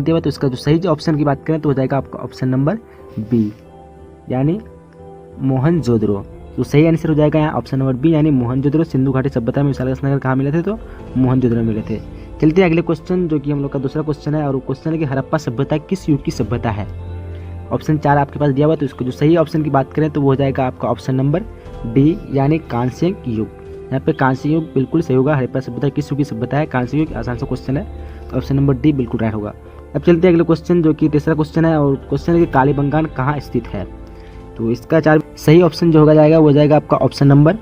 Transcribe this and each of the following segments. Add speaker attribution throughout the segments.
Speaker 1: दिया हुआ, तो इसका जो सही जो ऑप्शन की बात करें तो हो जाएगा आपका ऑप्शन नंबर बी यानी मोहनजोदड़ो। तो सही आंसर हो जाएगा यहाँ ऑप्शन नंबर बी यानी मोहनजोदड़ो। सिंधु घाटी सभ्यता में विशालगढ़ नगर कहाँ मिले थे, तो मोहनजोदड़ो में मिले थे। चलते हैं अगले क्वेश्चन जो कि हम लोग का दूसरा क्वेश्चन है, और क्वेश्चन है कि हड़प्पा सभ्यता किस युग की सभ्यता है। ऑप्शन 4 आपके पास दिया हुआ, तो इसको जो सही ऑप्शन की बात करें तो वो हो जाएगा आपका ऑप्शन नंबर डी यानी कांस्य युग। यहाँ पे कांस्य युग बिल्कुल सही होगा। हड़प्पा सभ्यता किस युग की सभ्यता है, कांस्य युग। आसान सा क्वेश्चन है, तो ऑप्शन नंबर डी बिल्कुल राइट होगा। अब चलते हैं अगले क्वेश्चन जो कि तीसरा क्वेश्चन है, और क्वेश्चन है कि कालीबंगान कहाँ स्थित है। तो इसका 4 सही ऑप्शन जो होगा जाएगा वो जाएगा आपका ऑप्शन नंबर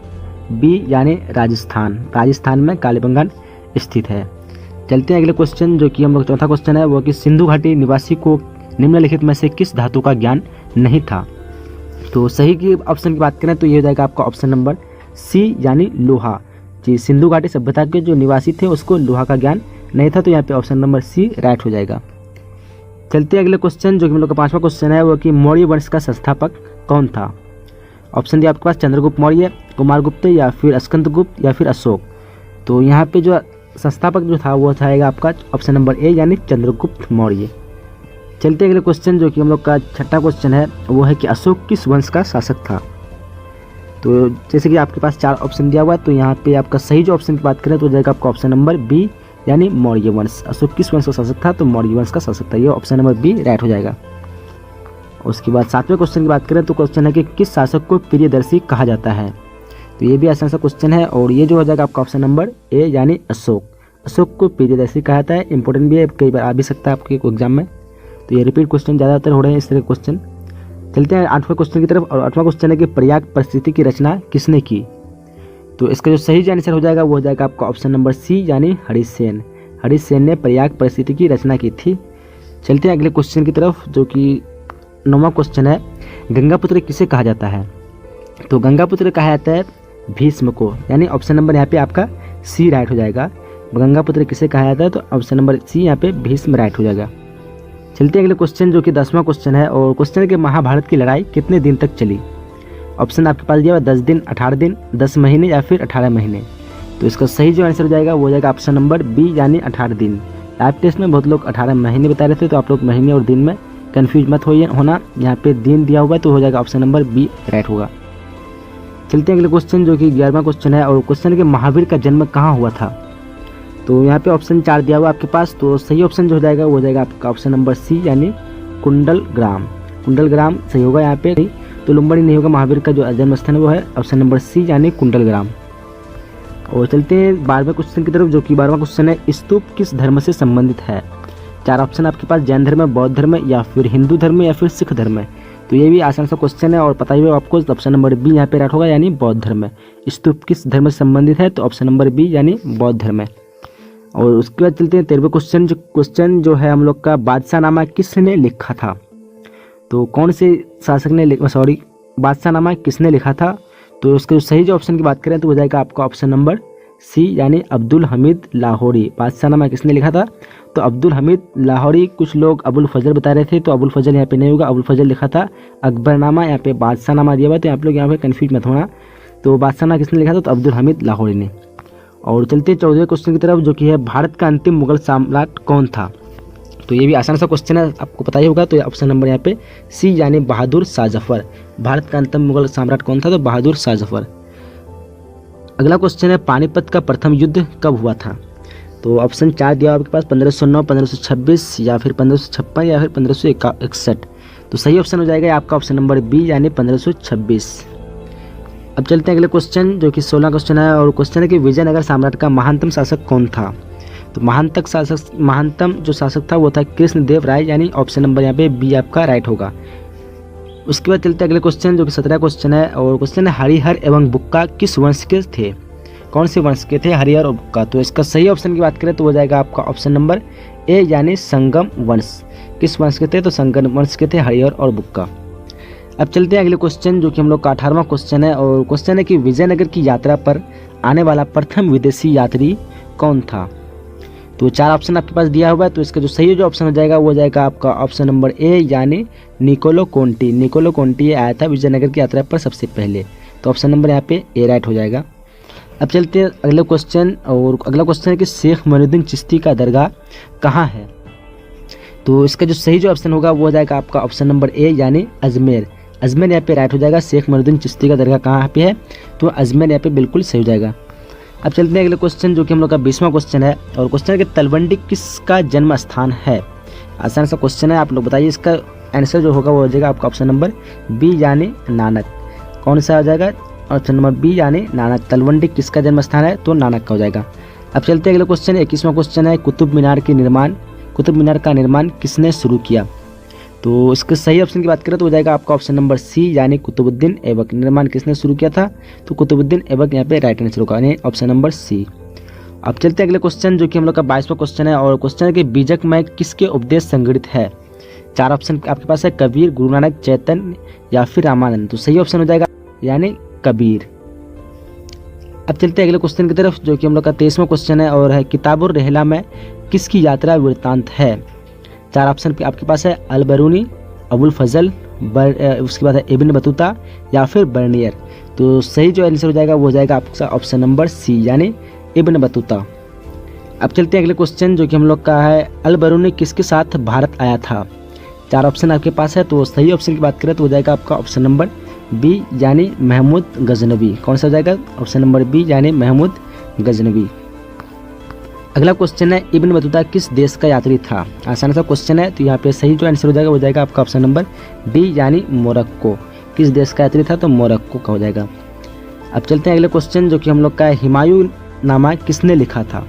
Speaker 1: बी यानी राजस्थान। राजस्थान में कालीबंगान स्थित है। चलते हैं अगले क्वेश्चन जो कि हम लोग चौथा क्वेश्चन है, वो कि सिंधु घाटी निवासी को निम्नलिखित में से किस धातु का ज्ञान नहीं था। तो सही की ऑप्शन की बात करें तो ये हो जाएगा आपका ऑप्शन नंबर सी यानी लोहा। जी, सिंधु घाटी सभ्यता के जो निवासी थे उसको लोहा का ज्ञान नहीं था, तो यहाँ पे ऑप्शन नंबर सी राइट हो जाएगा। चलते हैं अगले क्वेश्चन जो कि हम लोग का 5वां क्वेश्चन है, वो कि मौर्य वंश का संस्थापक कौन था। ऑप्शन दिया आपके पास चंद्रगुप्त मौर्य, कुमारगुप्त या फिर स्कंदगुप्त या फिर अशोक। तो यहाँ पे जो संस्थापक जो था वो जाएगा आपका ऑप्शन नंबर ए यानी चंद्रगुप्त मौर्य। चलते अगले क्वेश्चन जो कि हम लोग का 6वां क्वेश्चन है, वो है कि अशोक किस वंश का शासक था। तो जैसे कि आपके पास 4 ऑप्शन दिया हुआ है, तो यहाँ पे आपका सही जो ऑप्शन की बात करें तो जाएगा आपका ऑप्शन नंबर बी यानी मौर्य वंश। अशोक किस वंश का शासक था, तो मौर्य वंश का शासक था। ये ऑप्शन नंबर बी राइट हो जाएगा। उसके बाद 7वें क्वेश्चन की बात करें तो क्वेश्चन है कि किस शासक को प्रियदर्शी कहा जाता है। तो ये भी आसान सा क्वेश्चन है, और ये जो हो जाएगा आपका ऑप्शन नंबर ए यानी अशोक। अशोक को प्रियदर्शी कहा जाता है। इंपॉर्टेंट भी है, कई बार आ भी सकता है आपके एग्जाम में, तो ये रिपीट क्वेश्चन ज़्यादातर हो रहे हैं इस तरह के क्वेश्चन। चलते हैं 8वें क्वेश्चन की तरफ, और 8वां क्वेश्चन है कि प्रयाग परिस्थिति की रचना किसने की। तो इसका जो सही आंसर हो जाएगा वो हो जाएगा आपका ऑप्शन नंबर सी यानी हरिसेन। हरिसेन ने प्रयाग परिस्थिति की रचना की थी। चलते हैं अगले क्वेश्चन की तरफ जो कि 9वां क्वेश्चन है, गंगापुत्र किसे कहा जाता है। तो गंगापुत्र कहा जाता है भीष्म को, यानी ऑप्शन नंबर यहाँ पे आपका सी राइट हो जाएगा। गंगापुत्र किसे कहा जाता है, तो ऑप्शन नंबर सी यहाँ पे भीष्म राइट हो जाएगा। चलते हैं अगले क्वेश्चन जो कि 10वां क्वेश्चन है, और क्वेश्चन है कि महाभारत की लड़ाई कितने दिन तक चली। ऑप्शन आपके पास दिया हुआ 10 दिन, 18 दिन, 10 महीने या फिर 18 महीने। तो इसका सही जो आंसर हो जाएगा वो हो जाएगा ऑप्शन नंबर बी यानी 18 दिन। लाइव टेस्ट में बहुत लोग 18 महीने बता रहे थे, तो आप लोग महीने और दिन में कन्फ्यूज मत होना। यहाँ पे दिन दिया हुआ है, तो हो जाएगा ऑप्शन नंबर बी राइट होगा। चलते हैं अगले क्वेश्चन जो कि 11वां क्वेश्चन है, और क्वेश्चन है कि महावीर का जन्म कहाँ हुआ था। तो यहाँ पे ऑप्शन 4 दिया हुआ आपके पास, तो सही ऑप्शन जो हो जाएगा वो हो जाएगा आपका ऑप्शन नंबर सी यानी कुंडलग्राम। कुंडलग्राम सही होगा यहाँ पे, तो लुम्बनी नहीं होगा। महावीर का जो जन्म स्थान है वो है ऑप्शन नंबर सी यानी कुंडलग्राम। और चलते हैं 12वें क्वेश्चन की तरफ जो कि 12वां क्वेश्चन है, स्तूप किस धर्म से संबंधित है। 4 ऑप्शन आपके पास, जैन धर्म, बौद्ध धर्म या फिर हिंदू धर्म या फिर सिख धर्म है। तो ये भी आसान सा क्वेश्चन है, और पता ही होगा आपको, ऑप्शन नंबर बी यहाँ पे राइट होगा यानी बौद्ध धर्म है। स्तूप किस धर्म से संबंधित है, तो ऑप्शन नंबर बी यानी बौद्ध धर्म है। और उसके बाद चलते हैं 13वें क्वेश्चन जो है हम लोग का, बादशाहनामा किसने लिखा था। तो कौन से शासक ने बादशाहनामा किसने लिखा था। तो उसके सही जो ऑप्शन की बात करें तो हो जाएगा आपका ऑप्शन नंबर सी यानी अब्दुल हमीद लाहौरी। बादशाहनामा किसने लिखा था, तो अब्दुल हमीद लाहौरी। कुछ लोग अबुल फजल बता रहे थे, तो अबुल फजल यहाँ पे नहीं होगा। अबुल फजल लिखा था अकबरनामा, यहाँ पे बादशाहनामा दिया हुआ, तो आप लोग यहाँ पे कन्फ्यूज मत होना। तो बादशाहनामा किसने लिखा था, तो अब्दुल हमीद लाहौरी ने। और चलते 14वें क्वेश्चन की तरफ जो कि है, भारत का अंतिम मुगल सम्राट कौन था। तो ये भी आसान सा क्वेश्चन है, आपको पता ही होगा। तो ऑप्शन नंबर यहाँ पे सी यानी बहादुर शाह जफर। भारत का अंतिम मुगल सम्राट कौन था, तो बहादुर शाह जफर। अगला क्वेश्चन है, पानीपत का प्रथम युद्ध कब हुआ था। तो ऑप्शन 4 दिया आपके पास, 1509, 1526 या फिर 1556 या फिर 1561। तो सही ऑप्शन हो जाएगा आपका ऑप्शन नंबर बी यानी 1526। अब चलते हैं अगले क्वेश्चन जो कि 16 क्वेश्चन है, और क्वेश्चन है कि विजयनगर साम्राज्य का महानतम शासक कौन था। तो महानतम जो शासक था वो था कृष्णदेव राय, यानी ऑप्शन नंबर यहाँ पे बी आपका राइट होगा। उसके बाद चलते हैं अगले क्वेश्चन जो कि 17 क्वेश्चन है, और क्वेश्चन है हरिहर एवं बुक्का किस वंश के थे। कौन से वंश के थे हरिहर और बुक्का। तो इसका सही ऑप्शन की बात करें तो हो जाएगा आपका ऑप्शन नंबर ए यानी संगम वंश। किस वंश के थे, तो संगम वंश के थे हरिहर और बुक्का। अब चलते हैं अगले क्वेश्चन जो कि हम लोग का 18वां क्वेश्चन है, और क्वेश्चन है कि विजयनगर की यात्रा पर आने वाला प्रथम विदेशी यात्री कौन था। तो 4 ऑप्शन आपके पास दिया हुआ है, तो इसका जो सही जो ऑप्शन हो जाएगा वो हो जाएगा आपका ऑप्शन नंबर ए यानी निकोलो कोंटी। निकोलो कोंटी आया था विजयनगर की यात्रा पर सबसे पहले, तो ऑप्शन नंबर यहाँ पे ए राइट हो जाएगा। अब चलते हैं अगले क्वेश्चन, और अगला क्वेश्चन है कि शेख मोइनुद्दीन चिश्ती का दरगाह कहाँ है। तो इसका जो सही जो ऑप्शन होगा वो हो जाएगा आपका ऑप्शन नंबर ए यानी अजमेर। अजमेर यहाँ पे राइट हो जाएगा। शेख मनुद्दीन चिश्ती का दरगाह कहाँ पे है, तो अजमेर यहाँ पे बिल्कुल सही हो जाएगा। अब चलते हैं अगले क्वेश्चन जो कि हम लोग का 20वां क्वेश्चन है, और क्वेश्चन है कि तलवंडी किसका जन्म स्थान है। आसान सा क्वेश्चन है, आप लोग बताइए। इसका आंसर जो होगा वो हो जाएगा आपका ऑप्शन नंबर बी यानी नानक। कौन सा हो जाएगा, ऑप्शन नंबर बी यानी नानक। तलवंडी किसका जन्म स्थान है, तो नानक का हो जाएगा। अब चलते हैं अगले क्वेश्चन, 21वां क्वेश्चन है, कुतुब मीनार का निर्माण किसने शुरू किया। तो इसके सही ऑप्शन की बात करें तो हो जाएगा आपका ऑप्शन नंबर सी यानी कुतुबुद्दीन ऐबक। निर्माण किसने शुरू किया था, तो कुतुबुद्दीन ऐबक यहाँ पे राइट आंसर होगा, यानी ऑप्शन नंबर सी। अब चलते हैं अगले क्वेश्चन जो कि हम लोग का 22वां क्वेश्चन है, और क्वेश्चन है कि बीजकमय किसके उपदेश संगठित है। 4 ऑप्शन आपके पास है, कबीर, गुरु नानक, चैतन्य या फिर रामानंद। तो सही ऑप्शन हो जाएगा यानी कबीर। अब चलते हैं अगले क्वेश्चन की तरफ जो कि हम लोग का 23वां क्वेश्चन है, और है किताबुर रहला में किसकी यात्रा वृत्तांत है। 4 ऑप्शन आपके पास है, अल बरूनी, अबुल फजल, उसके बाद है इब्न बतूता या फिर बर्नियर। तो सही जो आंसर हो जाएगा वो हो जाएगा आपका ऑप्शन नंबर सी यानी इब्न बतूता। अब चलते हैं अगले क्वेश्चन जो कि हम लोग का है, अल बरूनी किसके साथ भारत आया था। 4 ऑप्शन आपके पास है, तो सही ऑप्शन की बात करें तो हो जाएगा आपका ऑप्शन नंबर बी यानी महमूद गजनवी। कौन सा हो जाएगा, ऑप्शन नंबर बी यानी महमूद गजनवी। अगला क्वेश्चन है, इब्न बतूता किस देश का यात्री था। आसान सा क्वेश्चन है, तो यहाँ पे सही जो आंसर हो जाएगा वो जाएगा आपका ऑप्शन नंबर डी यानी मोरक्को। किस देश का यात्री था, तो मोरक्को का हो जाएगा। अब चलते हैं अगले क्वेश्चन जो कि हम लोग का है, हुमायूं नामा किसने लिखा था।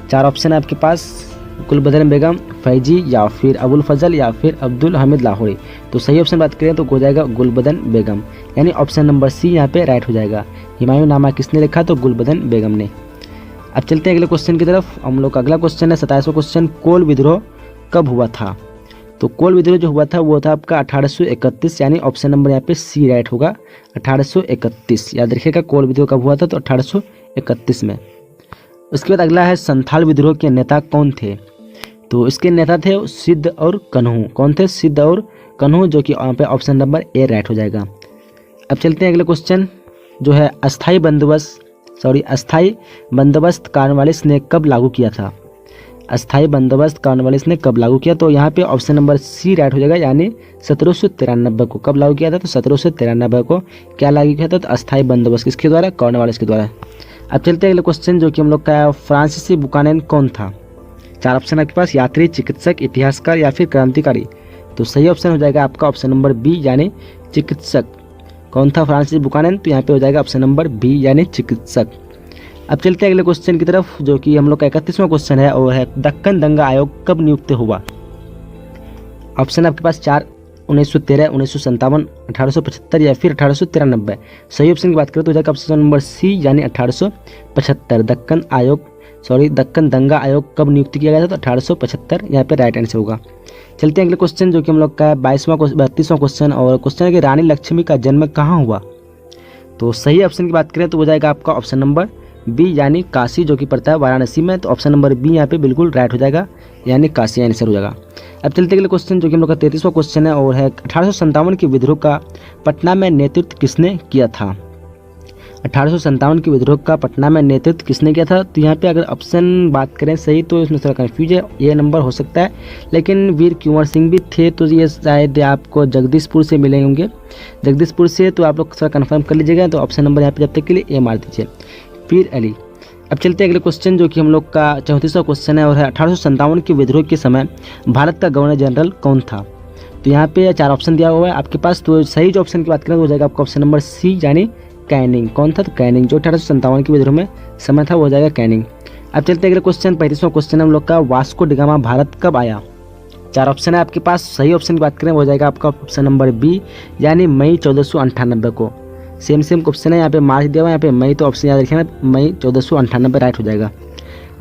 Speaker 1: 4 ऑप्शन है आपके पास, गुलबदन बेगम, फैजी या फिर अबुल फजल या फिर अब्दुल हमीद लाहौरी। तो सही ऑप्शन बात करें तो हो जाएगा गुलबदन बेगम, यानी ऑप्शन नंबर सी यहाँ पे राइट हो जाएगा। हुमायूं नामा किसने लिखा, तो गुलबदन बेगम ने। अब चलते हैं अगले क्वेश्चन की तरफ। हम लोग का अगला क्वेश्चन है 27वां क्वेश्चन, कोल विद्रोह कब हुआ था। तो कोल विद्रोह जो हुआ था वो था आपका 1831, यानी ऑप्शन नंबर यहाँ पे सी राइट होगा, 1831। याद रखिएगा कोल विद्रोह कब हुआ था, तो 1831 में। उसके बाद अगला है, संथाल विद्रोह के नेता कौन थे। तो इसके नेता थे सिद्ध और कन्हू। कौन थे, सिद्ध और कन्हू, जो कि यहाँ पे ऑप्शन नंबर ए राइट हो जाएगा। अब चलते हैं अगले क्वेश्चन जो है, अस्थाई बंदोबस्त कॉर्नवालिस ने कब लागू किया था। अस्थाई बंदोबस्त कॉर्नवालिस ने कब लागू किया, तो यहाँ पे ऑप्शन नंबर सी राइट हो जाएगा, यानी 1793 को। कब लागू किया था, तो 1793 को क्या लागू किया था, तो अस्थाई बंदोबस्त किसके द्वारा, कॉर्नवालिस के द्वारा। अब चलते हैं अगले क्वेश्चन जो कि हम लोग का है, फ्रांसीसी बुकानन कौन था। 4 ऑप्शन आपके पास, यात्री, चिकित्सक, इतिहासकार या फिर क्रांतिकारी। तो सही ऑप्शन हो जाएगा आपका ऑप्शन नंबर बी यानी चिकित्सक। कौन था फ्रांसिस बुकानन, तो यहाँ पे हो जाएगा ऑप्शन नंबर बी यानी चिकित्सक। अब चलते हैं अगले क्वेश्चन की तरफ जो कि हम लोग का 31वां क्वेश्चन है, और है दक्कन दंगा आयोग कब नियुक्त हुआ। ऑप्शन आपके पास 4, 1913, 1957, 1875 या फिर 1893। सही ऑप्शन की बात करें तो हो जाएगा ऑप्शन नंबर सी यानी 1875। दक्कन दंगा आयोग कब नियुक्त किया गया था, तो 1875 यहाँ पे राइट आंसर होगा। चलते हैं अगले क्वेश्चन जो कि हम लोग का 32वां क्वेश्चन, और क्वेश्चन है कि रानी लक्ष्मी का जन्म कहाँ हुआ। तो सही ऑप्शन की बात करें तो हो जाएगा आपका ऑप्शन नंबर बी यानी काशी, जो कि पड़ता है वाराणसी में। तो ऑप्शन नंबर बी यहाँ पे बिल्कुल राइट हो जाएगा, यानी काशी आंसर हो जाएगा। अब चलते अगले क्वेश्चन जो कि हम लोग का 33वां क्वेश्चन है, और है 1857 के विद्रोह का पटना में नेतृत्व किसने किया था। 1857 के विद्रोह का पटना में नेतृत्व किसने किया था। तो यहाँ पे अगर ऑप्शन बात करें सही तो इसमें थोड़ा कन्फ्यूज है, ये नंबर हो सकता है, लेकिन वीर कुंवर सिंह भी थे, तो ये शायद आपको जगदीशपुर से मिले होंगे, जगदीशपुर से। तो आप लोग थोड़ा कन्फर्म कर लीजिएगा। तो ऑप्शन नंबर यहाँ पे जब तक के लिए ए मार दीजिए, पीर अली। अब चलते हैं अगले क्वेश्चन जो कि हम लोग का 34वां क्वेश्चन है, और है 1857 के विद्रोह के समय भारत का गवर्नर जनरल कौन था। तो यहाँ पे 4 ऑप्शन दिया हुआ है आपके पास। तो सही जो ऑप्शन की बात करें तो हो जाएगा आपका ऑप्शन नंबर सी यानी कैनिंग। कौन था, तो कैनिंग, जो 1857 के विद्रोह में समय था वो हो जाएगा कैनिंग। अब चलते हैं अगले क्वेश्चन 35वां क्वेश्चन हम लोग का, वास्को डी गामा भारत कब आया। 4 ऑप्शन है आपके पास। सही ऑप्शन की बात करें वो हो जाएगा आपका ऑप्शन नंबर बी यानी मई 1498 को। सेम क्वेश्चन है, यहाँ पे मार्च दिया हुआ है, यहाँ पे मई, तो ऑप्शन याद रखिए मई 1498 राइट हो जाएगा।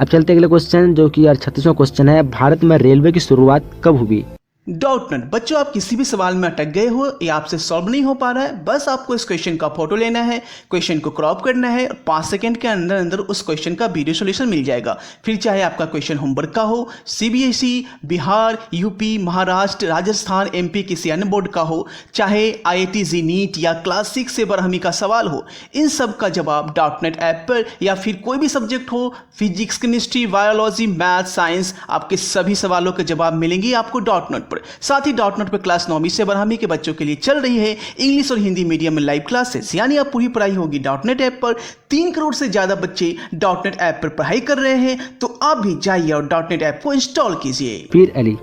Speaker 1: अब चलते अगले क्वेश्चन जो कि 36वां क्वेश्चन है, भारत में रेलवे की शुरुआत कब हुई।
Speaker 2: डाउट नट। बच्चों, आप किसी भी सवाल में अटक गए हो या आपसे सॉल्व नहीं हो पा रहा है, बस आपको इस क्वेश्चन का फोटो लेना है, क्वेश्चन को क्रॉप करना है और 5 सेकंड के अंदर अंदर उस क्वेश्चन का वीडियो सॉल्यूशन मिल जाएगा। फिर चाहे आपका क्वेश्चन होमवर्क का हो, CBSE, Bihar, UP, Maharashtra, Rajasthan, MP किसी अन्य बोर्ड का हो, चाहे IIT जी नीट या क्लास 6 से बरहमी का सवाल हो, इन सब का जवाब डाउट नेट ऐप पर, या फिर कोई भी सब्जेक्ट हो, physics, chemistry, biology, math, science, आपके सभी सवालों के जवाब मिलेंगे आपको डाउट नेट पर। साथ ही डाउट नेट पर क्लास 9वीं से 12वीं के बच्चों के लिए चल रही है इंग्लिश और हिंदी मीडियम में लाइव क्लासेस, यानी अब पूरी पढ़ाई होगी डाउट नेट ऐप पर। 3 करोड़ से ज्यादा बच्चे डाउट नेट ऐप पर पढ़ाई कर रहे हैं, तो आप भी जाइए और डाउट नेट ऐप को इंस्टॉल कीजिए।
Speaker 1: फिर अली,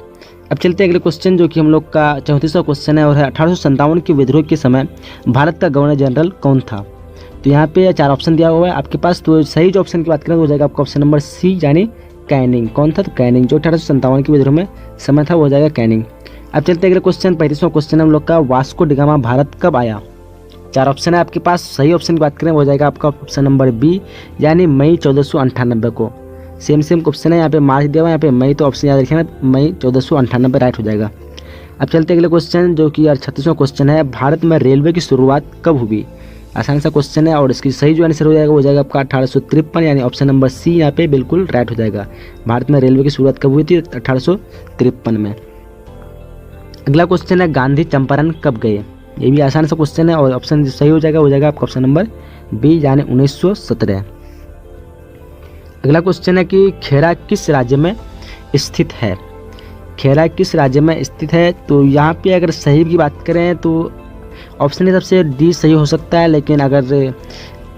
Speaker 1: अब चलते हैं अगले क्वेश्चन जो कि हम लोग का 34वां क्वेश्चन है और है 1857 के विद्रोह के समय भारत का गवर्नर जनरल कौन था। तो यहाँ पे 4 ऑप्शन दिया हुआ है आपके पास। तो सही जो ऑप्शन की बात करें तो हो जाएगा आपका ऑप्शन नंबर सी, यानी कैनिंग। कौन था? तो कैनिंग। जो 1857 के विद्रोह में समय था वो हो जाएगा कैनिंग। अब चलते हैं अगले क्वेश्चन 35वां क्वेश्चन हम लोग का, वास्को डिगामा भारत कब आया। 4 ऑप्शन है आपके पास। सही ऑप्शन की बात करें वो हो जाएगा आपका ऑप्शन नंबर बी, यानी मई 1498 को। सेम क्वेश्चन है, यहाँ पे मार्च दिया हुआ है, यहाँ पे मई, तो ऑप्शन याद रखिए ना, मई 1498 राइट हो जाएगा। अब चलते अगले क्वेश्चन जो कि 36वां क्वेश्चन है, भारत में रेलवे की शुरुआत कब हुई। आसान सा क्वेश्चन है और इसकी सही जो आंसर हो जाएगा वो हो जाएगा आपका 1853, यानी ऑप्शन नंबर सी यहाँ पे बिल्कुल राइट हो जाएगा। भारत में रेलवे की शुरुआत कब हुई थी? 1853 में। अगला क्वेश्चन है, गांधी चंपारण कब गए। ये भी आसान सा क्वेश्चन है और ऑप्शन सही हो जाएगा आपका ऑप्शन नंबर बी, यानी 1917। अगला क्वेश्चन है कि खेरा किस राज्य में स्थित है। खेरा किस राज्य में स्थित है। तो यहाँ पे अगर सही की बात करें तो ऑप्शन सबसे डी सही हो सकता है, लेकिन अगर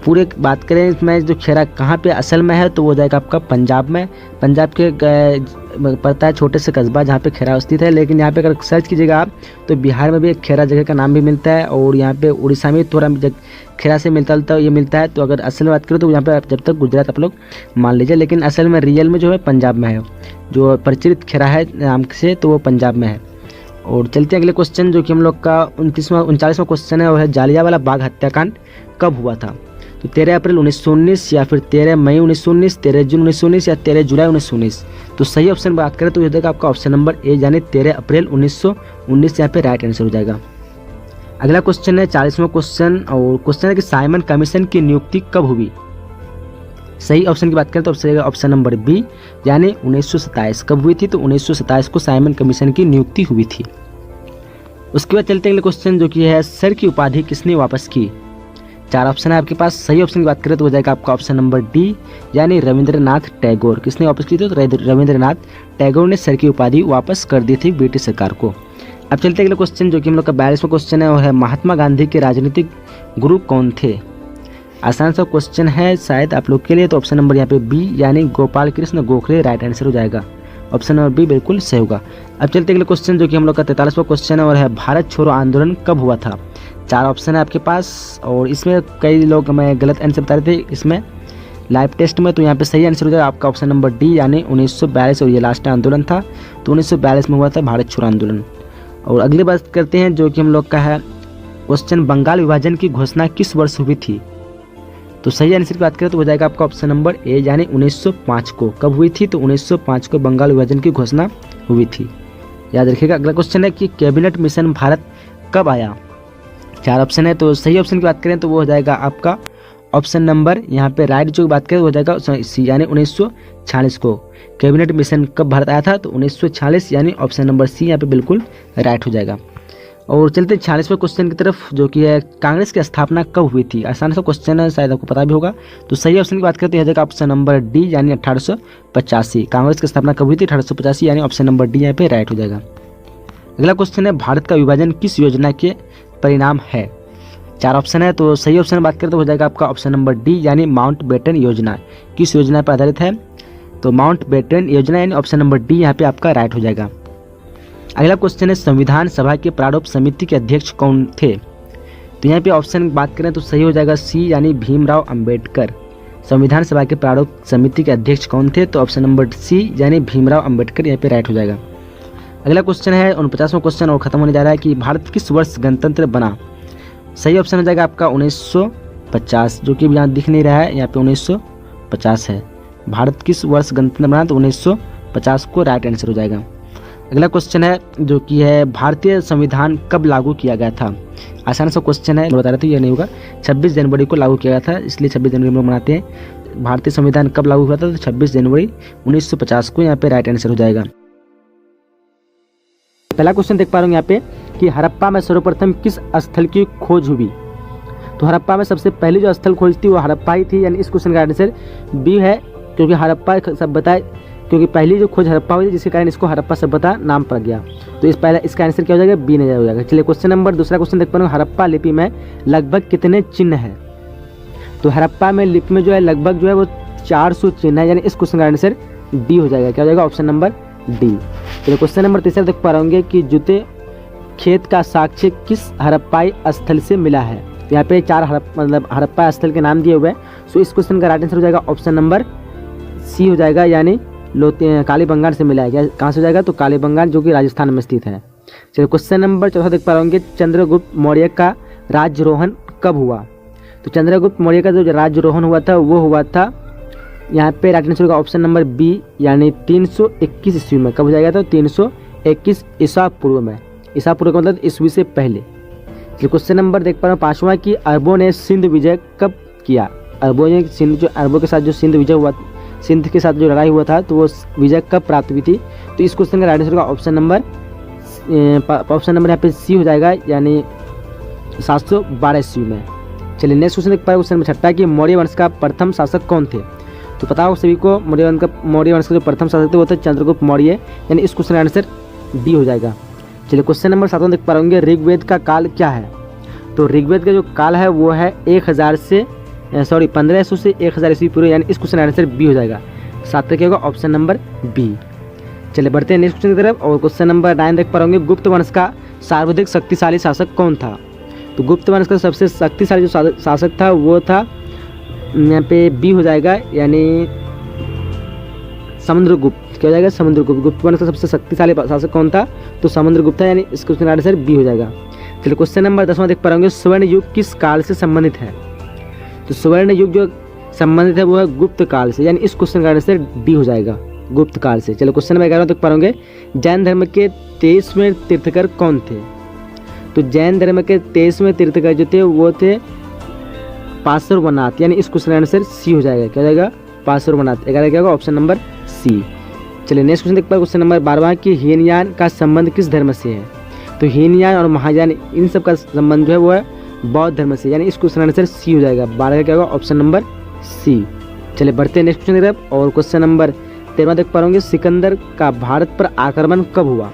Speaker 1: पूरे बात करें इसमें जो खेरा कहाँ पे असल में है तो वो हो जाएगा आपका पंजाब में। पंजाब के पड़ता है छोटे से कस्बा जहाँ पे खेरा स्थित है, लेकिन यहाँ पे अगर सर्च कीजिएगा आप तो बिहार में भी एक खेरा जगह का नाम भी मिलता है और यहाँ पे उड़ीसा में थोड़ा खेरा से मिलता है। तो अगर असल में बात करें तो यहाँ पे जब तक गुजरात आप लोग मान लीजिए, लेकिन असल में रियल में जो है पंजाब में है, जो प्रचलित खेरा है नाम से, तो वो पंजाब में है। और चलते हैं अगले क्वेश्चन जो कि हम लोग का 39वां क्वेश्चन है, वो है जालियांवाला बाग हत्याकांड कब हुआ था। तो 13 अप्रैल 1919 या फिर 13 मई 1919, 13 जून 1919 या 13 जुलाई 1919। तो सही ऑप्शन बात करें तो ये देगा आपका ऑप्शन नंबर ए, यानी 13 अप्रैल 1919 यहाँ पे राइट आंसर हो जाएगा। अगला क्वेश्चन है 40वां क्वेश्चन और क्वेश्चन है कि साइमन कमीशन की नियुक्ति कब हुई। सही ऑप्शन की बात करें तो ऑप्शन नंबर बी, यानी 1927। कब हुई थी? तो 1927 को साइमन कमीशन की नियुक्ति हुई थी। उसके बाद चलते अगले क्वेश्चन जो कि है, सर की उपाधि किसने वापस की। 4 ऑप्शन है आपके पास। सही ऑप्शन की बात करें तो हो जाएगा आपका ऑप्शन नंबर डी, यानी रविंद्रनाथ टैगोर। किसने वापस की थी? तो रविंद्रनाथ टैगोर ने सर की उपाधि वापस कर दी थी ब्रिटिश सरकार को। अब चलते अगले क्वेश्चन जो कि हम लोग का 42वां क्वेश्चन है, वो है महात्मा गांधी के राजनीतिक गुरु कौन थे। आसान सा क्वेश्चन है शायद आप लोग के लिए, तो ऑप्शन नंबर यहाँ पे बी, यानी गोपाल कृष्ण गोखले राइट आंसर हो जाएगा। ऑप्शन नंबर बी बिल्कुल सही होगा। अब चलते अगले क्वेश्चन जो कि हम लोग का 43वां क्वेश्चन है और है, भारत छोड़ो आंदोलन कब हुआ था। 4 ऑप्शन है आपके पास और इसमें कई लोग हमें गलत आंसर बता रहे थे इसमें लाइव टेस्ट में, तो यहाँ पे सही आंसर हो जाएगा आपका ऑप्शन नंबर डी, यानी 1942। और ये लास्ट आंदोलन था, तो 1942 में हुआ था भारत छोड़ो आंदोलन। और अगली बात करते हैं जो कि हम लोग का है क्वेश्चन, बंगाल विभाजन की घोषणा किस वर्ष हुई थी। तो सही आंसर की बात करें तो हो जाएगा आपका ऑप्शन नंबर ए, यानी 1905 को। कब हुई थी? तो 1905 को बंगाल विभाजन की घोषणा हुई थी, याद रखिएगा। अगला क्वेश्चन है कि कैबिनेट मिशन भारत कब आया। 4 ऑप्शन है, तो सही ऑप्शन की बात करें तो वो हो जाएगा आपका ऑप्शन नंबर यहाँ पे राइट जो बात करें हो जाएगा सी, यानी 1946 को कैबिनेट मिशन कब भारत आया था। तो 1946, यानी ऑप्शन नंबर सी यहाँ पे बिल्कुल राइट हो जाएगा। और चलते 46वें क्वेश्चन की तरफ जो कि है, कांग्रेस की स्थापना कब हुई थी। आसान सा क्वेश्चन है, शायद आपको पता भी होगा। तो सही ऑप्शन की बात करते हैं ऑप्शन नंबर डी, यानी 1885। कांग्रेस की स्थापना कब हुई थी? 1885, यानी ऑप्शन नंबर डी यहाँ पे राइट हो जाएगा। अगला क्वेश्चन है, भारत का विभाजन किस योजना के परिणाम है। 4 ऑप्शन है, तो सही ऑप्शन बात करें तो हो जाएगा आपका ऑप्शन नंबर डी, यानी माउंट बेटन योजना। किस योजना पर आधारित है? तो माउंट बेटन योजना, यानी ऑप्शन नंबर डी यहाँ पे आपका राइट हो जाएगा। अगला क्वेश्चन है, संविधान सभा के प्रारूप समिति के अध्यक्ष कौन थे। तो यहाँ पे ऑप्शन बात करें तो सही हो जाएगा सी, यानी भीमराव अंबेडकर। संविधान सभा के प्रारूप समिति के अध्यक्ष कौन थे? तो ऑप्शन नंबर सी, यानी भीमराव अंबेडकर यहाँ पे राइट हो जाएगा। अगला क्वेश्चन है 49वां क्वेश्चन और खत्म होने जा रहा है कि भारत किस वर्ष गणतंत्र बना। सही ऑप्शन हो जाएगा आपका 1950, जो कि यहाँ दिख नहीं रहा है, यहाँ पे 1950 है। भारत किस वर्ष गणतंत्र बना, तो 1950 को राइट आंसर हो जाएगा। अगला क्वेश्चन है जो कि है भारतीय संविधान कब लागू किया गया था। आसान सा क्वेश्चन है, बता रहे थे ये नहीं होगा। 26 जनवरी को लागू किया गया था, इसलिए 26 जनवरी हम लोग मनाते हैं। भारतीय संविधान कब लागू हुआ था, तो 26 जनवरी 1950 को यहाँ पे राइट आंसर हो जाएगा। पहला क्वेश्चन देख पा रहे हो यहाँ पे कि हड़प्पा में सर्वप्रथम किस स्थल की खोज हुई। तो हड़प्पा में सबसे पहली जो स्थल खोज थी वो हड़प्पा ही थी, यानी इस क्वेश्चन का आंसर बी है, क्योंकि हड़प्पा सभ्यता, क्योंकि पहली जो खोज हड़प्पा हुई थी जिसके कारण इसको हड़प्पा सभ्यता नाम पड़ गया। तो इसका आंसर क्या हो जाएगा, बी नजर हो जाएगा। चलिए क्वेश्चन नंबर दूसरा क्वेश्चन देख पा रहे हो, हड़प्पा लिपि में लगभग कितने चिन्ह हैं। तो हड़प्पा में लिपि में जो है लगभग जो है वो 400 चिन्ह है, यानी इस क्वेश्चन का आंसर डी हो जाएगा। क्या हो जाएगा, ऑप्शन नंबर डी। चलिए क्वेश्चन नंबर तीसरा देख पा रहे होंगे कि जूते खेत का साक्ष्य किस हड़प्पाई स्थल से मिला है। यहाँ पे 4 हड़प्पा स्थल के नाम दिए हुए हैं। सो इस क्वेश्चन का राइट आंसर हो जाएगा ऑप्शन नंबर सी हो जाएगा, यानी कालीबंगाल से मिला है। कहाँ से हो जाएगा, तो कालीबंगाल जो कि राजस्थान में स्थित है। चलिए क्वेश्चन नंबर चौथा देख पा रहे होंगे, चंद्रगुप्त मौर्य का राज्यारोहण कब हुआ। तो चंद्रगुप्त मौर्य का जो राज्यारोहण हुआ था वो हुआ था, यहाँ पे राइट आंसर होगा ऑप्शन नंबर बी, यानी 321 ईस्वी में। कब हो जाएगा, तो 321 ईसा पूर्व में। ईसा पूर्व का मतलब ईस्वी से पहले। क्वेश्चन नंबर देख पा रहे हो पांचवा कि अरबों ने सिंध विजय कब किया। अरबों ने अरबों के साथ जो सिंध विजय हुआ, सिंध के साथ जो लड़ाई हुआ था, तो वो विजय कब प्राप्त हुई थी। तो इस क्वेश्चन का राइट आंसर होगा ऑप्शन नंबर यहाँ पे सी हो जाएगा, यानी 712 ईस्वी में। चलिए नेक्स्ट क्वेश्चन देख पा रहे हो, क्वेश्चन नंबर छठा कि मौर्य वंश का प्रथम शासक कौन थे। तो पता हो सभी को, मौर्य वंश का जो प्रथम शासक थे वो थे चंद्रगुप्त मौर्य, यानी इस क्वेश्चन का आंसर डी हो जाएगा। चलिए क्वेश्चन नंबर 7 देख पा रहे होंगे, ऋग्वेद का काल क्या है। तो ऋग्वेद का जो काल है वो है 1500 से 1000 ईस्वी पूर्व, यानी इस क्वेश्चन आंसर बी हो जाएगा। 7 क्या होगा, ऑप्शन नंबर बी। चलिए बढ़ते हैं नेक्स्ट क्वेश्चन की तरफ, और क्वेश्चन नंबर 9 देख पा रहे होंगे, गुप्त वंश का सर्वाधिक शक्तिशाली शासक कौन था। तो गुप्त वंश का सबसे शक्तिशाली जो शासक था वो था यहाँ पे बी हो जाएगा, यानी समुद्रगुप्त। क्या हो जाएगा, समुद्रगुप्त। गुप्त वंश का सबसे शक्तिशाली शासक कौन था, तो समुद्रगुप्त है, यानी इस क्वेश्चन का आंसर बी हो जाएगा। चलिए क्वेश्चन नंबर 10 देख पा रहे होंगे, स्वर्ण युग किस काल से संबंधित है। तो स्वर्ण युग जो संबंधित है वो है गुप्त काल से, यानी इस क्वेश्चन का आंसर डी हो जाएगा, गुप्त काल से। चलो क्वेश्चन नंबर 11 देख पा रहे होंगे, जैन धर्म के 23वें तीर्थकर कौन थे। तो जैन धर्म के 23वें तीर्थकर जो थे वो थे पार्श्वनाथ, यानी इस क्वेश्चन का आंसर सी हो जाएगा। क्या हो जाएगा, पार्श्वनाथ। 11 क्या होगा, ऑप्शन नंबर सी। चलिए नेक्स्ट क्वेश्चन देख पा रहे क्वेश्चन नंबर 12 कि हीनयान का संबंध किस धर्म से है। तो हीनयान और महायान इन सब का संबंध जो है वो है बौद्ध धर्म से, यानी इस क्वेश्चन आंसर सी हो जाएगा। 12 का क्या होगा, ऑप्शन नंबर सी। चलिए बढ़ते हैं नेक्स्ट क्वेश्चन की तरफ, और क्वेश्चन नंबर 13 देख पा रहे सिकंदर का भारत पर आक्रमण कब हुआ।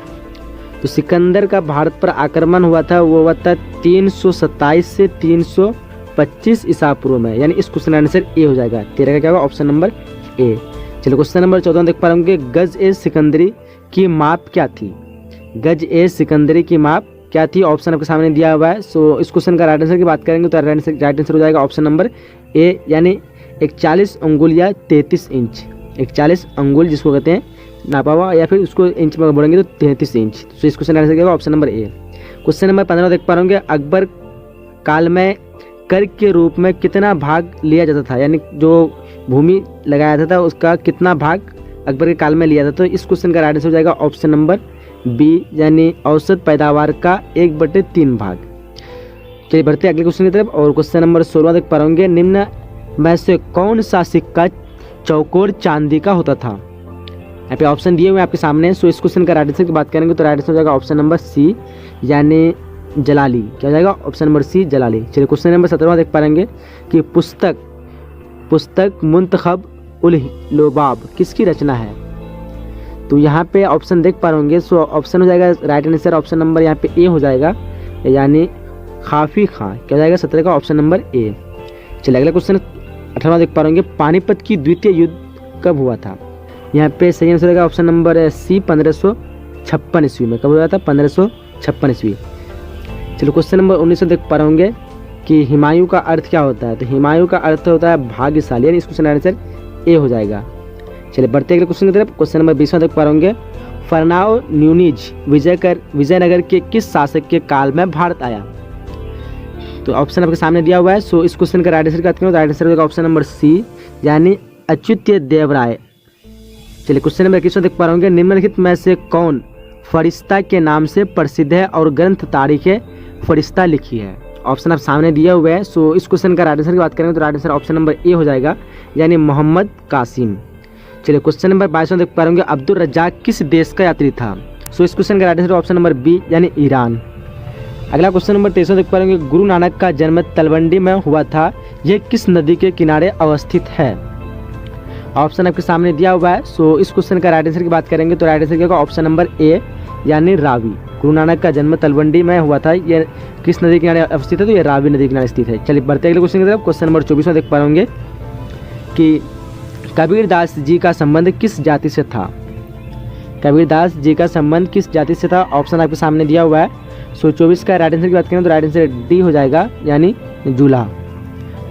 Speaker 1: तो सिकंदर का भारत पर आक्रमण हुआ था वो हुआ था 327 से 325 ईसा पूर्व में, यानी इस क्वेश्चन आंसर ए हो जाएगा। 13 का क्या होगा, ऑप्शन नंबर ए। चलिए क्वेश्चन नंबर 14 देख पा रहे होंगे, गज ए सिकंदरी की माप क्या थी। गज ए सिकंदरी की माप क्या थी, ऑप्शन आपके सामने दिया हुआ है। सो इस क्वेश्चन का राइट आंसर की बात करेंगे तो राइट आंसर हो जाएगा ऑप्शन नंबर ए, यानी 41 अंगुल या 33 इंच। 41 अंगुल जिसको कहते हैं नापा हुआ, या फिर उसको इंच में बोलेंगे तो 33 इंच। तो इस क्वेश्चन आंसर क्या होगा, option number A. Question number 15 देख पा रहे होंगे, अकबर काल में कर के रूप में कितना भाग लिया जाता था, यानी जो भूमि लगाया था उसका कितना भाग अकबर के काल में लिया था। तो इस क्वेश्चन का राइट आंसर हो जाएगा ऑप्शन नंबर बी, यानी औसत पैदावार का 1/3 भाग। चलिए बढ़ते अगले क्वेश्चन की तरफ, और क्वेश्चन नंबर 16 देख पा रहे होंगे, निम्न में से कौन सा सिक्का चौकोर चांदी का होता था। यहाँ पे ऑप्शन दिए हुए आपके सामने। सो इस क्वेश्चन का राइट आंसर की बात करेंगे तो राइट आंसर हो जाएगा ऑप्शन नंबर सी, यानी जलाली। क्या हो जाएगा, ऑप्शन नंबर सी, जलाली। चलिए क्वेश्चन नंबर 17 देख पाएंगे कि पुस्तक मुंतखब उल लोबाब किसकी रचना है। तो यहाँ पे ऑप्शन देख पा रहे होंगे। सो ऑप्शन हो जाएगा राइट आंसर, ऑप्शन नंबर यहाँ पे ए हो जाएगा, यानी खाफी खां। क्या हो जाएगा, 17 का ऑप्शन नंबर ए। चलिए अगला क्वेश्चन 18 देख पा रहे होंगे, पानीपत की द्वितीय युद्ध कब हुआ था। यहाँ पे सही आंसर होगा ऑप्शन नंबर सी, 1556 ईस्वी में। कब हुआ था, 1556 ईस्वी। चलो क्वेश्चन नंबर 19 देख पा रहे होंगे कि हिमायू का अर्थ क्या होता है। तो हिमायू का अर्थ होता है भाग्यशाली, यानी इस क्वेश्चन आंसर ए हो जाएगा। चलिए बढ़ते अगले क्वेश्चन की तरफ। क्वेश्चन नंबर 20 देख पा रहे होंगे, फरनाओ न्यूनीज विजयनगर के किस शासक के काल में भारत आया। तो ऑप्शन आपके सामने दिया हुआ है। सो इस क्वेश्चन का राइट आंसर क्या है, राइट आंसर होगा ऑप्शन नंबर सी, यानी अच्युत देवराय। चलिए क्वेश्चन नंबर 21 देख पा रहे होंगे, निम्नलिखित में से कौन फरिश्ता के नाम से प्रसिद्ध है और ग्रंथ तारीख फरिश्ता लिखी है? ऑप्शन आप सामने दिए हुए हैं। सो इस क्वेश्चन का राइट आंसर की बात करेंगे तो right answer option number A हो जाएगा, यानी मोहम्मद कासिम। चलिए क्वेश्चन नंबर 22 में देख पा रहे होंगे, अब्दुल रज्जाक किस देश का यात्री था? सो इस क्वेश्चन का right answer option number B, यानी ईरान। अगला क्वेश्चन नंबर 23 में देख पा रहे होंगे, गुरु नानक का जन्म तलवंडी में हुआ था, यह किस नदी के किनारे अवस्थित है? ऑप्शन आपके सामने दिया हुआ है। सो इस क्वेश्चन का राइट आंसर की बात करेंगे तो राइट आंसर क्या होगा, ऑप्शन नंबर ए, यानी रावी। गुरु नानक का जन्म तलवंडी में हुआ था, यह किस नदी के किनारे अवस्थित है? तो यह रावी नदी के किनारे स्थित है। चलिए बढ़ते अगले क्वेश्चन की तरफ। क्वेश्चन नंबर 24 में देख पा होंगे कि कबीरदास जी का संबंध किस जाति से था? कबीरदास जी का संबंध किस जाति से था? ऑप्शन आपके सामने दिया हुआ है। सो 24 का राइट आंसर की बात करें तो राइट आंसर डी हो जाएगा, यानी जुलाहा।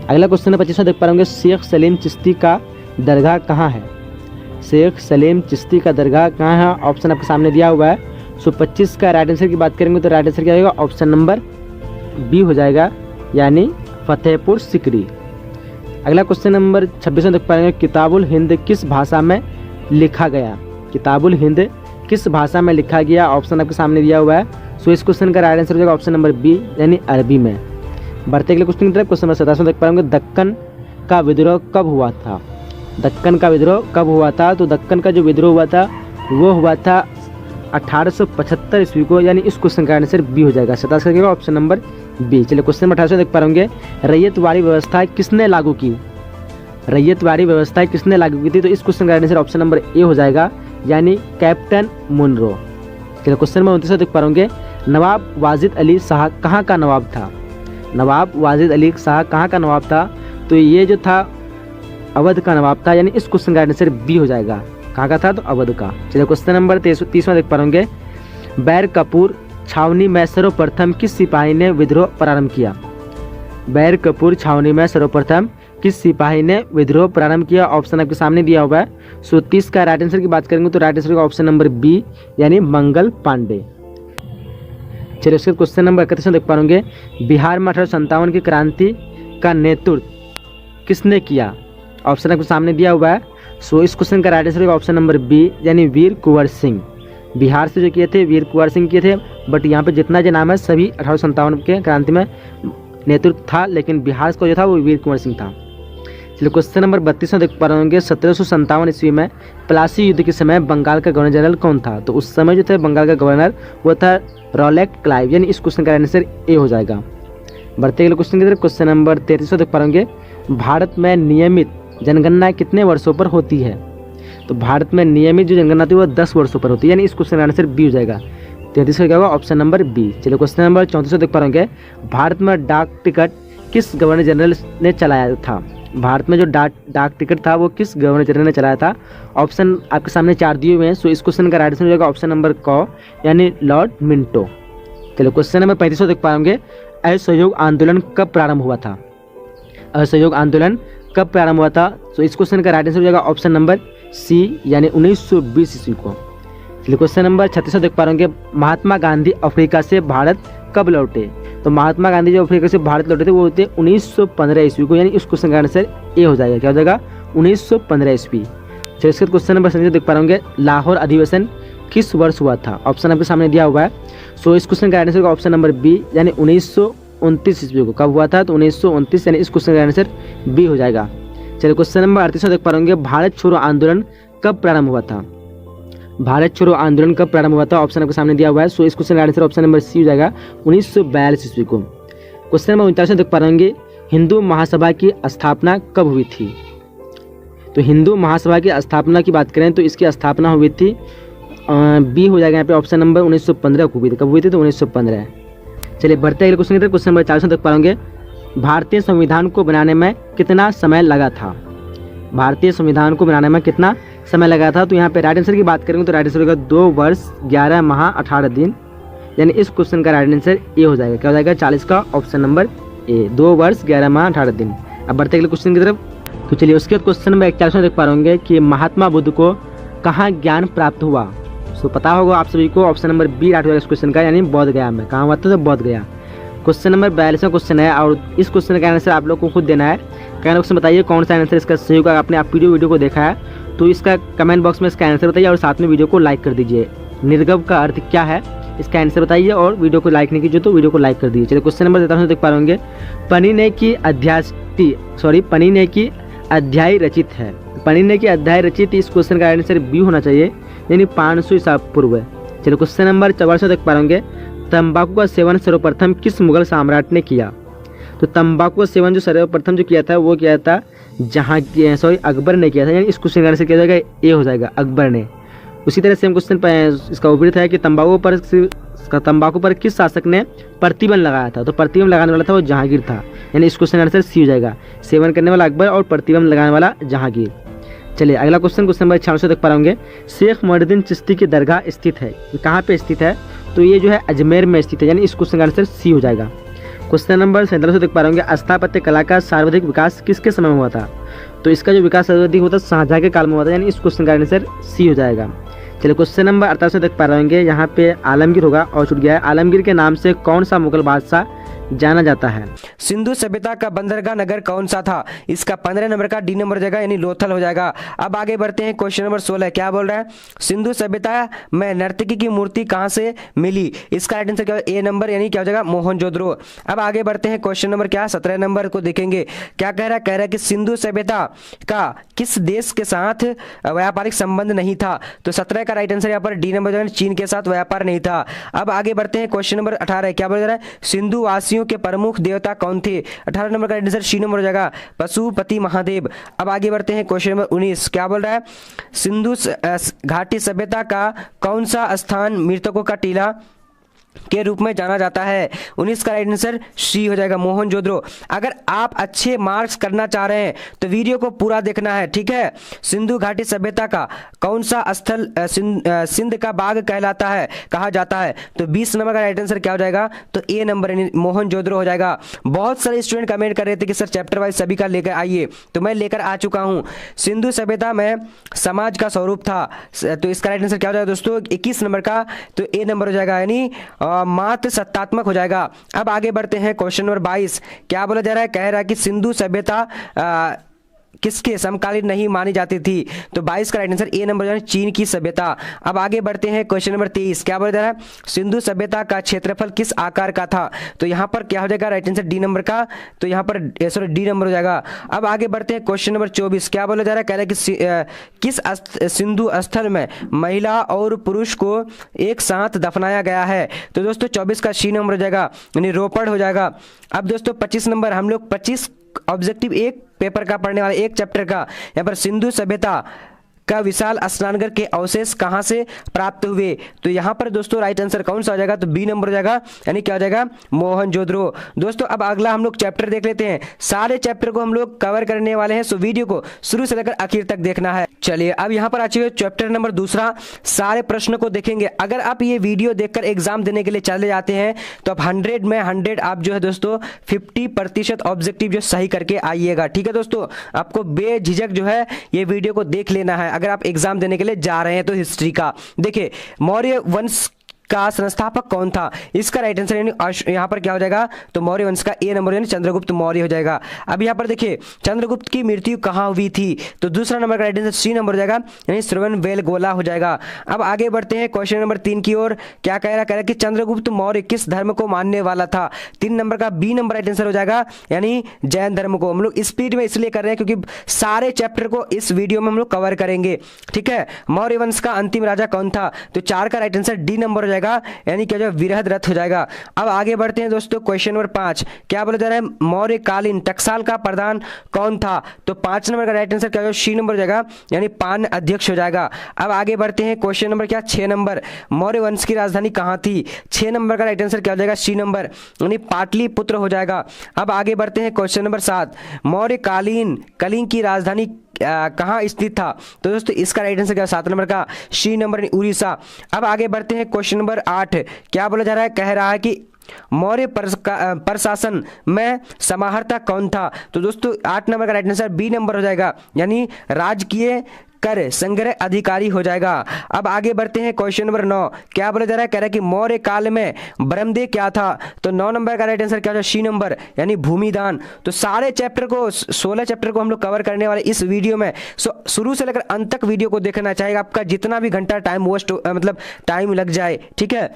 Speaker 1: अगला क्वेश्चन नंबर 25 में देख पा होंगे, शेख सलीम चिश्ती का दरगाह कहाँ है? शेख सलीम चिश्ती का दरगाह कहाँ है? ऑप्शन आपके सामने दिया हुआ है। सो 25 का राइट आंसर की बात करेंगे तो राइट आंसर क्या होगा, ऑप्शन नंबर बी हो जाएगा, यानी फतेहपुर सिकरी। अगला क्वेश्चन नंबर 26 में देख पाएंगे, किताबुल हिंद किस भाषा में लिखा गया? किताबुल हिंद किस भाषा में लिखा गया? ऑप्शन आपके सामने दिया हुआ है। सो इस क्वेश्चन का राइट आंसर हो जाएगा ऑप्शन नंबर बी, यानी अरबी में। बढ़ते अगले क्वेश्चन की तरफ। क्वेश्चन नंबर 27 में देख पाएंगे, दक्कन का विद्रोह कब हुआ था? दक्कन का विद्रोह कब हुआ था? तो दक्कन का जो विद्रोह हुआ था वो हुआ था 1875 ईस्वी को, यानी इस क्वेश्चन का आंसर बी हो जाएगा। 27 का ऑप्शन नंबर बी। चलिए क्वेश्चन नंबर 28 देख पा होंगे, रैयतवाड़ी व्यवस्था किसने लागू की? रैयतवाड़ी व्यवस्था किसने लागू की थी? तो इस क्वेश्चन का आंसर ऑप्शन नंबर ए हो जाएगा, यानी कैप्टन मुनरो। चलिए क्वेश्चन नंबर 29 देख पा होंगे, नवाब वाजिद अली शाह कहाँ का नवाब था? नवाब वाजिद अली शाह कहाँ का नवाब था? तो ये जो था अवध का नवाब था, यानी इस क्वेश्चन का आंसर बी हो जाएगा। कहाँ का था? तो अवध का। चलिए क्वेश्चन नंबर 30 में देख पा होंगे, बैर कपूर छावनी में सर्वप्रथम किस सिपाही ने विद्रोह प्रारंभ किया? बैर कपूर छावनी में सर्वप्रथम किस सिपाही ने विद्रोह प्रारंभ किया? ऑप्शन आपके सामने दिया हुआ है। सो 30 का राइट आंसर की बात करेंगे तो राइट आंसर का ऑप्शन नंबर बी, यानी मंगल पांडे। चलिए उसके क्वेश्चन नंबर 31 में देख पा होंगे, बिहार में 1857 की क्रांति का नेतृत्व किसने किया? ऑप्शन आपके सामने दिया हुआ है। सो इस क्वेश्चन का right answer option number B, यानी वीर कुंवर सिंह। बिहार से जो किए थे वीर कुंवर सिंह किए थे, बट यहाँ पे जितना जो नाम है सभी 1857 के क्रांति में नेतृत्व था, लेकिन बिहार को जो था वो वीर कुंवर सिंह था। चलिए क्वेश्चन नंबर 32 में देख पा रहे होंगे, 1757 ईस्वी में प्लासी युद्ध के समय बंगाल का गवर्नर जनरल कौन था? तो उस समय जो थे बंगाल का गवर्नर वो था रॉलेट क्लाइव, यानी इस क्वेश्चन का आंसर ए हो जाएगा। बढ़ते अगले क्वेश्चन की तरफ। क्वेश्चन नंबर 33 में देख पा रहे होंगे, भारत में नियमित जनगणना कितने वर्षों पर होती है? तो भारत में नियमित जो जनगणना थी वो 10 वर्षों पर होती है, यानी इस क्वेश्चन का आंसर बी हो जाएगा। 33 का क्या होगा? Option number B. चलिए क्वेश्चन नंबर 34 देख पा रहे होंगे, भारत में डाक टिकट किस गवर्नर जनरल ने चलाया था? भारत में जो डाक टिकट था वो किस गवर्नर जनरल ने चलाया था? ऑप्शन आपके सामने 4 दिए हुए हैं। सो इस क्वेश्चन का राइट आंसर हो जाएगा ऑप्शन नंबर क, यानी लॉर्ड मिंटो। चलिए क्वेश्चन नंबर 35 देख पाएंगे, असहयोग आंदोलन कब प्रारंभ हुआ था? असहयोग आंदोलन कब प्रारंभ हुआ था? तो इस क्वेश्चन का राइट आंसर हो जाएगा ऑप्शन नंबर सी, यानी 1920 ईस्वी को। चलिए क्वेश्चन नंबर 36 देख पा रहे होंगे, महात्मा गांधी अफ्रीका से भारत कब लौटे? तो महात्मा गांधी जो अफ्रीका से भारत लौटे थे वो होते 1915 ईस्वी को, यानी इस क्वेश्चन का आंसर ए हो जाएगा। क्या हो जाएगा? 1915 ईस्वी। चलिए इसके क्वेश्चन नंबर 37 देख पा रहे होंगे, लाहौर अधिवेशन किस वर्ष हुआ था? ऑप्शन आपके सामने दिया हुआ है। सो इस क्वेश्चन का आंसर होगा ऑप्शन नंबर बी, यानी 1929 ईस्वी को। कब हुआ था? तो 1929, यानी इस क्वेश्चन का आंसर बी हो जाएगा। चलिए क्वेश्चन नंबर 38 देख पा रहे होंगे, भारत छोड़ो आंदोलन कब प्रारंभ हुआ था? भारत छोड़ो आंदोलन कब प्रारंभ हुआ था? ऑप्शन आपके सामने दिया हुआ है। सो इस क्वेश्चन का आंसर ऑप्शन नंबर सी हो जाएगा, 1942 ईस्वी को। क्वेश्चन नंबर 39 देख पा रहे होंगे, हिंदू महासभा की स्थापना कब हुई थी? तो हिंदू महासभा की स्थापना की बात करें तो इसकी स्थापना हुई थी बी हो जाएगा यहाँ पे, ऑप्शन नंबर 1915 को हुई थी। कब हुई थी? तो 1915। चलिए बढ़ते अगले क्वेश्चन की तरफ। क्वेश्चन नंबर 40 देख पा होंगे, भारतीय संविधान को बनाने में कितना समय लगा था? भारतीय संविधान को बनाने में कितना समय लगा था? तो यहाँ पे राइट आंसर की बात करेंगे तो राइट आंसर होगा 2 वर्ष 11 माह 18 दिन, यानी इस क्वेश्चन का राइट आंसर ए हो जाएगा। क्या हो जाएगा? 40 का ऑप्शन नंबर ए, 2 वर्ष 11 माह 18 दिन। अब बढ़ते अगले क्वेश्चन की तरफ। तो चलिए उसके बाद क्वेश्चन नंबर 41 में देख पा होंगे कि महात्मा बुद्ध को कहाँ ज्ञान प्राप्त हुआ? सो पता होगा आप सभी को, ऑप्शन नंबर बी राइट होगा इस क्वेश्चन का, यानी बोध गया में। कहाँ हुआ था? तो बोध गया। क्वेश्चन नंबर 42 क्वेश्चन है और इस क्वेश्चन का आंसर आप लोग को खुद देना है। कमेंट बॉक्स में बताइए कौन सा आंसर इसका सही होगा। आपने वीडियो को देखा है तो इसका कमेंट बॉक्स में इसका आंसर बताइए और साथ में वीडियो को लाइक कर दीजिए। निर्गव का अर्थ क्या है, इसका आंसर बताइए। और वीडियो को लाइक नहीं कीजिए तो वीडियो को लाइक कर दीजिए। चलिए क्वेश्चन नंबर देता हूँ, देख पा रहे होंगे। पनिने की अध्याय रचित है। पनिने की अध्याय रचित, इस क्वेश्चन का आंसर बी होना चाहिए, यानी 500 ईसा पूर्व। चलिए क्वेश्चन नंबर 44 देख पा रहे होंगे। तंबाकू का सेवन सर्वप्रथम किस मुगल सम्राट ने किया? तो तंबाकू का सेवन जो सर्वप्रथम जो किया था वो किया था अकबर ने किया था, यानी इस क्वेश्चन का आंसर क्या हो जाएगा, ए हो जाएगा, अकबर ने। उसी तरह सेम क्वेश्चन इसका विपरीत है कि तंबाकू पर किस शासक ने प्रतिबंध लगाया था? तो प्रतिबंध लगाने वाला था वो जहांगीर था, यानी इस क्वेश्चन का आंसर सी हो जाएगा, सेवन करने वाला अकबर और प्रतिबंध लगाने वाला जहांगीर। चलिए अगला क्वेश्चन नंबर 600 तक पढ़ाऊंगे। शेख मोइनुद्दीन चिश्ती की दरगाह स्थित है, कहाँ पे स्थित है? तो ये जो है अजमेर में स्थित है, यानी इस क्वेश्चन का आंसर सी हो जाएगा। क्वेश्चन नंबर 47 तक पढ़ाऊंगे। स्थापत्य कला का सर्वाधिक विकास किसके समय में हुआ था? तो इसका जो विकास सर्वाधिक हुआ था शाहजहां के काल में हुआ था, यानी इस क्वेश्चन का आंसर सी हो जाएगा। चलिए क्वेश्चन नंबर 48 तक पढ़ रहेंगे। यहाँ पे आलमगीर होगा और छूट गया है। आलमगीर के नाम से कौन सा मुगल बादशाह जाना जाता है?
Speaker 3: सिंधु सभ्यता का बंदरगाह नगर कौन सा था? इसका 15 नंबर का डी नंबर हो जाएगा, यानी लोथल हो जाएगा। अब आगे बढ़ते हैं, क्वेश्चन नंबर 16 क्या बोल रहा है? सिंधु सभ्यता में नर्तकी की मूर्ति कहां से मिली? इसका राइट आंसर क्या ए नंबर, यानी क्या हो जाएगा, मोहनजोदड़ो। अब आगे बढ़ते हैं, क्वेश्चन नंबर क्या 17 नंबर को देखेंगे। क्या कह रहा है? कह रहा है कि सिंधु सभ्यता का किस देश के साथ व्यापारिक संबंध नहीं था? तो 17 का राइट आंसर यहाँ पर डी नंबर, चीन के साथ व्यापार नहीं था। अब आगे बढ़ते हैं, क्वेश्चन नंबर 18 क्या बोल रहा है? सिंधु वासियों के प्रमुख देवता कौन थे? 18 नंबर का आंसर सी नंबर हो जाएगा, पशुपति महादेव। अब आगे बढ़ते हैं, क्वेश्चन नंबर 19 क्या बोल रहा है? सिंधु घाटी सभ्यता का कौन सा स्थान मृतकों का टीला के रूप में जाना जाता है? 19 का राइट आंसर सी हो जाएगा, मोहनजोदड़ो। अगर आप अच्छे मार्क्स करना चाह रहे हैं तो वीडियो को पूरा देखना है, ठीक है। सिंधु घाटी सभ्यता का कौन सा स्थल सिंध का बाग कहलाता है, कहा जाता है? तो 20 नंबर का राइट आंसर क्या हो जाएगा? तो ए नंबर, मोहनजोदड़ो हो जाएगा। बहुत सारे स्टूडेंट कमेंट कर रहे थे कि सर चैप्टर वाइज सभी का लेकर आइए, तो मैं लेकर आ चुका हूं। सिंधु सभ्यता में समाज का स्वरूप था, तो इसका राइट आंसर क्या हो जाएगा दोस्तों? 21 नंबर का, तो ए नंबर हो जाएगा, यानी मात्र सत्तात्मक हो जाएगा। अब आगे बढ़ते हैं, क्वेश्चन नंबर 22 क्या बोला जा रहा है? कह रहा है कि सिंधु सभ्यता किसके समकालीन नहीं मानी जाती थी? तो 22 का राइट आंसर ए नंबर, चीन की सभ्यता। अब आगे बढ़ते हैं, क्वेश्चन नंबर 23 क्या बोला जा रहा है? सिंधु सभ्यता का क्षेत्रफल किस आकार का था? तो यहाँ पर क्या हो जाएगा राइट आंसर? डी नंबर का, तो यहाँ पर डी नंबर हो जाएगा। अब आगे बढ़ते हैं, क्वेश्चन नंबर 24 क्या बोला जा रहा है? कह रहा है कि किस सिंधु स्थल में महिला और पुरुष को एक साथ दफनाया गया है? तो दोस्तों 24 का सी नंबर हो जाएगा, यानी रोपड़ हो जाएगा। अब दोस्तों 25 नंबर, हम लोग 25 ऑब्जेक्टिव एक पेपर का पढ़ने वाले, एक चैप्टर का। यहाँ पर सिंधु सभ्यता का विशाल स्नानघर के अवशेष कहां से प्राप्त हुए? तो यहां पर दोस्तों राइट आंसर कौन सा हो जाएगा? तो बी नंबर हो जाएगा, यानी क्या हो जाएगा, मोहनजोदड़ो। दोस्तों अब अगला हम लोग चैप्टर देख लेते हैं। सारे चैप्टर को हम लोग कवर करने वाले हैं, सो वीडियो को शुरू से लेकर आखिर तक देखना है। चलिए अब यहाँ पर आ चुके चैप्टर नंबर दूसरा, सारे प्रश्न को देखेंगे। अगर आप ये वीडियो देखकर एग्जाम देने के लिए चले जाते हैं तो आप 100 में 100 आप जो है दोस्तों 50% ऑब्जेक्टिव जो सही करके आइएगा, ठीक है दोस्तों। आपको बेझिझक जो है ये वीडियो को देख लेना है अगर आप एग्जाम देने के लिए जा रहे हैं तो। हिस्ट्री का देखिए, मौर्य वंश का संस्थापक कौन था? इसका राइट आंसर यहाँ पर क्या हो जाएगा? तो मौर्य वंश का ए नंबर, यानी चंद्रगुप्त मौर्य हो जाएगा। अब यहाँ पर देखिए चंद्रगुप्त की मृत्यु कहाँ हुई थी? तो दूसरा नंबर का राइट आंसर सी नंबर हो जाएगा, यानी श्रवणबेलगोला हो जाएगा। अब आगे बढ़ते हैं क्वेश्चन नंबर 3 की ओर। क्या कह रहा है कि चंद्रगुप्त मौर्य किस धर्म को मानने वाला था? 3 नंबर का बी नंबर राइट आंसर हो जाएगा, यानी जैन धर्म को। हम लोग स्पीड में इसलिए कर रहे हैं क्योंकि सारे चैप्टर को इस वीडियो में हम लोग कवर करेंगे, ठीक है। मौर्य वंश का अंतिम राजा कौन था? तो 4 का राइट आंसर डी नंबर हो जाएगा, यानी क्या जो वीरभद्र हो जाएगा। अब आगे बढ़ते हैं दोस्तों, क्वेश्चन नंबर 5 क्या बोला जा रहा है? मौर्यकालीन टकसाल का प्रधान कौन था? तो 5 नंबर का राइट आंसर क्या हो जाएगा? सी नंबर हो जाएगा, यानी पान अध्यक्ष हो जाएगा। अब आगे बढ़ते हैं, क्वेश्चन नंबर क्या 6 नंबर, मौर्य वंश की राजधानी कहाँ थी? 6 नंबर का राइट आंसर क्या हो जाएगा? सी नंबर, यानी पाटलिपुत्र हो जाएगा। अब आगे बढ़ते हैं, क्वेश्चन नंबर 7 मौर्यकालीन कलिंग की राजधानी कहाँ स्थित था? तो दोस्तों इसका राइट आंसर क्या? 7 नंबर का सी नंबर, उड़ीसा। अब आगे बढ़ते हैं, क्वेश्चन नंबर 8 क्या बोला जा रहा है? कह रहा है कि मौर्य प्रशासन में समाहर्ता कौन था? तो दोस्तों 8 नंबर का राइट आंसर बी नंबर हो जाएगा, यानी राजकीय कर संग्रह अधिकारी हो जाएगा। अब आगे बढ़ते हैं क्वेश्चन नंबर 9। क्या बोला जा रहा है, कह रहा है कि मौर्य काल में ब्रह्मदेव क्या था। तो 9 नंबर का राइट आंसर क्या होगा, सी नंबर यानी भूमिदान। तो सारे चैप्टर को 16 चैप्टर को हम लोग कवर करने वाले इस वीडियो में। शुरू से लेकर अंत तक वीडियो को देखना चाहिए, आपका जितना भी घंटा टाइम वेस्ट मतलब टाइम लग जाए, ठीक है।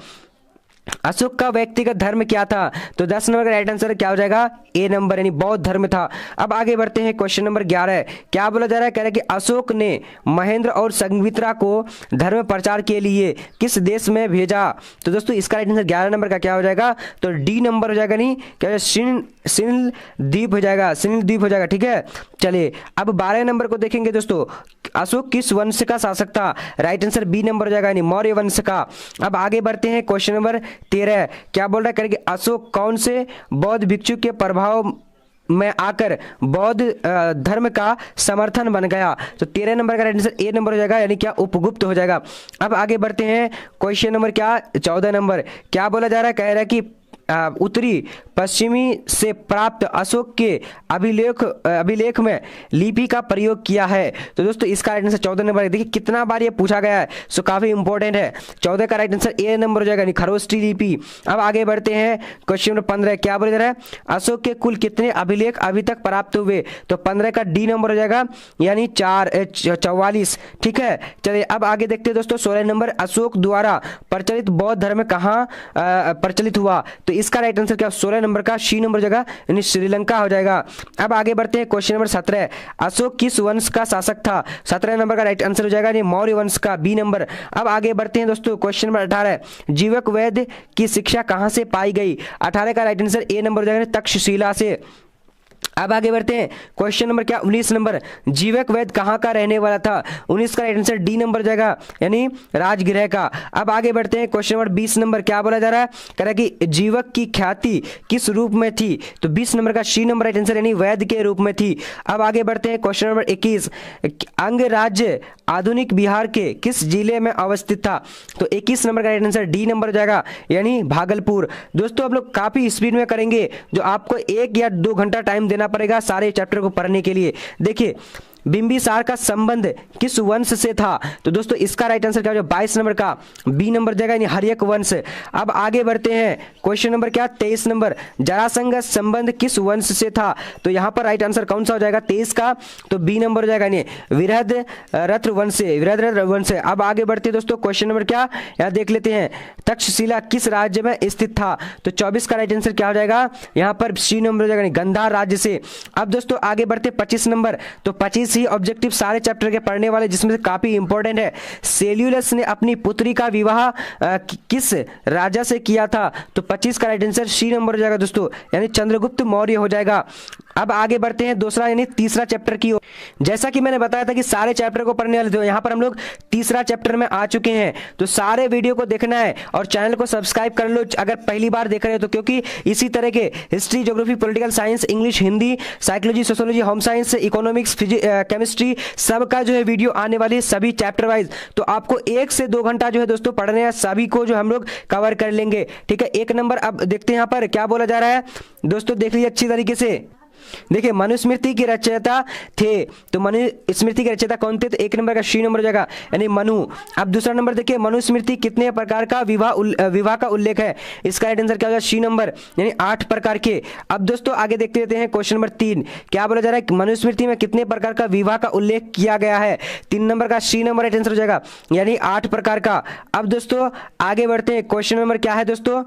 Speaker 3: अशोक का व्यक्तिगत धर्म क्या था। तो 10 नंबर का राइट आंसर क्या हो जाएगा, ए नंबर यानी बौद्ध धर्म था। अब आगे बढ़ते हैं क्वेश्चन नंबर 11। क्या बोला जा रहा है, कह रहा है कि अशोक ने महेंद्र और संघमित्रा को धर्म प्रचार के लिए किस देश में भेजा। तो दोस्तों इसका राइट आंसर 11 नंबर का क्या हो जाएगा, तो डी नंबर हो जाएगा, नहीं क्या सिन्धु द्वीप हो जाएगा, सिन्धु द्वीप हो जाएगा, ठीक है। चलिए अब 12 नंबर को देखेंगे दोस्तों, अशोक किस वंश का शासक था। राइट आंसर बी नंबर हो जाएगा, यानी मौर्य वंश का। अब आगे बढ़ते हैं क्वेश्चन नंबर 13। क्या बोल रहा है, करेंगे अशोक कौन से बौद्ध भिक्षु के प्रभाव में आकर बौद्ध धर्म का समर्थन बन गया। तो 13 नंबर का राइट आंसर ए नंबर हो जाएगा, यानी क्या उपगुप्त हो जाएगा। अब आगे बढ़ते हैं क्वेश्चन नंबर क्या 14 नंबर। क्या बोला जा रहा है, कह रहा है कि उत्तरी पश्चिमी से प्राप्त अशोक के अभिलेख में लिपि का प्रयोग किया है। तो दोस्तों इसका राइट आंसर 14 नंबर है। देखिए कितना बार ये पूछा गया है, सो काफी इंपॉर्टेंट है। 14 का राइट आंसर ए नंबर हो जाएगा, यानी खरोष्टी लिपि। अब आगे बढ़ते हैं क्वेश्चन नंबर 15। क्या बोला जा रहा है, अशोक के कुल कितने अभिलेख अभी तक प्राप्त हुए। तो 15 का डी नंबर हो जाएगा, यानी 44, ठीक है। चलिए अब आगे देखते हैं दोस्तों 16 नंबर। अशोक द्वारा प्रचलित बौद्ध धर्म कहाँ प्रचलित हुआ। तो इसका राइट आंसर क्या 16 नंबर का सी नंबर हो जाएगा, यानी श्रीलंका हो जाएगा। अब आगे बढ़ते हैं क्वेश्चन नंबर 17। अशोक किस वंश का शासक था। 17 नंबर का राइट आंसर हो जाएगा, यानी मौर्य वंश का, बी नंबर। अब आगे बढ़ते हैं दोस्तों क्वेश्चन नंबर 18। जीवक वैद्य की शिक्षा कहां से पाई गई। 18 का राइट आंसर ए नंबर हो जाएगा, तक्षशिला से। अब आगे बढ़ते हैं क्वेश्चन नंबर क्या 19 नंबर। जीवक वैद्य कहाँ का रहने वाला था। 19 का राइट आंसर डी नंबर जाएगा, यानी राजगृह का। अब आगे बढ़ते हैं क्वेश्चन नंबर 20 नंबर। क्या बोला जा रहा है, कह रहा है कि जीवक की ख्याति किस रूप में थी। तो 20 नंबर का सी नंबर राइट आंसर, यानी वैद्य के रूप में थी। अब आगे बढ़ते हैं क्वेश्चन नंबर 21। अंग राज्य आधुनिक बिहार के किस जिले में अवस्थित था। तो 21 नंबर का राइट आंसर डी नंबर जाएगा, यानी भागलपुर। दोस्तों आप लोग काफी स्पीड में करेंगे, जो आपको 1 या 2 घंटा टाइम देना पड़ेगा सारे चैप्टर को पढ़ने के लिए। देखिए बिंबिसार का संबंध किस वंश से था। तो दोस्तों इसका राइट आंसर क्या हो जाएगा 22 नंबर का बी नंबर जाएगा, यानी हर्यक वंश। अब आगे बढ़ते हैं क्वेश्चन नंबर क्या 23 नंबर। जरासंध का संबंध किस वंश से था। तो यहां पर राइट आंसर कौन सा हो जाएगा 23 का, तो बी नंबर हो जाएगा, यानी विरहद्र वंश से, विरहद्र वंश से। अब आगे बढ़ते हैं दोस्तों क्वेश्चन नंबर क्या यहाँ देख लेते हैं, तक्षशिला किस राज्य में स्थित था। तो 24 का राइट आंसर क्या हो जाएगा, यहाँ पर सी नंबर हो जाएगा, गांधार राज्य से। अब दोस्तों आगे बढ़ते 25 नंबर। तो 25 ही ऑब्जेक्टिव सारे चैप्टर के पढ़ने वाले, जिसमें से काफी इंपॉर्टेंट है। सेल्यूलस ने अपनी पुत्री का विवाह किस राजा से किया था। तो 25 का राइट आंसर सी नंबर हो जाएगा दोस्तों, यानी चंद्रगुप्त मौर्य हो जाएगा। अब आगे बढ़ते हैं दूसरा यानी तीसरा चैप्टर की ओर। जैसा कि मैंने बताया था कि सारे चैप्टर को पढ़ने वाले थे, यहाँ पर हम लोग तीसरा चैप्टर में आ चुके हैं। तो सारे वीडियो को देखना है और चैनल को सब्सक्राइब कर लो अगर पहली बार देख रहे हो तो, क्योंकि इसी तरह के history, geography, political science, English, Hindi, psychology, sociology, home science, economics, chemistry, सबका जो है वीडियो आने वाली, सभी चैप्टर वाइज। तो आपको 1 से 2 घंटा जो है दोस्तों पढ़ने हैं, सभी को जो हम लोग कवर कर लेंगे, ठीक है। 1 नंबर अब देखते हैं यहाँ पर क्या बोला जा रहा है दोस्तों, देख लीजिए अच्छी तरीके से। देखिए मनुस्मृति के रचयिता थे, तो मनुस्मृति के रचयिता कौन थे। तो 1 नंबर का सी नंबर हो जाएगा, यानी मनु। अब दूसरा नंबर देखिए, मनुस्मृति कितने प्रकार का विवाह का उल्लेख है। इसका राइट आंसर क्या हो जाएगा सी नंबर, यानी 8 प्रकार के। अब दोस्तों आगे देखते रहते हैं क्वेश्चन नंबर 3। क्या बोला जा रहा है, मनुस्मृति में कितने प्रकार का विवाह का उल्लेख किया गया है। 3 नंबर का सी नंबर राइट आंसर हो जाएगा, यानी 8 प्रकार का। अब दोस्तों आगे बढ़ते हैं, क्वेश्चन नंबर क्या है दोस्तों,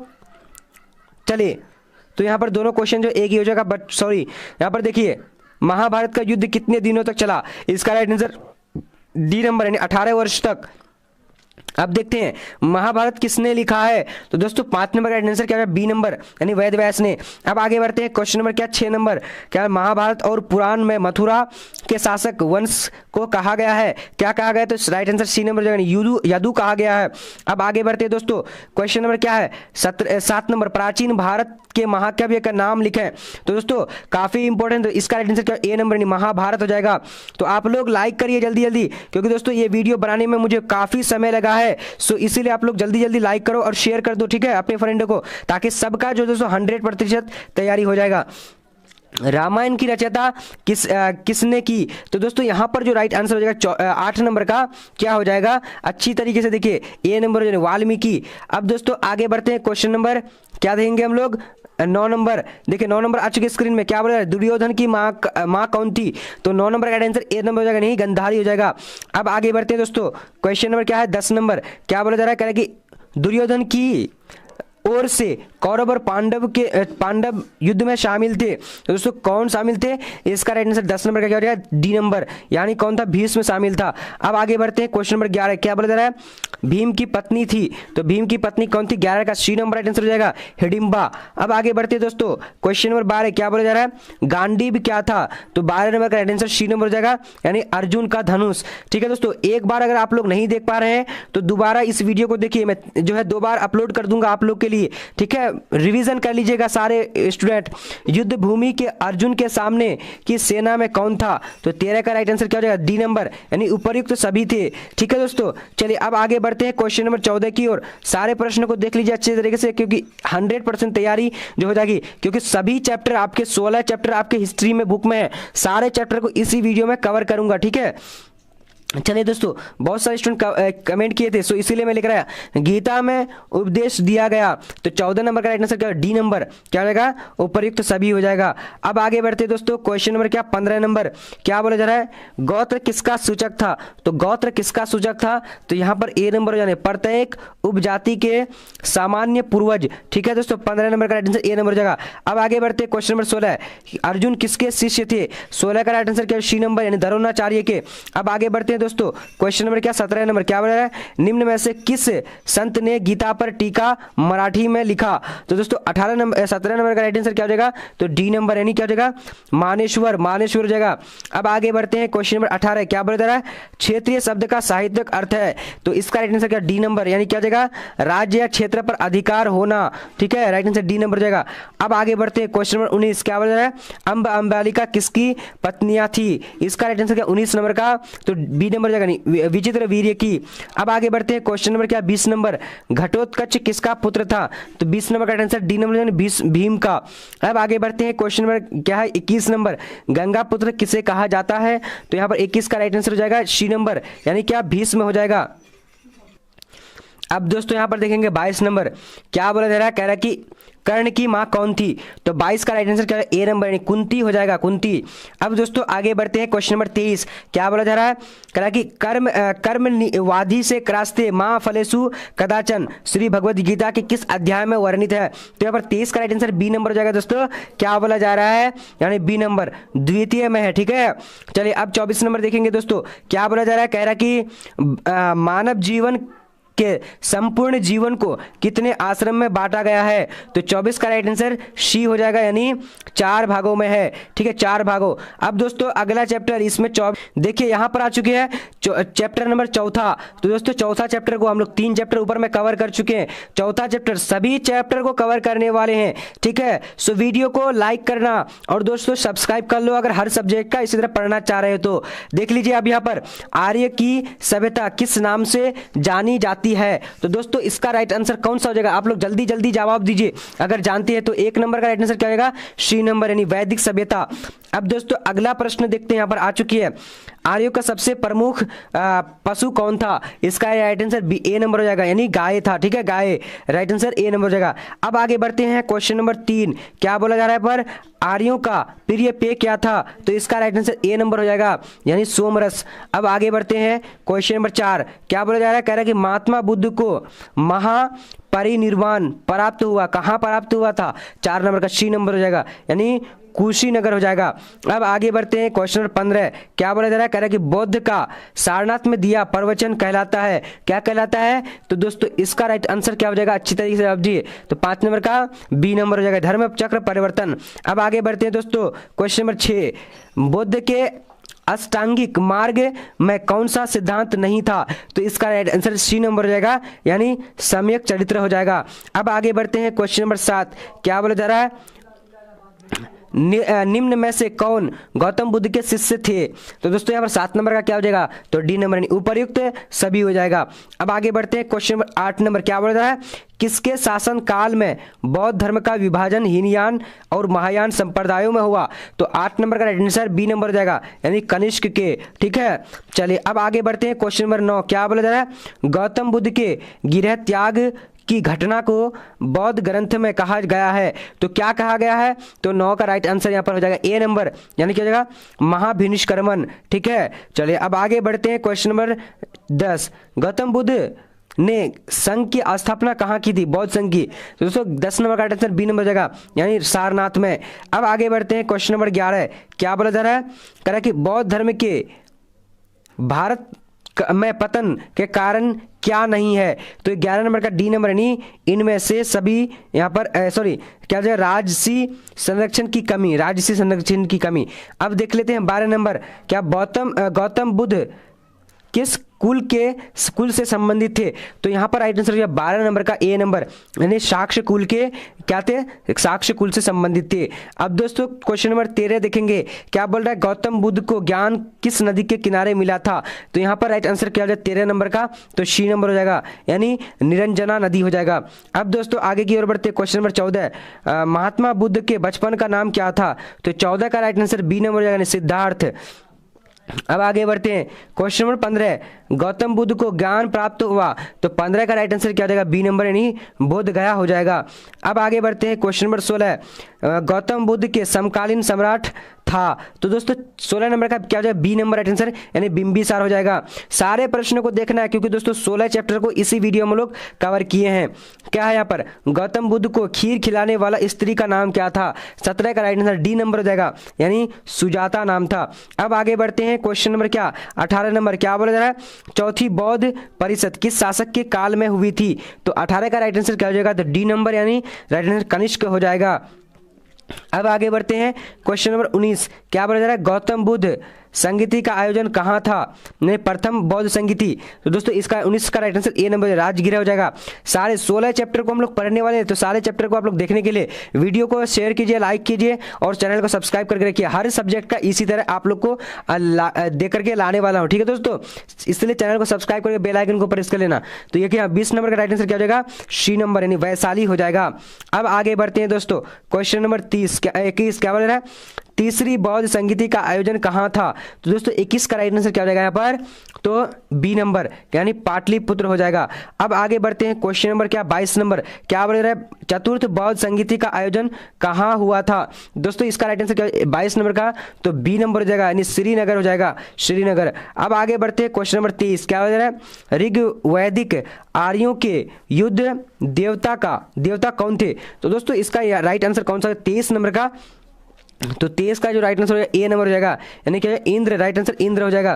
Speaker 3: चलिए। तो यहाँ पर दोनों क्वेश्चन जो एक ही हो जाएगा, बट सॉरी यहाँ पर देखिए महाभारत का युद्ध कितने दिनों तक चला। इसका राइट आंसर डी नंबर, यानी 18 वर्ष तक। अब देखते हैं महाभारत किसने लिखा है। तो दोस्तों 5 नंबर का आंसर क्या है बी नंबर, यानी वेद व्यास ने। अब आगे बढ़ते हैं क्वेश्चन नंबर क्या 6 नंबर। क्या महाभारत और पुराण में मथुरा के शासक वंश को कहा गया है, क्या कहा गया है। तो right answer C number Yadu कहा गया है। अब आगे बढ़ते हैं दोस्तों, क्वेश्चन नंबर क्या है 7 नंबर। प्राचीन भारत के महाकाव्य का नाम लिखें। तो दोस्तों काफी इंपॉर्टेंट, इसका राइट आंसर क्या ए नंबर, यानी महाभारत हो जाएगा। तो आप लोग लाइक करिए जल्दी जल्दी, क्योंकि दोस्तों ये वीडियो बनाने में मुझे काफी समय लगा है। सो इसीलिए आप लोग जल्दी जल्दी लाइक करो और शेयर कर दो, ठीक है, अपने फ्रेंड को, ताकि सबका जो दोस्तों 100% तैयारी हो जाएगा। रामायण की रचना किसने की? तो दोस्तों यहाँ पर जो राइट आंसर हो जाएगा 8 नंबर का क्या हो जाएगा, अच्छी तरीके से देखिए ए नंबर हो जाएगा वाल्मीकि। अब दोस्तों आगे बढ़ते हैं, क्वेश्चन नंबर क्या देंगे हम लोग, 9 नंबर। देखिए 9 नंबर आ चुके स्क्रीन में, क्या बोल रहा है, दुर्योधन की माँ कौन थी? तो 9 नंबर का आंसर ए नंबर हो जाएगा, नहीं गंधारी हो जाएगा। अब आगे बढ़ते हैं दोस्तों, क्वेश्चन नंबर क्या है 10 नंबर, क्या बोला जा रहा है, कह रहा है कि दुर्योधन की ओर से कौरव और पांडव युद्ध में शामिल थे। तो दोस्तों कौन शामिल थे? इसका राइट आंसर 10 नंबर का क्या हो जाएगा, डी नंबर, यानी कौन था, भीष्म शामिल था। अब आगे बढ़ते हैं, क्वेश्चन नंबर 11, क्या बोला जा रहा है, भीम की पत्नी थी। तो भीम की पत्नी कौन थी? 11 का सी नंबर राइट आंसर हो जाएगा, हिडिंबा। अब आगे बढ़ते हैं दोस्तों, क्वेश्चन नंबर 12, क्या बोला जा रहा है, गांडीव क्या था? तो 12 नंबर का राइट आंसर सी नंबर हो जाएगा, यानी अर्जुन का धनुष। ठीक है दोस्तों, एक बार अगर आप लोग नहीं देख पा रहे हैं तो दोबारा इस वीडियो को देखिए, मैं जो है 2 बार अपलोड कर दूंगा आप लोग के लिए। ठीक है, रिवीजन कर लीजिएगा सारे स्टूडेंट। युद्ध भूमि के अर्जुन के सामने की सेना में कौन था? तो 13 का राइट आंसर क्या हो जाएगा, डी नंबर, यानी उपर्युक्त तो सभी थे। ठीक है दोस्तों, चलिए अब आगे बढ़ते हैं क्वेश्चन नंबर 14 की ओर। सारे प्रश्नों को देख लीजिए अच्छे तरीके से, क्योंकि 100% तैयारी जो हो जाएगी, क्योंकि सभी चैप्टर आपके 16 चैप्टर आपके हिस्ट्री में बुक में है, सारे चैप्टर को इसी वीडियो में कवर करूंगा। ठीक है, चलिए दोस्तों, बहुत सारे स्टूडेंट कमेंट किए थे, सो इसीलिए मैं लिख रहा है, गीता में उपदेश दिया गया। तो 14 नंबर का राइट आंसर क्या है, डी नंबर, क्या हो जाएगा, उपर्युक्त तो सभी हो जाएगा। अब आगे बढ़ते दोस्तों, क्वेश्चन नंबर क्या, 15 नंबर, क्या बोला जा रहा है, गोत्र किसका सूचक था? तो गोत्र किसका सूचक था? तो यहाँ पर ए नंबर हो जाने, प्रत्येक उपजाति के सामान्य पूर्वज। ठीक है दोस्तों, 15 नंबर का राइट आंसर ए नंबर हो जाएगा। अब आगे बढ़ते क्वेश्चन नंबर 16, अर्जुन किसके शिष्य थे? 16 का राइट आंसर क्या है, सी नंबर, यानी द्रोणाचार्य के। अब आगे बढ़ते दोस्तों, क्वेश्चन नंबर क्या, 17 नंबर, क्या बोल रहा है, निम्न में से किस संत ने गीता पर टीका मराठी में लिखा? तो दोस्तों 17 नंबर का राइट आंसर क्या हो जाएगा, तो डी नंबर, यानी क्या हो जाएगा, मानेश्वर हो जाएगा। अब आगे बढ़ते हैं, क्वेश्चन नंबर 18, क्या बोल रहा है, क्षेत्रीय शब्द का साहित्यिक अर्थ है? तो इसका राइट आंसर क्या, डी नंबर, यानी क्या हो जाएगा, राज्य या क्षेत्र पर अधिकार होना। ठीक है, राइट आंसर डी नंबर हो जाएगा। अब आगे बढ़ते हैं, क्वेश्चन नंबर 19, क्या बोल रहा है, अंबालिका किसकी पत्नियां थी? इसका राइट आंसर क्या, 19 नंबर का, तो बी नंबर हो जाएगा, विचित्र वीर्य की। अब आगे बढ़ते हैं, क्वेश्चन नंबर क्या, 20 नंबर, घटोत्कच किसका पुत्र था? तो 20 नंबर का आंसर डी नंबर, यानी भीम का। अब आगे बढ़ते हैं, क्वेश्चन नंबर क्या है, 21 नंबर, गंगा पुत्र किसे कहा जाता है? तो यहाँ पर 21 का राइट आंसर हो जाएगा सी नंबर, यानी क्या, भीष्म हो जाएगा। अब दोस्तों यहाँ पर देखेंगे 22 नंबर, क्या बोला जा रहा है, कह रहा है कि कर्ण की माँ कौन थी? तो 22 का राइट आंसर क्या है, ए नंबर, यानी कुंती हो जाएगा, कुंती। अब दोस्तों आगे बढ़ते हैं, क्वेश्चन नंबर 23, क्या बोला जा रहा है, कह रहा है कि कर्मवादी से क्रास्ते माँ फलेसु कदाचन श्री भगवद गीता के किस अध्याय में वर्णित है? तो यहाँ पर 23 का राइट आंसर बी नंबर हो जाएगा दोस्तों, क्या बोला जा रहा है, यानी बी नंबर, द्वितीय में है। ठीक है, चलिए अब 24 नंबर देखेंगे दोस्तों, क्या बोला जा रहा है, कह रहा है कि मानव जीवन के संपूर्ण जीवन को कितने आश्रम में बांटा गया है? तो 24 का राइट आंसर सी हो जाएगा, यानी 4 भागों में है। ठीक है, 4 भागों। अब दोस्तों अगला चैप्टर, इसमें देखिए यहाँ पर आ चुके हैं चैप्टर नंबर 4। तो दोस्तों चौथा चैप्टर को हम लोग 3 चैप्टर ऊपर में कवर कर चुके हैं, चौथा चैप्टर सभी चैप्टर को कवर करने वाले हैं। ठीक है, सो वीडियो को लाइक करना और दोस्तों सब्सक्राइब कर लो अगर हर सब्जेक्ट का इसी तरह पढ़ना चाह रहे हो तो। देख लीजिए अब यहाँ पर, आर्य की सभ्यता किस नाम से जानी जाती है? तो दोस्तों इसका राइट आंसर कौन सा हो जाएगा, आप लोग जल्दी जल्दी जवाब दीजिए अगर जानते हैं तो। 1 नंबर का राइट आंसर क्या होगा, सी नंबर, यानी वैदिक सभ्यता। अब दोस्तों अगला प्रश्न देखते हैं, यहाँ पर आ चुकी है, आर्यों का सबसे प्रमुख पशु कौन था? इसका राइट आंसर बी, ए नंबर हो जाएगा, यानी गाय था। ठीक है, गाय, राइट आंसर ए नंबर हो जाएगा। अब आगे बढ़ते हैं, क्वेश्चन नंबर 3, क्या बोला जा रहा है, पर आर्यों का प्रिय पेय क्या था? तो इसका राइट आंसर ए नंबर हो जाएगा, यानी सोमरस। अब आगे बढ़ते हैं, क्वेश्चन नंबर 4, क्या बोला जा रहा है, कह रहा है कि महात्मा बुद्ध को महापरिनिर्वाण प्राप्त हुआ, कहाँ प्राप्त हुआ था? 4 नंबर का सी नंबर हो जाएगा, यानी कुशीनगर हो जाएगा। अब आगे बढ़ते हैं, क्वेश्चन नंबर 15, क्या बोला जा रहा है, कह रहा है कि बौद्ध का सारनाथ में दिया प्रवचन कहलाता है, क्या कहलाता है? तो दोस्तों इसका राइट आंसर क्या हो जाएगा, अच्छी तरीके से जवाब दिए, तो 5 नंबर का बी नंबर हो जाएगा, धर्म चक्र परिवर्तन। अब आगे बढ़ते हैं दोस्तों, क्वेश्चन नंबर 6, बुद्ध के अष्टांगिक मार्ग में कौन सा सिद्धांत नहीं था? तो इसका राइट आंसर सी नंबर हो जाएगा, यानी सम्यक चरित्र हो जाएगा। अब आगे बढ़ते हैं, क्वेश्चन नंबर 7, क्या बोला जा रहा है, निम्न में से कौन गौतम बुद्ध के शिष्य थे? तो दोस्तों यहाँ पर 7 नंबर का क्या हो जाएगा? तो डी नंबर यानी उपर्युक्त सभी हो जाएगा। अब आगे बढ़ते हैं, क्वेश्चन नंबर 8 नंबर क्या बोल रहा है? किसके शासन काल में बौद्ध धर्म का विभाजन हीनयान और महायान संप्रदायों में हुआ? तो 8 नंबर का राइट आंसर बी नंबर हो जाएगा, यानी कनिष्क के। ठीक है, चलिए अब आगे बढ़ते हैं, क्वेश्चन नंबर 9 क्या बोला जा रहा है? गौतम बुद्ध के गृह त्याग की घटना को बौद्ध ग्रंथ में कहा गया है, तो क्या कहा गया है? तो 9 का राइट आंसर यहाँ पर हो जाएगा ए नंबर, यानी क्या हो जाएगा? महाभिनिष्क्रमण। ठीक है, चलिए अब आगे बढ़ते हैं, क्वेश्चन नंबर 10 गौतम बुद्ध ने संघ की स्थापना कहाँ की थी? बौद्ध संघ की। तो दोस्तों 10 नंबर का आंसर बी नंबर हो जाएगा, यानी सारनाथ में। अब आगे बढ़ते हैं, क्वेश्चन नंबर 11 क्या बोला जा रहा है? कह रहा है कि बौद्ध धर्म के भारत में पतन के कारण क्या नहीं है? तो 11 नंबर का डी नंबर, यानी इनमें से सभी यहाँ पर सॉरी क्या हो जाएगा? राजसी संरक्षण की कमी, राजसी संरक्षण की कमी। अब देख लेते हैं 12 नंबर, क्या गौतम बुद्ध किस कुल से संबंधित थे? तो यहाँ पर राइट आंसर 12 नंबर का ए नंबर, यानी साक्ष्य कुल के क्या थे? साक्ष्य कुल से संबंधित थे। अब दोस्तों क्वेश्चन नंबर 13 देखेंगे, क्या बोल रहा है? गौतम बुद्ध को ज्ञान किस नदी के किनारे मिला था? तो यहाँ पर राइट आंसर क्या हो जाएगा? 13 नंबर का, तो सी नंबर हो जाएगा, यानी निरंजना नदी हो जाएगा। अब दोस्तों आगे की ओर बढ़ते, क्वेश्चन नंबर 14 महात्मा बुद्ध के बचपन का नाम क्या था? तो 14 का राइट आंसर बी नंबर हो जाएगा, सिद्धार्थ। अब आगे बढ़ते हैं, क्वेश्चन नंबर 15 गौतम बुद्ध को ज्ञान प्राप्त हुआ? तो 15 का राइट आंसर क्या हो जाएगा? बी नंबर, यानी बोध गया हो जाएगा। अब आगे बढ़ते हैं, क्वेश्चन नंबर 16 गौतम बुद्ध के समकालीन सम्राट था? तो दोस्तों 16 नंबर का क्या हो जाएगा? बी नंबर राइट आंसर, यानी बिंबिसार हो जाएगा। सारे प्रश्नों को देखना है, क्योंकि दोस्तों 16 चैप्टर को इसी वीडियो में लोग कवर किए हैं। क्या है यहाँ पर? गौतम बुद्ध को खीर खिलाने वाला स्त्री का नाम क्या था? 17 का राइट आंसर डी नंबर हो जाएगा, यानी सुजाता नाम था। अब आगे बढ़ते हैं, क्वेश्चन नंबर क्या 18 नंबर क्या बोला जा रहा है? चौथी बौद्ध परिषद किस शासक के काल में हुई थी? तो 18 का राइट आंसर क्या हो जाएगा? तो डी नंबर, यानी राइट आंसर कनिष्क हो जाएगा। अब आगे बढ़ते हैं, क्वेश्चन नंबर 19 क्या बोला जा रहा है? गौतम बुद्ध संगीति का आयोजन कहाँ था? नहीं, प्रथम बौद्ध संगीति। तो दोस्तों इसका 19 का right answer A number Rajgriha हो जाएगा। सारे 16 चैप्टर को हम लोग पढ़ने वाले हैं, तो सारे चैप्टर को आप लोग देखने के लिए वीडियो को शेयर कीजिए, लाइक कीजिए और चैनल को सब्सक्राइब करके रखिए। हर सब्जेक्ट का इसी तरह आप लोग को दे करके लाने वाला हूँ, ठीक है दोस्तों? इसलिए चैनल को सब्सक्राइब करके बेल आइकन को प्रेस कर लेना। तो ये क्या 20 नंबर का राइट आंसर क्या हो जाएगा? सी नंबर, यानी वैशाली हो जाएगा। अब आगे बढ़ते हैं दोस्तों, क्वेश्चन नंबर 21 क्या बोल रहा है? तीसरी बौद्ध संगीति का आयोजन कहाँ था? तो दोस्तों 21 का राइट आंसर क्या हो जाएगा यहाँ पर? तो बी नंबर, यानी पाटलिपुत्र हो जाएगा। अब आगे बढ़ते हैं, क्वेश्चन नंबर क्या 22 नंबर क्या बोल रहा है? चतुर्थ बौद्ध संगीति का आयोजन कहाँ हुआ था? दोस्तों इसका राइट आंसर क्या 22 नंबर का? तो बी नंबर हो जाएगा, यानी श्रीनगर हो जाएगा, श्रीनगर। अब आगे बढ़ते हैं, क्वेश्चन नंबर 23 क्या हो रहा है? ऋग्वैदिक आर्यों के युद्ध देवता कौन थे? तो दोस्तों इसका राइट आंसर कौन सा? 23 नंबर का, तो 23 का जो राइट आंसर हो जाएगा ए नंबर हो जाएगा, यानी क्या है? इंद्र, राइट आंसर इंद्र हो जाएगा।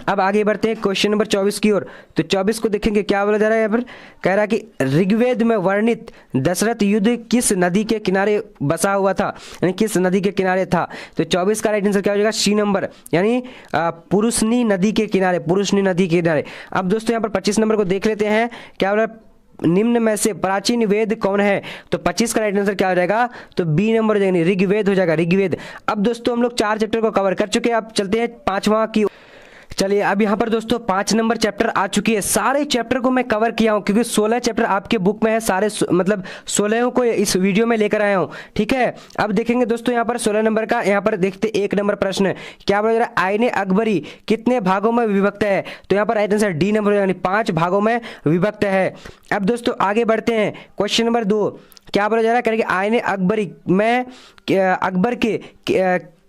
Speaker 3: अब आगे बढ़ते हैं क्वेश्चन नंबर 24 की ओर। तो 24 को देखेंगे, क्या बोला जा रहा है यहाँ पर? कह रहा है कि ऋग्वेद में वर्णित दशरथ युद्ध किस नदी के किनारे बसा हुआ था, यानी किस नदी के किनारे था? तो 24 का राइट आंसर क्या हो जाएगा? सी नंबर, यानी पुरुषनी नदी के किनारे, पुरुषनी नदी के किनारे। अब दोस्तों यहाँ पर 25 नंबर को देख लेते हैं, क्या बोला? निम्न में से प्राचीन वेद कौन है? तो 25 का राइट आंसर क्या हो जाएगा? तो बी नंबर हो जाएगा, ऋग्वेद हो जाएगा, ऋग्वेद। अब दोस्तों हम लोग 4 चैप्टर को कवर कर चुके हैं, अब चलते हैं 5वां की। चलिए अब यहाँ पर दोस्तों 5 नंबर चैप्टर आ चुकी है। सारे चैप्टर को मैं कवर किया हूँ, क्योंकि 16 चैप्टर आपके बुक में है, सारे मतलब 16 को इस वीडियो में लेकर आया हूँ, ठीक है? अब देखेंगे दोस्तों यहाँ पर 16 नंबर का, यहाँ पर देखते 1 नंबर प्रश्न क्या बोला जा रहा है? आईने अकबरी कितने भागों में विभक्त है? तो यहाँ पर राइट आंसर डी नंबर, यानी 5 भागों में विभक्त है। अब दोस्तों आगे बढ़ते हैं, क्वेश्चन नंबर 2 क्या बोला जा रहा है? करेंगे आईने अकबरी में अकबर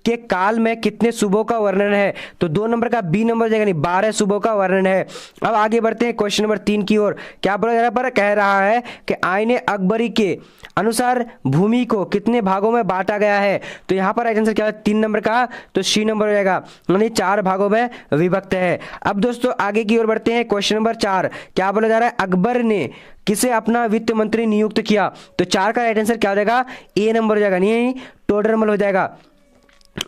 Speaker 3: के काल में कितने सूबों का वर्णन है? तो 2 नंबर का बी नंबर जाएगा, नहीं 12 सूबों का वर्णन है। अब आगे बढ़ते हैं क्वेश्चन नंबर 3 की ओर। क्या बोला जा रहा पर? कह रहा है कि आईने अकबरी के अनुसार भूमि को कितने भागों में बांटा गया है? तो यहाँ पर राइट आंसर क्या है? 3 नंबर का, तो सी नंबर हो जाएगा, यानी 4 भागों में विभक्त है। अब दोस्तों आगे की ओर बढ़ते हैं, क्वेश्चन नंबर 4 क्या बोला जा रहा है? अकबर ने किसे अपना वित्त मंत्री नियुक्त किया? तो 4 का राइट आंसर क्या हो जाएगा? ए नंबर हो जाएगा, नहीं टोडरमल हो जाएगा।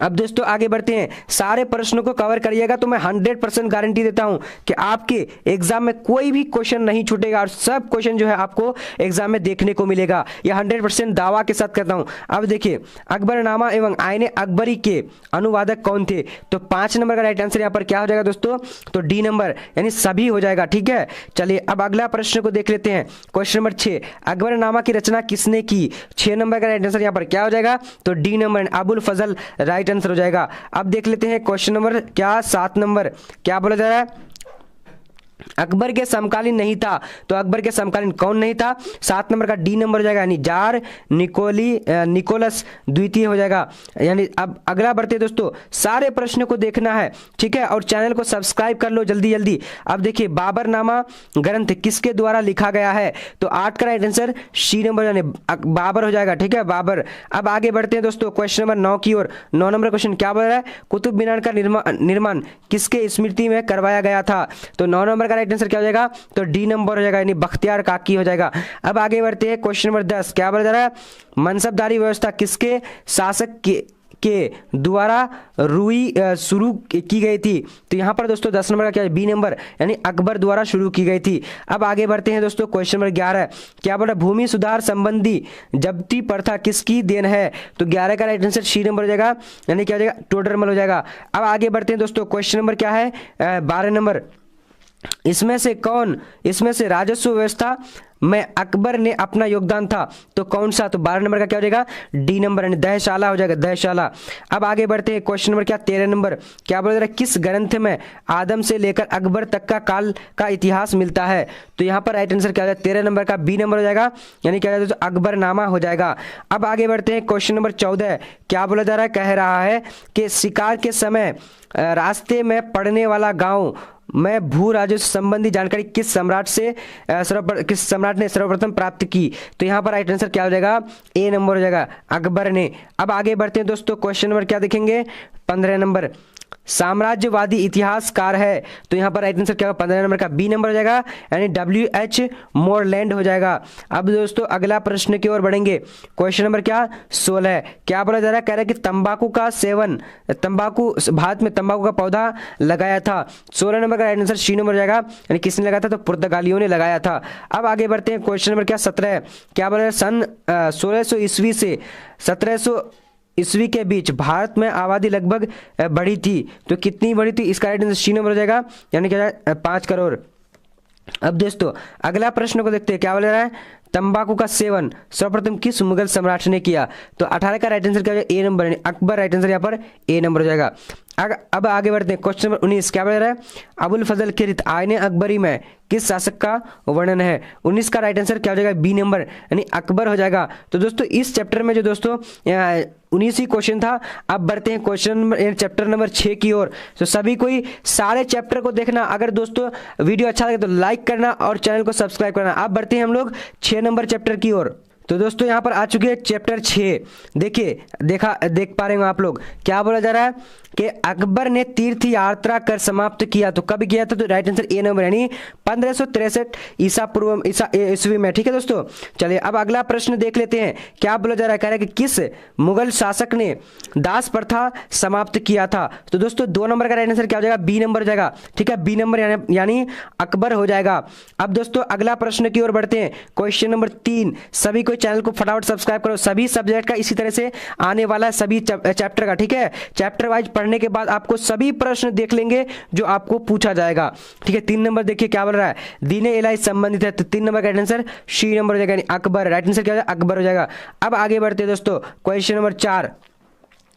Speaker 3: अब दोस्तों आगे बढ़ते हैं, सारे प्रश्नों को कवर करिएगा तो मैं 100% गारंटी देता हूं कि आपके एग्जाम में कोई भी क्वेश्चन नहीं छूटेगा और सब क्वेश्चन जो है आपको एग्जाम में देखने को मिलेगा, यह 100% दावा के साथ कहता हूं। अब देखिए, अकबरनामा एवं आईने अकबरी के अनुवादक कौन थे? तो 5 नंबर का राइट आंसर यहाँ पर क्या हो जाएगा दोस्तों? तो डी नंबर, यानी सभी हो जाएगा। ठीक है, चलिए अब अगला प्रश्न को देख लेते हैं। क्वेश्चन नंबर 6, अकबरनामा की रचना किसने की? 6 नंबर का राइट आंसर यहाँ पर क्या हो जाएगा? तो डी नंबर, अबुल फजल राइट आंसर हो जाएगा। अब देख लेते हैं क्वेश्चन नंबर क्या 7 नंबर, क्या बोला जा रहा है? अकबर के समकालीन नहीं था, तो अकबर के समकालीन कौन नहीं था? 7 नंबर का डी नंबर हो जाएगा, यानी जार निकोलस द्वितीय हो जाएगा। यानी अब अगला बढ़ते हैं दोस्तों, सारे प्रश्न को देखना है, ठीक है, और चैनल को सब्सक्राइब कर लो जल्दी जल्दी। अब देखिए, बाबरनामा ग्रंथ किसके द्वारा लिखा गया है? तो 8 का राइट आंसर सी नंबर, यानी बाबर हो जाएगा। ठीक है, बाबर। अब आगे बढ़ते हैं दोस्तों क्वेश्चन नंबर 9 की ओर। 9 नंबर क्वेश्चन क्या बोल रहा है? कुतुब मीनार का निर्माण किसके स्मृति में करवाया गया था? तो 9 नंबर का राइट आंसर क्या हो जाएगा? तो डी नंबर हो जाएगा, यानी बख्तियार काकी हो जाएगा। अब आगे बढ़ते हैं क्वेश्चन नंबर 10, क्या बोला जा रहा है? मनसबदारी व्यवस्था किसके शासक के द्वारा शुरू की गई थी? तो यहां पर दोस्तों 10 नंबर का क्या है? बी नंबर, यानी अकबर द्वारा शुरू की गई थी। अब आगे बढ़ते हैं दोस्तों क्वेश्चन नंबर 11, क्या बोला? भूमि सुधार संबंधी जब्ती प्रथा किसकी देन है? तो 11 का राइट आंसर सी नंबर हो जाएगा, यानी क्या हो जाएगा? टोडरमल हो जाएगा। अब आगे बढ़ते हैं दोस्तों क्वेश्चन नंबर क्या है? 12 नंबर, इसमें से राजस्व व्यवस्था में अकबर ने अपना योगदान था, तो कौन सा? तो 12 नंबर का क्या हो जाएगा? डी नंबर, यानी दहशाला हो जाएगा, दहशाला। अब आगे बढ़ते हैं क्वेश्चन नंबर क्या 13 नंबर, क्या बोल रहा है? किस ग्रंथ में आदम से लेकर अकबर तक का काल का इतिहास मिलता है? तो यहाँ पर राइट आंसर क्या हो जाएगा? 13 नंबर का बी नंबर हो जाएगा, यानी क्या हो जाएगा? अकबरनामा हो जाएगा। अब आगे बढ़ते हैं क्वेश्चन नंबर 14, क्या बोला जा रहा है? कह रहा है कि शिकार के समय रास्ते में पड़ने वाला गाँव में भू राजस्व संबंधी जानकारी किस सम्राट ने सर्वप्रथम प्राप्त की? तो यहाँ पर राइट आंसर क्या हो जाएगा? ए नंबर हो जाएगा, अकबर ने। अब आगे बढ़ते हैं दोस्तों क्वेश्चन नंबर क्या देखेंगे? 15 नंबर, साम्राज्यवादी इतिहासकार है, तो यहाँ पर राइट आंसर क्या होगा? 15 नंबर का बी नंबर हो जाएगा, यानी WH मोरलैंड हो जाएगा। अब दोस्तों अगला प्रश्न की ओर बढ़ेंगे। क्वेश्चन नंबर क्या 16, क्या बोला जा रहा है? कह रहा है कि भारत में तंबाकू का पौधा लगाया था। 16 नंबर का राइट आंसर सी नंबर हो जाएगा, यानी किसने लगाया था? तो पुर्तगालियों ने लगाया था। अब आगे बढ़ते हैं क्वेश्चन नंबर क्या 17, क्या बोला? सन 1600 ईस्वी से 1700 ईस्वी के बीच भारत में आबादी लगभग बढ़ी थी, तो कितनी बढ़ी थी? इसका राइट आंसर सी नंबर हो जाएगा, यानी क्या 5 करोड़। अब दोस्तों अगला प्रश्न को देखते हैं, क्या बोल रहा है? तंबाकू का सेवन सर्वप्रथम किस मुगल सम्राट ने किया? तो 18 का राइट आंसर क्या हो जाएगा? ए नंबर, यानी अकबर राइट आंसर यहाँ पर ए नंबर हो जाएगा। अब आगे बढ़ते हैं क्वेश्चन नंबर 19, क्या बोल रहा है? अबुल फजल के आईने अकबरी में किस शासक का वर्णन है? 19 का राइट आंसर क्या हो जाएगा? बी नंबर, यानी अकबर हो जाएगा। तो दोस्तों इस चैप्टर में जो दोस्तों 19 ही क्वेश्चन था। अब बढ़ते हैं क्वेश्चन चैप्टर नंबर 6 की ओर। तो सभी कोई सारे चैप्टर को देखना। अगर दोस्तों वीडियो अच्छा लगे तो लाइक करना और चैनल को सब्सक्राइब करना। अब बढ़ते हैं हम लोग 6 नंबर चैप्टर की ओर। तो दोस्तों यहाँ पर आ चुके हैं चैप्टर 6। देखिए देख पा रहे हो आप लोग, क्या बोला जा रहा है कि अकबर ने तीर्थ यात्रा कर समाप्त किया, तो कब किया था? तो राइट आंसर ए नंबर, यानी 1563 ईस्वी में। ठीक है दोस्तों, चलिए अब अगला प्रश्न देख लेते हैं। क्या बोला जा रहा है? कह रहा है कि किस मुगल शासक ने दास प्रथा समाप्त किया था? तो दोस्तों 2 नंबर का राइट आंसर क्या हो जाएगा? बी नंबर हो जाएगा। ठीक है, बी नंबर यानी अकबर हो जाएगा। अब दोस्तों अगला प्रश्न की ओर बढ़ते हैं। क्वेश्चन नंबर 3, सभी को चैनल को फटाफट सब्सक्राइब करो। सभी सब्जेक्ट का इसी तरह से आने वाला है, सभी चैप्टर का। ठीक है, चैप्टर वाइज पढ़ने के बाद आपको सभी प्रश्न देख लेंगे जो आपको पूछा जाएगा। ठीक है, 3 नंबर देखिए क्या बोल रहा है? दीने इलाही संबंधित है, तो 3 नंबर का राइट आंसर सी नंबर हो जाएगा, यानी अकबर। राइट आंसर क्या हो जाएगा? अकबर हो जाएगा। अब आगे बढ़ते हैं दोस्तों, क्वेश्चन नंबर 4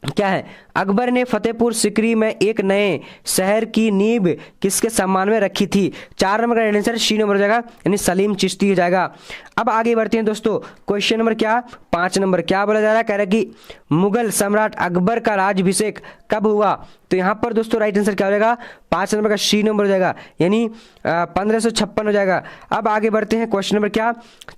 Speaker 3: क्या है? अकबर ने फतेहपुर सिकरी में एक नए शहर की नींव किसके सम्मान में रखी थी? 4 नंबर का आंसर सी नंबर हो जाएगा, यानी सलीम चिश्ती हो जाएगा। अब आगे बढ़ते हैं दोस्तों, क्वेश्चन नंबर क्या 5 नंबर, क्या बोला जा रहा है? कह रहा है कि मुगल सम्राट अकबर का राज्याभिषेक कब हुआ? तो यहाँ पर दोस्तों राइट आंसर क्या हो जाएगा? 5 नंबर का सी नंबर हो जाएगा, यानी 1556 हो जाएगा। अब आगे बढ़ते हैं क्वेश्चन नंबर क्या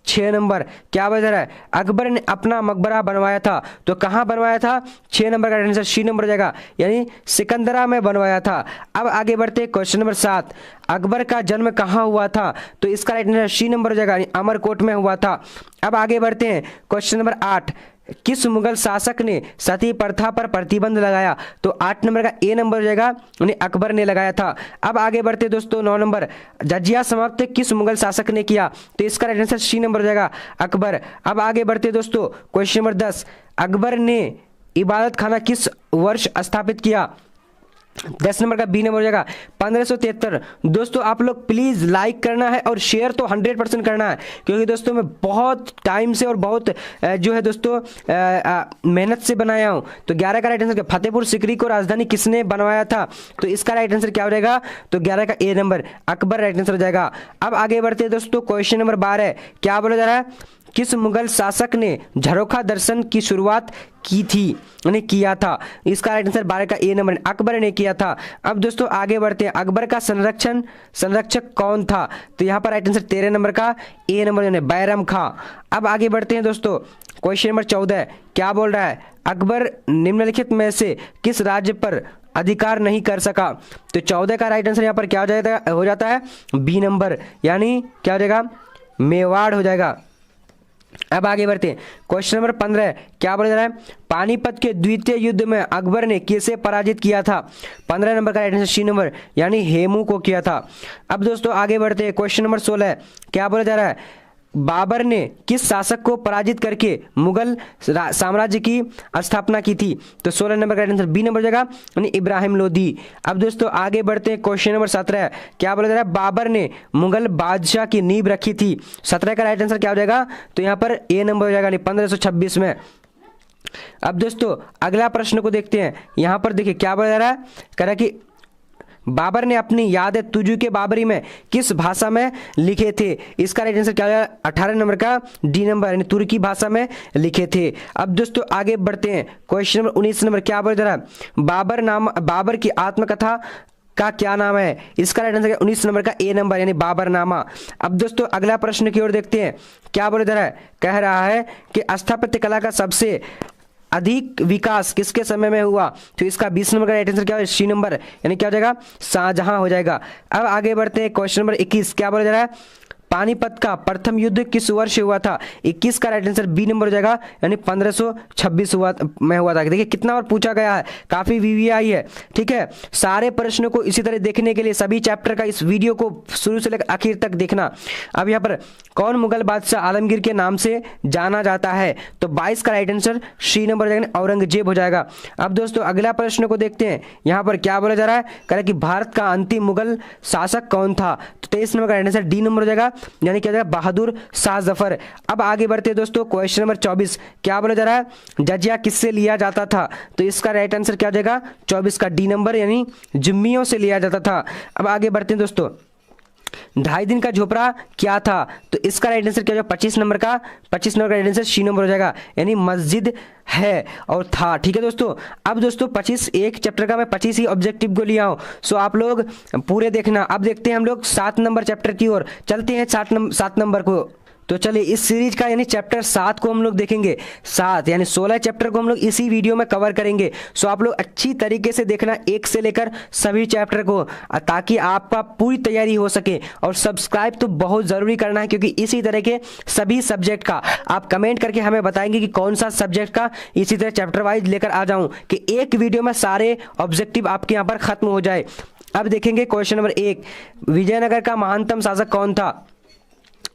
Speaker 3: 6 नंबर, क्या बोला जा रहा है? अकबर ने अपना मकबरा बनवाया था, तो कहाँ बनवाया था? 6 नंबर का आंसर सी नंबर हो जाएगा, यानी सिकंदरा में बनवाया था। अब आगे बढ़ते हैं क्वेश्चन नंबर 7, अकबर का जन्म कहाँ हुआ था? तो इसका राइट आंसर सी नंबर हो जाएगा, यानी अमरकोट में हुआ था। अब आगे बढ़ते हैं क्वेश्चन नंबर 8, किस मुगल शासक ने सती प्रथा पर प्रतिबंध लगाया? तो 8 नंबर का ए नंबर हो जाएगा, यानी अकबर ने लगाया था। अब आगे बढ़ते दोस्तों 9 नंबर, जजिया समाप्त किस मुगल शासक ने किया? तो इसका राइट आंसर सी नंबर हो जाएगा, अकबर। अब आगे बढ़ते दोस्तों क्वेश्चन नंबर 10, अकबर ने इबादत खाना किस वर्ष स्थापित किया? 10 नंबर का बी नंबर हो जाएगा 1573। दोस्तों आप लोग प्लीज लाइक करना है और शेयर तो 100% करना है, क्योंकि दोस्तों मैं बहुत टाइम से और बहुत जो है दोस्तों मेहनत से बनाया हूं। तो 11 का राइट आंसर फतेहपुर सिकरी को राजधानी किसने बनवाया था? तो इसका राइट आंसर क्या हो जाएगा? तो 11 का ए नंबर, अकबर राइट आंसर हो जाएगा। अब आगे बढ़ते हैं दोस्तों क्वेश्चन नंबर 12, क्या बोला जा रहा है? किस मुगल शासक ने झरोखा दर्शन की शुरुआत की थी, यानी किया था? इसका राइट आंसर 12 का ए नंबर, अकबर ने किया था। अब दोस्तों आगे बढ़ते हैं, अकबर का संरक्षक कौन था? तो यहाँ पर राइट आंसर 13 नंबर का ए नंबर यानी बैरम खां। अब आगे बढ़ते हैं दोस्तों क्वेश्चन नंबर 14, क्या बोल रहा है? अकबर निम्नलिखित में से किस राज्य पर अधिकार नहीं कर सका? तो 14 का राइट आंसर यहाँ पर क्या हो जाता है? बी नंबर, यानी क्या हो जाएगा? मेवाड़ हो जाएगा। अब आगे बढ़ते हैं क्वेश्चन नंबर 15, क्या बोला जा रहा है? पानीपत के द्वितीय युद्ध में अकबर ने किसे पराजित किया था? 15 नंबर का राइट आंसर सी नंबर, यानी हेमू को किया था। अब दोस्तों आगे बढ़ते हैं क्वेश्चन नंबर 16, क्या बोला जा रहा है? बाबर ने किस शासक को पराजित करके मुगल साम्राज्य की स्थापना की थी? तो 16 नंबर का राइट आंसर बी नंबर हो जाएगा, यानी इब्राहिम लोदी। अब दोस्तों आगे बढ़ते हैं क्वेश्चन नंबर 17, क्या बोला जा रहा है? बाबर ने मुगल बादशाह की नींव रखी थी। 17 का राइट आंसर क्या हो जाएगा? तो यहाँ पर ए नंबर हो जाएगा, यानी 1526 में। अब दोस्तों अगला प्रश्न को देखते हैं। यहाँ पर देखिए क्या बोला जा रहा है? कह रहा है कि बाबर ने अपनी यादें तुजू के बाबरी में किस भाषा में लिखे थे? इसका राइट आंसर क्या है? 18 नंबर का डी नंबर, यानी तुर्की भाषा में लिखे थे। अब दोस्तों आगे बढ़ते हैं क्वेश्चन नंबर 19 नंबर, क्या बोल रहा है? बाबर की आत्मकथा का क्या नाम है? इसका राइट आंसर 19 नंबर का ए नंबर, यानी बाबरनामा। अब दोस्तों अगला प्रश्न की ओर देखते हैं, क्या बोल रहा है? कह रहा है कि स्थापत्य कला का सबसे अधिक विकास किसके समय में हुआ? तो इसका 20 नंबर का राइट आंसर क्या है? सी नंबर, यानी क्या हो जाएगा? शाहजहां हो जाएगा। अब आगे बढ़ते हैं क्वेश्चन नंबर 21, क्या बोला जा रहा है? पानीपत का प्रथम युद्ध किस वर्ष हुआ था? 21 का राइट आंसर बी नंबर हो जाएगा, यानी 1526 में हुआ था। देखिए कितना बार पूछा गया है, काफी वीवीआई है। ठीक है, सारे प्रश्नों को इसी तरह देखने के लिए सभी चैप्टर का इस वीडियो को शुरू से लेकर आखिर तक देखना। अब यहाँ पर कौन मुगल बादशाह आलमगीर के नाम से जाना जाता है? तो 22 का राइट आंसर सी नंबर हो जाएगा, औरंगजेब हो जाएगा। अब दोस्तों अगला प्रश्न को देखते हैं। यहाँ पर क्या बोला जा रहा है? कह रहा है कि भारत का अंतिम मुगल शासक कौन था? तो 23 नंबर का राइट आंसर डी नंबर हो जाएगा, यानी क्या जाएगा? बहादुर शाह जफर। अब आगे बढ़ते हैं दोस्तों क्वेश्चन नंबर 24, क्या बोला जा रहा है? जजिया किससे लिया जाता था? तो इसका राइट आंसर क्या हो जाएगा? 24 का डी नंबर, यानी जिम्मियों से लिया जाता था। अब आगे बढ़ते हैं दोस्तों, 2.5 दिन का झोपड़ा क्या था? तो इसका राइट आंसर क्या हो जाएगा? 25 नंबर का राइट आंसर सी नंबर हो जाएगा, यानी मस्जिद है और था। ठीक है दोस्तों, अब दोस्तों 25 एक चैप्टर का मैं 25 ही ऑब्जेक्टिव को लिया हूं, सो आप लोग पूरे देखना। अब देखते हैं हम लोग 7 नंबर चैप्टर की ओर चलते हैं। 7 नंबर को तो चलिए इस सीरीज का यानी चैप्टर 7 को हम लोग देखेंगे। 7 यानी 16 चैप्टर को हम लोग इसी वीडियो में कवर करेंगे। सो आप लोग अच्छी तरीके से देखना, एक से लेकर सभी चैप्टर को, ताकि आपका पूरी तैयारी हो सके। और सब्सक्राइब तो बहुत ज़रूरी करना है, क्योंकि इसी तरह के सभी सब्जेक्ट का आप कमेंट करके हमें बताएंगे कि कौन सा सब्जेक्ट का इसी तरह चैप्टर वाइज लेकर आ जाऊँ, कि एक वीडियो में सारे ऑब्जेक्टिव आपके यहाँ पर खत्म हो जाए। अब देखेंगे क्वेश्चन नंबर 1, विजयनगर का महानतम शासक कौन था?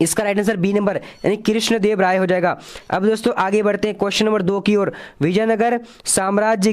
Speaker 3: इसका राइट आंसर बी नंबर, यानी कृष्णदेव राय हो जाएगा। अब दोस्तों आगे बढ़ते हैं क्वेश्चन नंबर 2 की ओर, विजयनगर साम्राज्य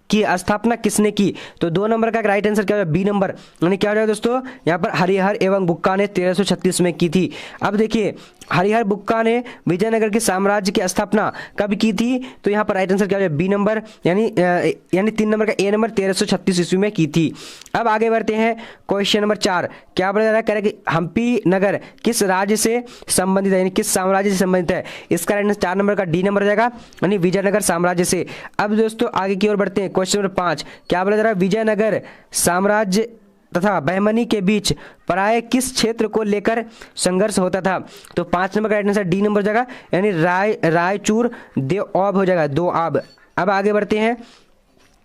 Speaker 3: की स्थापना किसने की? तो 2 नंबर का राइट आंसर क्या हो जाएगा? बी नंबर, यानी क्या हो जाएगा दोस्तों? यहाँ पर हरिहर एवं बुक्का ने 1336 में की थी। अब देखिए हरिहर बुक्का ने विजयनगर के साम्राज्य की स्थापना कब की थी? तो यहाँ पर राइट आंसर क्या हो जाएगा? बी नंबर, यानी 3 नंबर का ए नंबर 1336 ईस्वी में की थी। अब आगे बढ़ते हैं क्वेश्चन नंबर 4, क्या बोला जा रहा है? कह रहा है कि हम्पी नगर किस राज्य से संबंधित है, यानी किस साम्राज्य से संबंधित है? इसका राइट आंसर 4 नंबर का डी नंबर हो जाएगा, यानी विजयनगर साम्राज्य से। अब दोस्तों आगे की ओर बढ़ते हैं क्वेश्चन नंबर 5, क्या बोला जा रहा है? विजयनगर साम्राज्य तथा बहमनी के बीच प्राय किस क्षेत्र को लेकर संघर्ष होता था? तो 5 नंबर का राइट आंसर डी नंबर हो जाएगा, यानी रायचूर देवआब हो जाएगा, दोआब। अब आगे बढ़ते हैं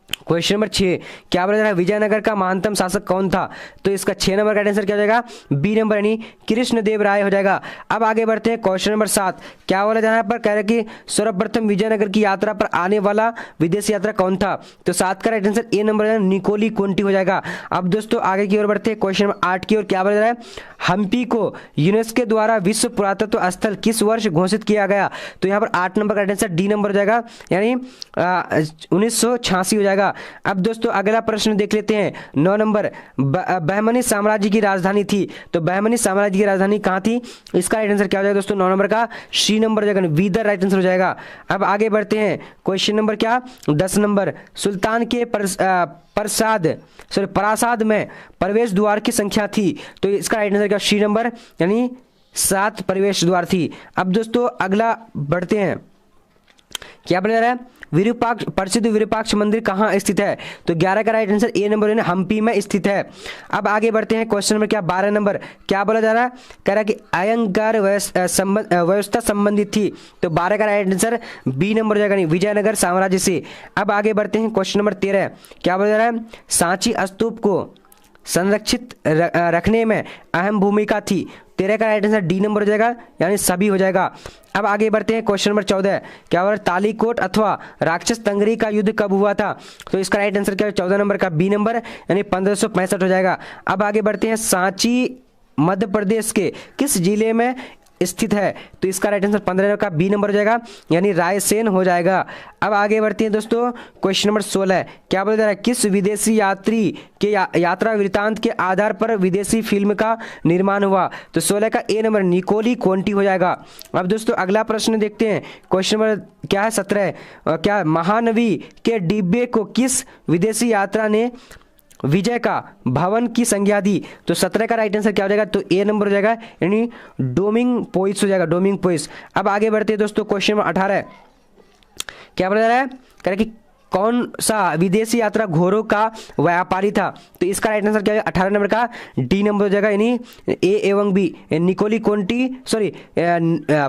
Speaker 3: क्वेश्चन नंबर 6 क्या बोला जा रहा है, विजयनगर का महानतम शासक कौन था? तो इसका 6 नंबर का आंसर क्या हो जाएगा, बी नंबर यानी कृष्णदेव राय हो जाएगा। अब आगे बढ़ते हैं क्वेश्चन नंबर 7 क्या बोला जा रहा है पर कह रहा है कि सर्वप्रथम विजयनगर की यात्रा पर आने वाला विदेशी यात्रा कौन था? तो 7 का राइट आंसर ए नंबर निकोली कोंटी हो जाएगा। अब दोस्तों आगे की ओर बढ़ते हैं क्वेश्चन नंबर 8 की ओर। क्या बोला जा रहा है, हम्पी को यूनेस्को द्वारा विश्व पुरातत्व स्थल किस वर्ष घोषित किया गया? तो यहाँ पर 8 नंबर का राइट आंसर डी नंबर हो जाएगा यानी 1986 हो जाएगा। अब दोस्तों अगला प्रश्न देख लेते हैं 9 नंबर, बहमनी साम्राज्य की राजधानी थी, तो बहमनी साम्राज्य की राजधानी कहाँ थी? इसका राइट आंसर क्या हो जाएगा दोस्तों, 9 नंबर का सी नंबर हो जाएगा, वीदर राइट आंसर हो जाएगा। अब आगे बढ़ते हैं क्वेश्चन नंबर क्या 10 नंबर, सुल्तान के प्रासाद में प्रवेश द्वार की संख्या थी, तो इसका राइट आंसर क्या, सी नंबर यानी 7 प्रवेश द्वार थी। अब दोस्तों अगला बढ़ते हैं, क्या बोला जा रहा है, विरूपाक्ष प्रसिद्ध विरूपाक्ष मंदिर कहाँ स्थित है? तो 11 का राइट आंसर ए नंबर यानी हम्पी में स्थित है। अब आगे बढ़ते हैं क्वेश्चन नंबर क्या 12 नंबर, क्या बोला जा रहा है, कह रहा है कि अयंगार व्यवस्था संबंधित थी, तो 12 का राइट आंसर बी नंबर हो जाएगा नहीं विजयनगर साम्राज्य से। अब आगे बढ़ते हैं क्वेश्चन नंबर 13 क्या बोला जा रहा है, सांची स्तूप को संरक्षित रखने में अहम भूमिका थी, 13 का राइट आंसर डी नंबर हो जाएगा यानी सभी हो जाएगा। अब आगे बढ़ते हैं क्वेश्चन नंबर 14 क्या हो रहा है, तालीकोट अथवा राक्षस तंगरी का युद्ध कब हुआ था? तो इसका राइट आंसर क्या है, 14 नंबर का बी नंबर यानी 1565 हो जाएगा। अब आगे बढ़ते हैं, सांची मध्य प्रदेश के किस जिले में स्थित है? तो इसका राइट आंसर 15 का बी नंबर हो जाएगा यानी रायसेन हो जाएगा। अब आगे बढ़ते हैं दोस्तों क्वेश्चन नंबर 16 क्या बोला जा रहा है, किस विदेशी यात्री के यात्रा वृत्तांत के आधार पर विदेशी फिल्म का निर्माण हुआ? तो 16 का ए नंबर निकोली कोंटी हो जाएगा। अब दोस्तों अगला प्रश्न देखते हैं क्वेश्चन नंबर क्या है 17 क्या महानवी के डिब्बे को किस विदेशी यात्रा ने विजय का भवन की संज्ञा दी? तो 17 का राइट आंसर क्या हो जाएगा, तो ए नंबर हो जाएगा यानी डोमिंग पोइस हो जाएगा, डोमिंग पोइस। अब आगे बढ़ते हैं दोस्तों क्वेश्चन नंबर 18 क्या बोला जा रहा है, कह रहा है कि कौन सा विदेशी यात्रा घोड़ों का व्यापारी था? तो इसका राइट आंसर क्या है, 18 नंबर का डी नंबर हो जाएगा यानी ए एवं बी, निकोली कोंटी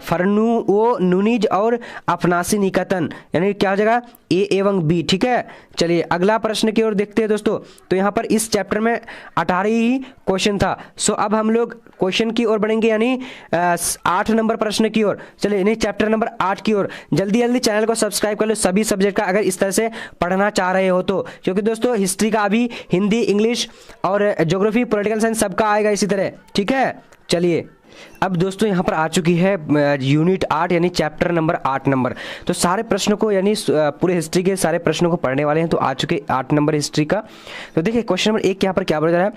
Speaker 3: फर्नुओ नुनीज और अफनासी निकतन यानी क्या हो जाएगा ए एवं बी। ठीक है, चलिए अगला प्रश्न की ओर देखते हैं दोस्तों। तो यहाँ पर इस चैप्टर में 18 ही क्वेश्चन था। सो अब हम लोग क्वेश्चन की ओर बढ़ेंगे यानी 8 नंबर प्रश्न की ओर। चलिए यानी चैप्टर नंबर 8 की ओर जल्दी जल्दी चैनल को सब्सक्राइब कर लो सभी सब्जेक्ट का, अगर इस तरह से पढ़ना चाह रहे हो तो, क्योंकि दोस्तों हिस्ट्री का अभी हिंदी, इंग्लिश और ज्योग्राफी, पॉलिटिकल साइंस सबका आएगा इसी तरह। ठीक है, चलिए अब दोस्तों यहाँ पर आ चुकी है यूनिट 8 यानी चैप्टर नंबर 8 नंबर। तो सारे प्रश्नों को यानी पूरे हिस्ट्री के सारे प्रश्नों को पढ़ने वाले हैं, तो आ चुके 8 नंबर हिस्ट्री का। तो देखिए क्वेश्चन नंबर 1 यहाँ पर क्या बोला जा रहा है,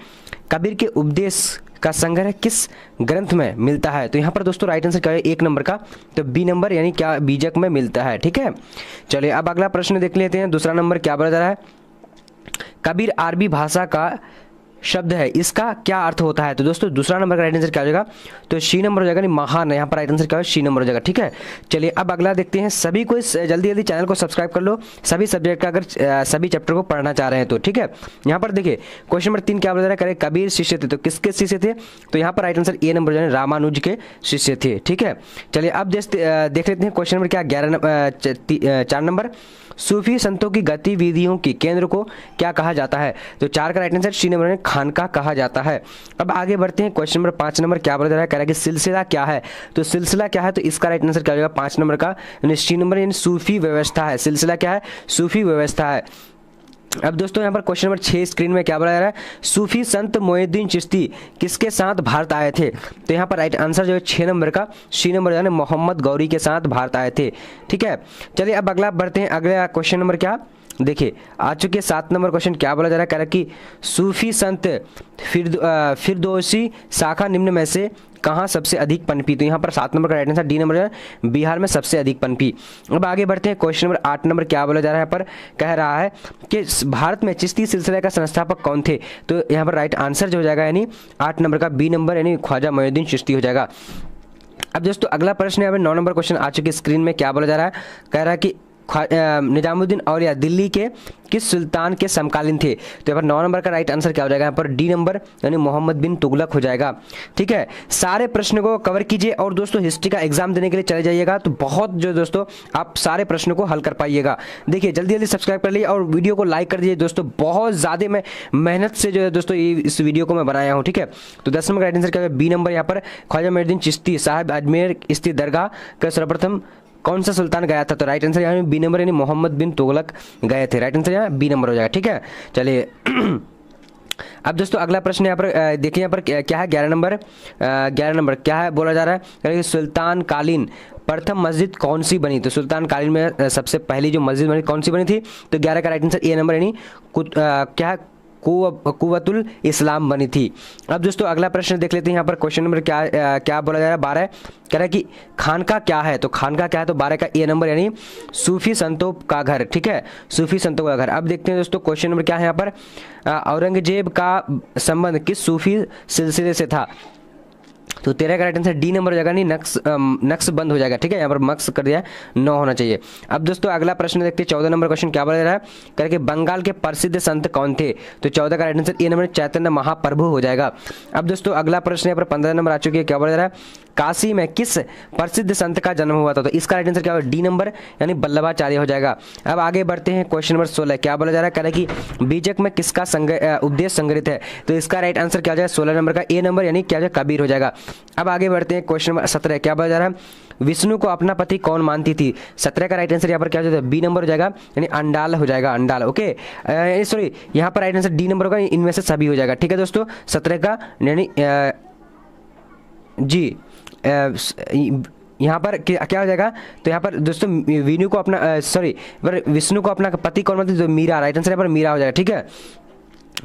Speaker 3: कबीर के उपदेश का संग्रह किस ग्रंथ में मिलता है? तो यहाँ पर दोस्तों राइट आंसर क्या है, 1 नंबर का, तो बी नंबर यानी क्या बीजक में मिलता है। ठीक है, चलिए अब अगला प्रश्न देख लेते हैं। दूसरा नंबर क्या बोला जा रहा है, कबीर अरबी भाषा का शब्द है, इसका क्या अर्थ होता है? तो दोस्तों दूसरा नंबर का राइट आंसर क्या हो जाएगा, तो सी नंबर हो जाएगा नहीं महान, यहाँ पर राइट आंसर क्या है, सी नंबर हो जाएगा। ठीक है, चलिए अब अगला देखते हैं। सभी को जल्दी जल्दी चैनल को सब्सक्राइब कर लो सभी सब्जेक्ट का, अगर सभी चैप्टर को पढ़ना चाह रहे हैं तो। ठीक है, यहाँ पर देखिए क्वेश्चन नंबर 3 क्या बोला जा रहा है, कबीर शिष्य थे, तो किसके शिष्य थे? तो यहाँ पर राइट आंसर ए नंबर यानी रामानुज के शिष्य थे। ठीक है, चलिए अब देख लेते हैं क्वेश्चन नंबर क्या 4 नंबर, सूफी संतों की गतिविधियों की केंद्र को क्या कहा जाता है? तो 4 का राइट आंसर सी नंबर खानका कहा जाता है। अब आगे बढ़ते हैं क्वेश्चन नंबर 5 नंबर क्या बोला जा रहा है, कह रहा है कि सिलसिला क्या है? तो सिलसिला क्या है, तो इसका राइट आंसर क्या हो जाएगा 5 नंबर का यानी सी नंबर यानी सूफी व्यवस्था है। सिलसिला क्या है, सूफी व्यवस्था है। अब दोस्तों यहाँ पर क्वेश्चन नंबर 6 स्क्रीन में क्या बोला जा रहा है, सूफी संत मोइनुद्दीन चिश्ती किसके साथ भारत आए थे? तो यहाँ पर राइट आंसर जो है 6 नंबर का सी नंबर यानी मोहम्मद गौरी के साथ भारत आए थे। ठीक है, चलिए अब अगला बढ़ते हैं। अगला क्वेश्चन नंबर क्या देखिए आ चुके 7 नंबर क्वेश्चन क्या बोला जा रहा है, कह रहा है कि सूफी संत फिरदौसी शाखा निम्न में से कहाँ सबसे अधिक पनपी? तो यहाँ पर 7 नंबर का राइट आंसर डी नंबर है, बिहार में सबसे अधिक पनपी। अब आगे बढ़ते हैं क्वेश्चन नंबर 8 नंबर क्या बोला जा रहा है, पर कह रहा है कि भारत में चिश्ती सिलसिले का संस्थापक कौन थे? तो यहाँ पर राइट आंसर जो हो जाएगा यानी 8 नंबर का बी नंबर यानी ख्वाजा मोइनुद्दीन चिश्ती हो जाएगा। अब दोस्तों अगला प्रश्न यहाँ पर 9 नंबर क्वेश्चन आ चुके स्क्रीन में क्या बोला जा रहा है, कह रहा है कि निजामुद्दीन औलिया दिल्ली के किस सुल्तान के समकालीन थे? तो यहाँ पर 9 नंबर का राइट आंसर क्या हो जाएगा? यहाँ पर डी नंबर यानी मोहम्मद बिन तुगलक हो जाएगा। ठीक है, सारे प्रश्न को कवर कीजिए और दोस्तों हिस्ट्री का एग्जाम देने के लिए चले जाइएगा तो बहुत जो दोस्तों आप सारे प्रश्नों को हल कर पाइएगा। देखिए जल्दी जल्दी सब्सक्राइब कर लीजिए और वीडियो को लाइक कर दीजिए दोस्तों, बहुत ज़्यादा मैं मेहनत से जो है दोस्तों इस वीडियो को मैं बनाया हूँ। ठीक है, तो 10 नंबर का राइट आंसर क्या है? B number. यहाँ पर ख्वाजा मुइनुद्दीन चिश्ती साहब अजमेर स्थित दरगाह का सर्वप्रथम कौन सा सुल्तान गया था? तो राइट आंसर यहाँ बी नंबर यानी मोहम्मद बिन तुगलक गए थे। राइट आंसर यहाँ बी नंबर हो जाएगा। ठीक है, चलिए अब दोस्तों अगला प्रश्न यहाँ पर देखिए, यहाँ पर क्या है? 11 नंबर क्या है बोला जा रहा है? सुल्तान कालीन प्रथम मस्जिद कौन सी बनी? तो सुल्तान कालीन में सबसे पहली जो मस्जिद बनी कौन सी बनी थी? तो 11 का राइट आंसर ए नंबर यानी क्या है? कुव्वतुल इस्लाम बनी थी। अब दोस्तों अगला प्रश्न देख लेते हैं। यहाँ पर क्वेश्चन नंबर क्या बोला जा रहा है? 12 कह रहा है कि खानका क्या है? तो खानका क्या है? तो 12 का ए नंबर यानी सूफी संतों का घर। ठीक है, सूफी संतों का घर। अब देखते हैं दोस्तों क्वेश्चन नंबर क्या है यहाँ पर? औरंगजेब का संबंध किस सूफी सिलसिले से था? तो 13 का राइट आंसर डी नंबर हो जाएगा, नहीं नक्श बंद हो जाएगा। ठीक है, यहाँ पर मक्स कर दिया, 9 होना चाहिए। अब दोस्तों अगला प्रश्न देखते हैं। 14 नंबर क्वेश्चन क्या बोला जा रहा है? करके बंगाल के प्रसिद्ध संत कौन थे? तो 14 का right answer A number Chaitanya Mahaprabhu हो जाएगा। अब दोस्तों अगला प्रश्न यहाँ पर 15 नंबर आ चुकी है। क्या बोला जा रहा है? काशी में किस प्रसिद्ध संत का जन्म हुआ था? तो इसका राइट आंसर क्या होगा? डी नंबर यानी वल्लभाचार्य हो जाएगा। अब आगे बढ़ते हैं क्वेश्चन नंबर 16। क्या बोला जा रहा है? कह रहा है कि बीजक में किसका उपदेश संग्रहित है? तो इसका राइट आंसर क्या हो जाएगा? 16 नंबर का ए नंबर यानी क्या हो जाएगा? कबीर हो जाएगा। अब आगे बढ़ते हैं क्वेश्चन नंबर 17। क्या बोला जा रहा है? विष्णु को अपना पति कौन मानती थी? 17 का राइट आंसर यहाँ पर क्या हो जाएगा? बी नंबर हो जाएगा यानी अंडाल हो जाएगा, अंडाल। ओके, सॉरी यहाँ पर राइट आंसर डी नंबर होगा, इनमें से सभी हो जाएगा। ठीक है दोस्तों, 17 का यानी जी यहाँ पर क्या हो जाएगा? तो यहाँ पर दोस्तों विष्णु को अपना विष्णु को अपना पति कौन मानती थी? तो मीरा। राइट आंसर यहाँ पर मीरा हो जाएगा। ठीक है,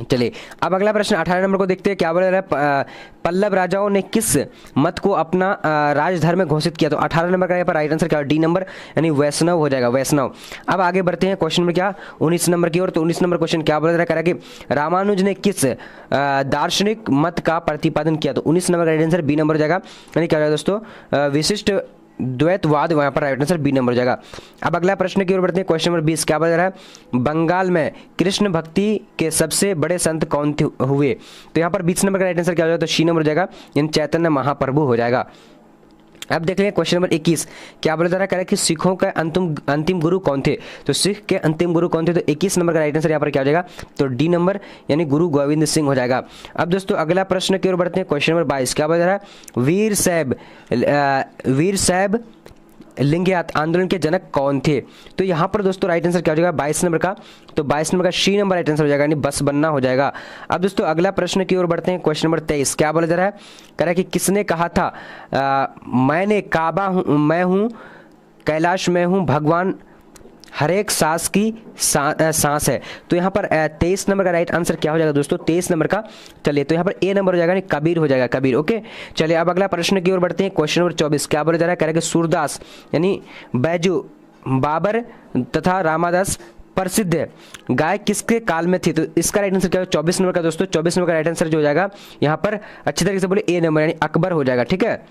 Speaker 3: चलिए अब अगला प्रश्न 18 नंबर को देखते हैं। क्या बोला जा रहा है? पल्लव राजाओं ने किस मत को अपना राजधर्म घोषित किया? तो 18 नंबर का यहाँ पर राइट आंसर क्या है? डी नंबर यानी वैष्णव हो जाएगा, वैष्णव। अब आगे बढ़ते हैं क्वेश्चन में क्या 19 नंबर की ओर। तो 19 नंबर क्वेश्चन क्या बोला जा रहा है? कि रामानुज ने किस दार्शनिक मत का प्रतिपादन किया? तो 19 नंबर का राइट आंसर बी नंबर हो जाएगा यानी क्या हो जाएगा दोस्तों? विशिष्ट द्वैतवाद, वहाँ पर राइट आंसर बी नंबर हो जाएगा। अब अगला प्रश्न की ओर बढ़ते हैं। क्वेश्चन नंबर 20 क्या बोला जा रहा है? बंगाल में कृष्ण भक्ति के सबसे बड़े संत कौन हुए? तो यहाँ पर 20 नंबर का राइट आंसर क्या हो जाएगा? तो सी नंबर हो जाएगा यानी चैतन्य महाप्रभु हो जाएगा। अब देख लेंगे क्वेश्चन नंबर 21। क्या बोला जा रहा है? कि सिखों का अंतिम गुरु कौन थे? तो सिख के अंतिम गुरु कौन थे? तो 21 नंबर का राइट आंसर यहाँ पर क्या हो जाएगा? तो डी नंबर यानी गुरु गोविंद सिंह हो जाएगा। अब दोस्तों अगला प्रश्न की ओर बढ़ते हैं। क्वेश्चन नंबर 22 क्या बोला जा रहा है? वीर साहब लिंगायत आंदोलन के जनक कौन थे? तो यहाँ पर दोस्तों राइट आंसर क्या हो जाएगा? 22 नंबर का, तो 22 नंबर का सी नंबर राइट आंसर हो जाएगा यानी बस बनना हो जाएगा। अब दोस्तों अगला प्रश्न की ओर बढ़ते हैं। क्वेश्चन नंबर 23 क्या बोला जा रहा है? कह रहा है कि किसने कहा था मैंने काबा हूँ, मैं हूँ कैलाश में हूँ भगवान हर एक सांस की सांस है? तो यहाँ पर 23 नंबर का राइट आंसर क्या हो जाएगा दोस्तों? 23 नंबर का, चलिए तो यहाँ पर ए नंबर हो जाएगा, कबीर हो जाएगा, कबीर। ओके, चलिए अब अगला प्रश्न की ओर बढ़ते हैं। क्वेश्चन नंबर 24 क्या बोला जा रहा है? कह रहा है कि सूरदास यानी बैजू बाबर तथा रामादास प्रसिद्ध गायक किसके काल में थी? तो इसका राइट आंसर क्या है? 24 नंबर का दोस्तों, 24 नंबर का राइट आंसर जो हो जाएगा यहाँ पर अच्छी तरीके से बोले ए नंबर यानी अकबर हो जाएगा। ठीक है,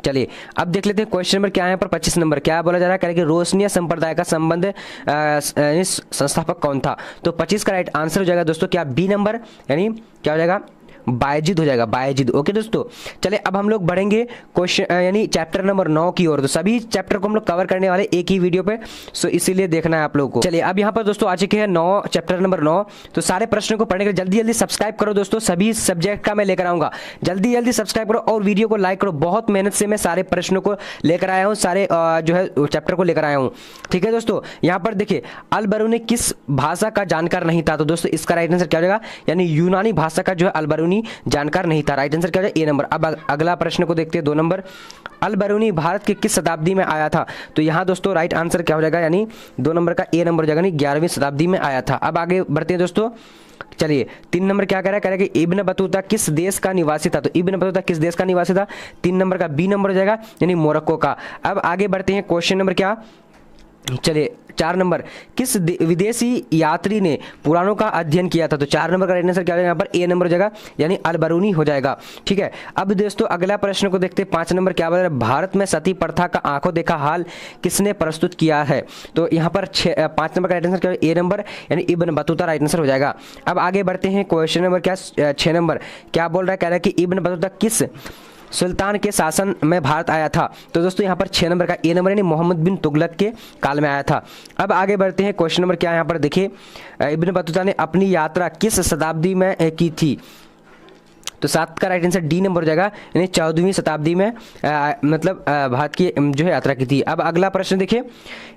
Speaker 3: चलिए अब देख लेते हैं क्वेश्चन नंबर क्या है यहाँ पर 25 नंबर। क्या बोला जा रहा है? कि रोशनिया संप्रदाय का संबंध संस्थापक कौन था? तो 25 का राइट आंसर हो जाएगा दोस्तों क्या? बी नंबर यानी क्या हो जाएगा? बायजिद हो जाएगा, बायजिद। ओके दोस्तों, चले अब हम लोग बढ़ेंगे क्वेश्चन यानी चैप्टर नंबर 9 की ओर। तो सभी चैप्टर को हम लोग कवर करने वाले एक ही वीडियो पे, सो इसीलिए देखना है आप लोगों को। चलिए अब यहाँ पर दोस्तों आ चुके हैं 9 चैप्टर नंबर 9। तो सारे प्रश्नों को पढ़ने के लिए जल्दी जल्दी सब्सक्राइब करो दोस्तों, सभी सब्जेक्ट का मैं लेकर आऊंगा। जल्दी जल्दी सब्सक्राइब करो और वीडियो को लाइक करो। बहुत मेहनत से मैं सारे प्रश्नों को लेकर आया हूँ, सारे जो है चैप्टर को लेकर आया हूँ। ठीक है दोस्तों, यहाँ पर देखिए अल बरूनी किस भाषा का जानकार नहीं था? तो दोस्तों इसका राइट आंसर क्या हो जाएगा? यानी यूनानी भाषा का जो है अल बरूनी जानकार नहीं था। राइट आंसर क्या हो जाएगा? ए नंबर। अब अगला प्रश्न को देखते हैं 2 नंबर। अल बरूनी भारत के किस शताब्दी में आया था? तो यहाँ दोस्तों राइट आंसर क्या हो जाएगा? यानी 2 नंबर का ए नंबर हो जाएगा, 11वीं शताब्दी में आया था। अब आगे बढ़ते हैं दोस्तों, चलिए 3 नंबर क्या कह रहा है? कि इब्न बतूता किस देश का निवासी था? तो इब्न बतूता किस देश का निवासी था? 3 नंबर का बी नंबर हो जाएगा यानी मोरक्को का। अब आगे बढ़ते हैं क्वेश्चन नंबर क्या, चलिए 4 नंबर, किस विदेशी यात्री ने पुराणों का अध्ययन किया था? तो 4 नंबर का राइट आंसर क्या हो जाएगा? यहाँ पर ए नंबर हो जाएगा, यानी अलबरूनी हो जाएगा। ठीक है, अब दोस्तों अगला प्रश्न को देखते हैं। 5 नंबर क्या बोल रहा है? भारत में सती प्रथा का आंखों देखा हाल किसने प्रस्तुत किया है? तो यहाँ पर 5 नंबर का राइट आंसर क्या है? ए नंबर, यानी इब्न बतूता राइट आंसर हो जाएगा। अब आगे बढ़ते हैं, क्वेश्चन नंबर क्या 6 नंबर क्या बोल रहा है? कह रहा है कि इब्न बतूता किस सुल्तान के शासन में भारत आया था? तो दोस्तों यहाँ पर 6 नंबर का ए नंबर, यानी मोहम्मद बिन तुगलक के काल में आया था। अब आगे बढ़ते हैं, क्वेश्चन नंबर क्या है यहाँ पर देखिए, इब्न बतूता ने अपनी यात्रा किस शताब्दी में की थी? तो 7 का राइट आंसर डी नंबर हो जाएगा, यानी 14वीं शताब्दी में मतलब भारत की जो है यात्रा की थी। अब अगला प्रश्न देखिए,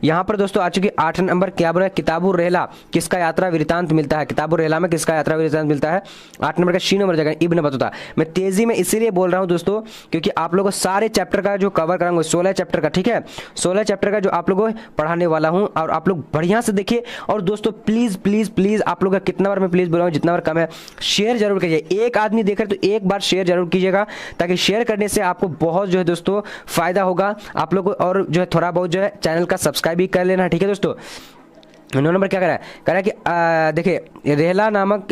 Speaker 3: यहाँ पर दोस्तों आ चुके 8 नंबर क्या बोला है? किताबुर रहला किसका यात्रा वृतांत मिलता है? किताबुर रहला में किसका यात्रा वृतांत मिलता है? 8 नंबर का सी नंबर हो जाएगा, इब्न बतूता। मैं तेजी में इसीलिए बोल रहा हूँ दोस्तों, क्योंकि आप लोगों को सारे चैप्टर का जो कवर कराऊंगा 16 चैप्टर का, ठीक है, 16 चैप्टर का जो आप लोगों को पढ़ाने वाला हूँ, और आप लोग बढ़िया से देखिए। और दोस्तों प्लीज प्लीज प्लीज आप लोग का कितना बार मैं प्लीज बोल रहा हूँ, जितना बार कम है, शेयर जरूर कीजिए। एक आदमी देख रहे तो एक बार शेयर जरूर कीजिएगा, ताकि शेयर करने से आपको बहुत जो है दोस्तों फायदा होगा आप लोग को, और जो है थोड़ा बहुत जो है चैनल का सब्सक्राइब भी कर लेना, ठीक है दोस्तों। 9 नंबर क्या कह रहा है कि देखिए रेहला नामक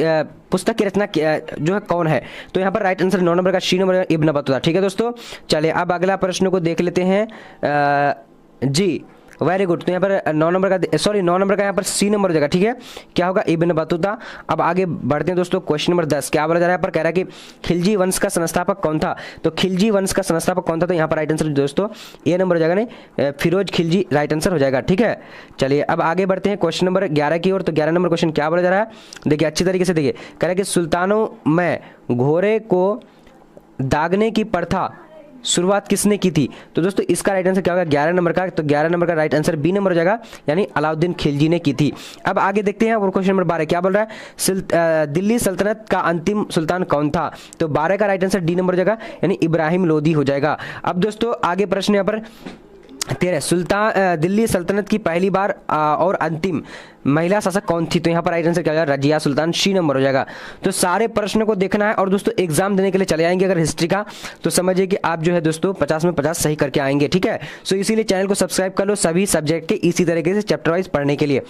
Speaker 3: पुस्तक की रचना जो है कौन है? तो यहाँ पर राइट आंसर 9 नंबर का सी नंबर इब्न बतूता, ठीक है दोस्तों। चलिए अब अगला प्रश्न को देख लेते हैं। जी वेरी गुड, तो यहाँ पर 9 नंबर का यहाँ पर सी नंबर हो जाएगा, ठीक है, क्या होगा? Ibn Battuta. अब आगे बढ़ते हैं दोस्तों, क्वेश्चन नंबर 10 क्या बोला जा रहा है? पर कह रहा है कि खिलजी वंश का संस्थापक कौन था? तो खिलजी वंश का संस्थापक कौन था? तो यहाँ पर राइट आंसर दोस्तों ए नंबर हो जाएगा, नहीं फिरोज खिलजी राइट आंसर हो जाएगा, ठीक है। चलिए अब आगे बढ़ते हैं क्वेश्चन नंबर 11 की ओर। तो 11 नंबर क्वेश्चन क्या बोला जा रहा है? देखिए अच्छी तरीके से देखिए, कह रहा है कि सुल्तानों में घोड़े को दागने की प्रथा शुरुआत किसने की थी? तो दोस्तों इसका राइट आंसर क्या होगा? 11 नंबर का। तो 11 नंबर का राइट आंसर बी नंबर हो जाएगा, यानी अलाउद्दीन खिलजी ने की थी। अब आगे देखते हैं, और क्वेश्चन नंबर 12 क्या बोल रहा है? दिल्ली सल्तनत का अंतिम सुल्तान कौन था? तो 12 का राइट आंसर डी नंबर हो जाएगा, यानी इब्राहिम लोदी हो जाएगा। अब दोस्तों आगे प्रश्न यहाँ पर 13 दिल्ली सल्तनत की पहली बार और अंतिम महिला शासक कौन थी? तो यहाँ पर राइट आंसर क्या हो जाएगा? रजिया सुल्तान, सी नंबर हो जाएगा। तो सारे प्रश्नों को देखना है, और दोस्तों एग्जाम देने के लिए चले आएंगे अगर हिस्ट्री का, तो समझिए कि आप जो है दोस्तों 50 में 50 सही करके आएंगे, ठीक है। सो इसीलिए चैनल को सब्सक्राइब कर लो सभी सब्जेक्ट के इसी तरीके से चैप्टर वाइज पढ़ने के लिए।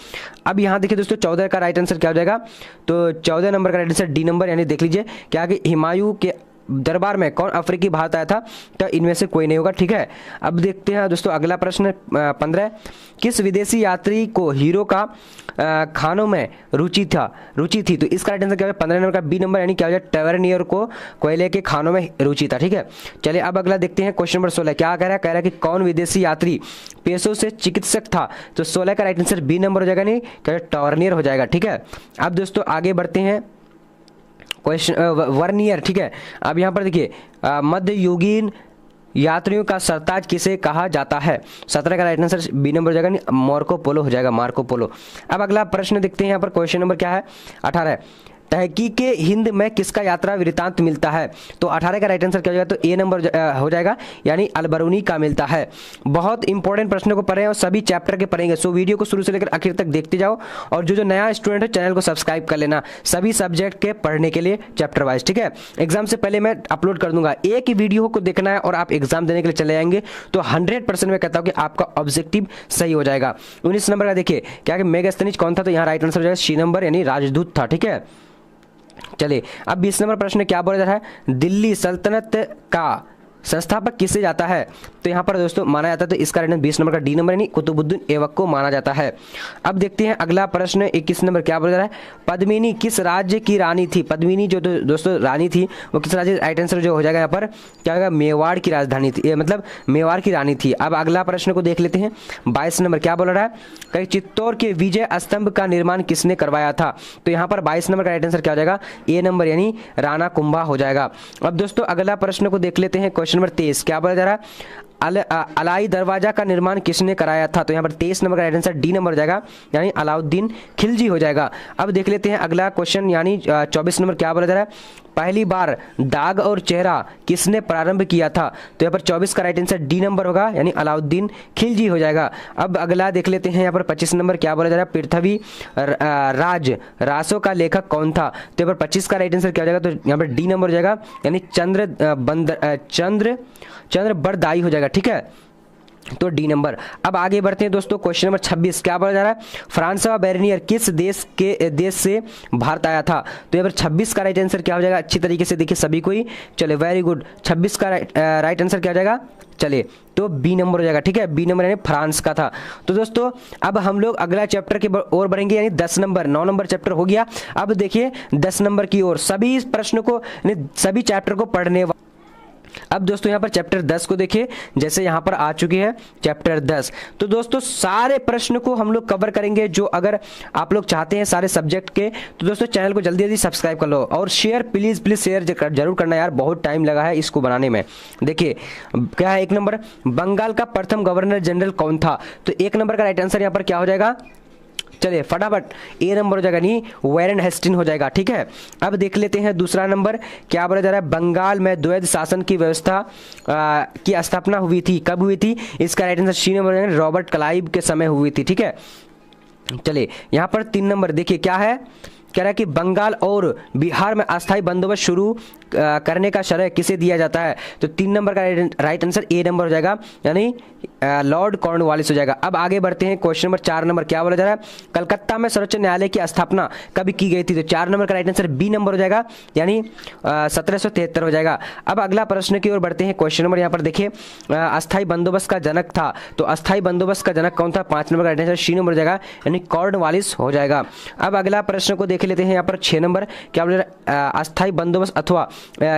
Speaker 3: अब यहाँ देखिए दोस्तों 14 का राइट आंसर क्या हो जाएगा? तो 14 नंबर का राइट आंसर डी नंबर, यानी देख लीजिए क्या कि हुमायूं के दरबार में कौन अफ्रीकी भारत आया था? तो इनमें से कोई नहीं होगा, ठीक है। अब देखते हैं दोस्तों अगला प्रश्न 15, किस विदेशी यात्री को हीरो का खानों में रुचि थी? तो इसका राइट आंसर क्या है? 15 नंबर का बी नंबर, यानी क्या हो जाए? टैवर्नियर को कोयले के खानों में रुचि था, ठीक है। चलिए अब अगला देखते हैं क्वेश्चन नंबर 16 क्या कह रहा है? कह रहा है कि कौन विदेशी यात्री पेशों से चिकित्सक था? तो 16 का राइट आंसर बी नंबर हो जाएगा, नहीं क्या टॉर्नियर हो जाएगा, ठीक है। अब दोस्तों आगे बढ़ते हैं, क्वेश्चन वर्नियर, ठीक है। अब यहाँ पर देखिए मध्ययुगीन यात्रियों का सरताज किसे कहा जाता है? 17 का राइट आंसर बी नंबर हो जाएगा, नहीं मार्को पोलो हो जाएगा, मार्को पोलो। अब अगला प्रश्न देखते हैं, यहाँ पर क्वेश्चन नंबर क्या है? 18, तहकीक हिंद में किसका यात्रा वृतांत मिलता है? तो 18 का राइट आंसर क्या हो जाएगा? तो ए नंबर हो जाएगा, यानी अलबरूनी का मिलता है। बहुत इंपॉर्टेंट प्रश्नों को पढ़े और सभी चैप्टर के पढ़ेंगे, सो वीडियो को शुरू से लेकर आखिर तक देखते जाओ, और जो नया स्टूडेंट है चैनल को सब्सक्राइब कर लेना सभी सब्जेक्ट के पढ़ने के लिए चैप्टर वाइज, ठीक है। एग्जाम से पहले मैं अपलोड कर दूंगा, एक ही वीडियो को देखना है और आप एग्जाम देने के लिए चले जाएंगे, तो 100% मैं कहता हूँ कि आपका ऑब्जेक्टिव सही हो जाएगा। 19 नंबर का देखिए क्या कि मेगास्थनीज कौन था? तो यहाँ राइट आंसर हो जाएगा सी नंबर, यानी राजदूत था, ठीक है। चलिए अब 20 नंबर प्रश्न क्या बोला जा रहा है? दिल्ली सल्तनत का संस्थापक किसे जाता है? तो यहाँ पर दोस्तों माना जाता है, तो इसका राइट 20 नंबर का डी नंबर, यानी कुतुबुद्दीन ऐबक को माना जाता है। अब देखते हैं अगला प्रश्न 21 नंबर क्या बोला जा रहा है? पद्मिनी किस राज्य की रानी थी? पद्मिनी जो दोस्तों रानी थी वो किस राज्य? राइट आंसर जो हो जाएगा यहाँ पर क्या होगा? मेवाड़ की राजधानी थी, मतलब मेवाड़ की रानी थी। अब अगला प्रश्न को देख लेते हैं, 22 नंबर क्या बोल रहा है? कहीं चित्तौड़ के विजय स्तंभ का निर्माण किसने करवाया था? तो यहाँ पर 22 नंबर का राइट आंसर क्या हो जाएगा? ए नंबर, यानी राणा कुंभा हो जाएगा। अब दोस्तों अगला प्रश्न को देख लेते हैं, क्वेश्चन नंबर 23 क्या बोला जा रहा है? अलाई दरवाजा का निर्माण किसने कराया था? तो यहाँ पर 23 नंबर का राइट आंसर डी नंबर हो जाएगा, यानी अलाउद्दीन खिलजी हो जाएगा। अब देख लेते हैं अगला क्वेश्चन, यानी 24 नंबर क्या बोला जा रहा है? पहली बार दाग और चेहरा किसने प्रारंभ किया था? तो यहाँ पर 24 का राइट आंसर डी नंबर होगा, यानी अलाउद्दीन खिलजी हो जाएगा। अब अगला देख लेते हैं, यहाँ पर 25 नंबर क्या बोला जा रहा है? पृथ्वी राज रासों का लेखक कौन था? तो यहाँ पर 25 का राइट आंसर क्या हो जाएगा? तो यहाँ पर डी नंबर हो जाएगा, यानी चंद्र बरदाई हो जाएगा, ठीक है। तो डी नंबर। अब आगे बढ़ते हैं दोस्तों, क्वेश्चन नंबर 26 क्या बोला जा रहा है, फ्रांसवा बेरनियर किस देश से भारत आया था। तो यहाँ पर 26 का राइट आंसर क्या हो जाएगा, अच्छी तरीके से देखिए सभी को ही, चले वेरी गुड, 26 का राइट आंसर क्या हो जाएगा, चलिए तो बी नंबर हो जाएगा। ठीक है, बी नंबर यानी फ्रांस का था। तो दोस्तों अब हम लोग अगला चैप्टर की ओर बढ़ेंगे, यानी 10 नंबर, 9 नंबर चैप्टर हो गया, अब देखिए 10 नंबर की ओर, सभी प्रश्नों को सभी चैप्टर को पढ़ने। अब दोस्तों यहाँ पर चैप्टर 10 को देखिए, जैसे यहाँ पर आ चुकी है चैप्टर 10। तो दोस्तों सारे प्रश्न को हम लोग कवर करेंगे, जो अगर आप लोग चाहते हैं सारे सब्जेक्ट के, तो दोस्तों चैनल को जल्दी जल्दी सब्सक्राइब कर लो और शेयर प्लीज प्लीज शेयर जरूर करना यार, बहुत टाइम लगा है इसको बनाने में। देखिए क्या है, 1 नंबर, बंगाल का प्रथम गवर्नर जनरल कौन था। तो 1 नंबर का राइट आंसर यहाँ पर क्या हो जाएगा, चलिए फटाफट ए नंबर हो जाएगा, नहीं वारेन हेस्टिंग हो जाएगा। ठीक है, अब देख लेते हैं दूसरा नंबर क्या बोला जा रहा है, बंगाल में द्वैध शासन की व्यवस्था की स्थापना हुई थी, कब हुई थी। इसका राइट आंसर सी नंबर हो जाएगा, रॉबर्ट क्लाइव के समय हुई थी। ठीक है, चलिए यहाँ पर 3 नंबर देखिए क्या है, कह रहा है कि बंगाल और बिहार में अस्थायी बंदोबस्त शुरू करने का श्रेय किसे दिया जाता है। तो 3 नंबर का राइट आंसर ए नंबर हो जाएगा, यानी लॉर्ड कॉर्नवालिस हो जाएगा। अब आगे बढ़ते हैं, क्वेश्चन नंबर 4 नंबर क्या बोला जा रहा है, कलकत्ता में सर्वोच्च न्यायालय की स्थापना कब की गई थी। तो 4 नंबर का राइट आंसर बी नंबर हो जाएगा, यानी 1773 हो जाएगा। अब अगला प्रश्न की ओर बढ़ते हैं, क्वेश्चन नंबर यहाँ पर देखिए, अस्थायी बंदोबस्त का जनक था। तो अस्थायी बंदोबस्त का जनक कौन था, 5 नंबर का राइट आंसर सी नंबर हो जाएगा, यानी कॉर्नवालिस हो जाएगा। अब अगला प्रश्न को देख लेते हैं, यहाँ पर 6 नंबर क्या बोल रहा है, अस्थायी बंदोबस्त अथवा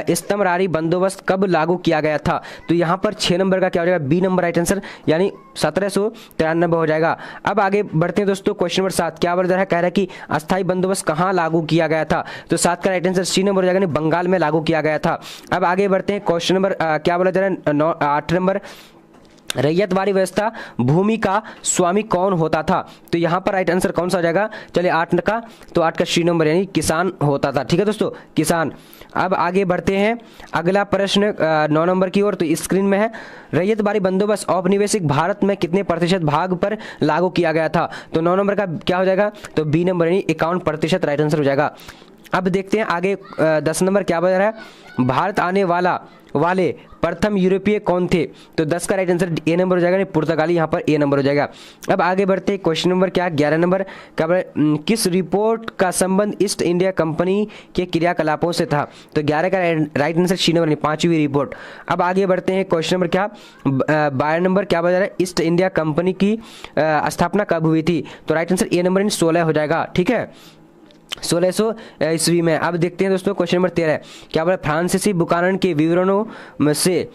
Speaker 3: इस्तमरारी बंदोबस्त कब लागू किया गया था। तो यहाँ पर 6 नंबर का क्या हो जाएगा, बी नंबर राइट आंसर, यानी 1793 हो जाएगा। अब आगे बढ़ते हैं दोस्तों, क्वेश्चन नंबर 7 क्या बोल रहा है, कह रहा है कि अस्थायी बंदोबस्त कहाँ लागू किया गया था। तो 7 का राइट आंसर सी नंबर हो जाएगा, यानी बंगाल में लागू किया गया था। अब आगे बढ़ते हैं, क्वेश्चन नंबर क्या बोला जा रहा है, 8 नंबर, रैयतवाड़ी व्यवस्था भूमि का स्वामी कौन होता था। तो यहाँ पर राइट आंसर कौन सा हो जाएगा, चलिए 8 का, तो 8 का सी नंबर, यानी किसान होता था। ठीक है दोस्तों, किसान। अब आगे बढ़ते हैं, अगला प्रश्न 9 नंबर की ओर, तो स्क्रीन में है, रैयतवाड़ी बंदोबस्त औपनिवेशिक भारत में कितने प्रतिशत भाग पर लागू किया गया था। तो 9 नंबर का क्या हो जाएगा, तो बी नंबर, यानी 51% राइट आंसर हो जाएगा। अब देखते हैं आगे 10 नंबर क्या बता रहा है, भारत आने वाले प्रथम यूरोपीय कौन थे। तो 10 का राइट आंसर ए नंबर हो जाएगा, पुर्तगाली, यहाँ पर ए नंबर हो जाएगा। अब आगे बढ़ते हैं, क्वेश्चन नंबर क्या, 11 नंबर क्या, किस रिपोर्ट का संबंध ईस्ट इंडिया कंपनी के क्रियाकलापों से था। तो 11 का राइट आंसर सी नंबर, 5वीं रिपोर्ट। अब आगे बढ़ते हैं, क्वेश्चन नंबर क्या, 12 नंबर क्या बता रहा है, ईस्ट इंडिया कंपनी की स्थापना कब हुई थी। तो राइट आंसर ए नंबर, 16 हो जाएगा। ठीक है, 1600 ईस्वी में। अब देखते हैं दोस्तों, क्वेश्चन नंबर 13 क्या बोला, फ्रांसीसी बुकानन के विवरणों में से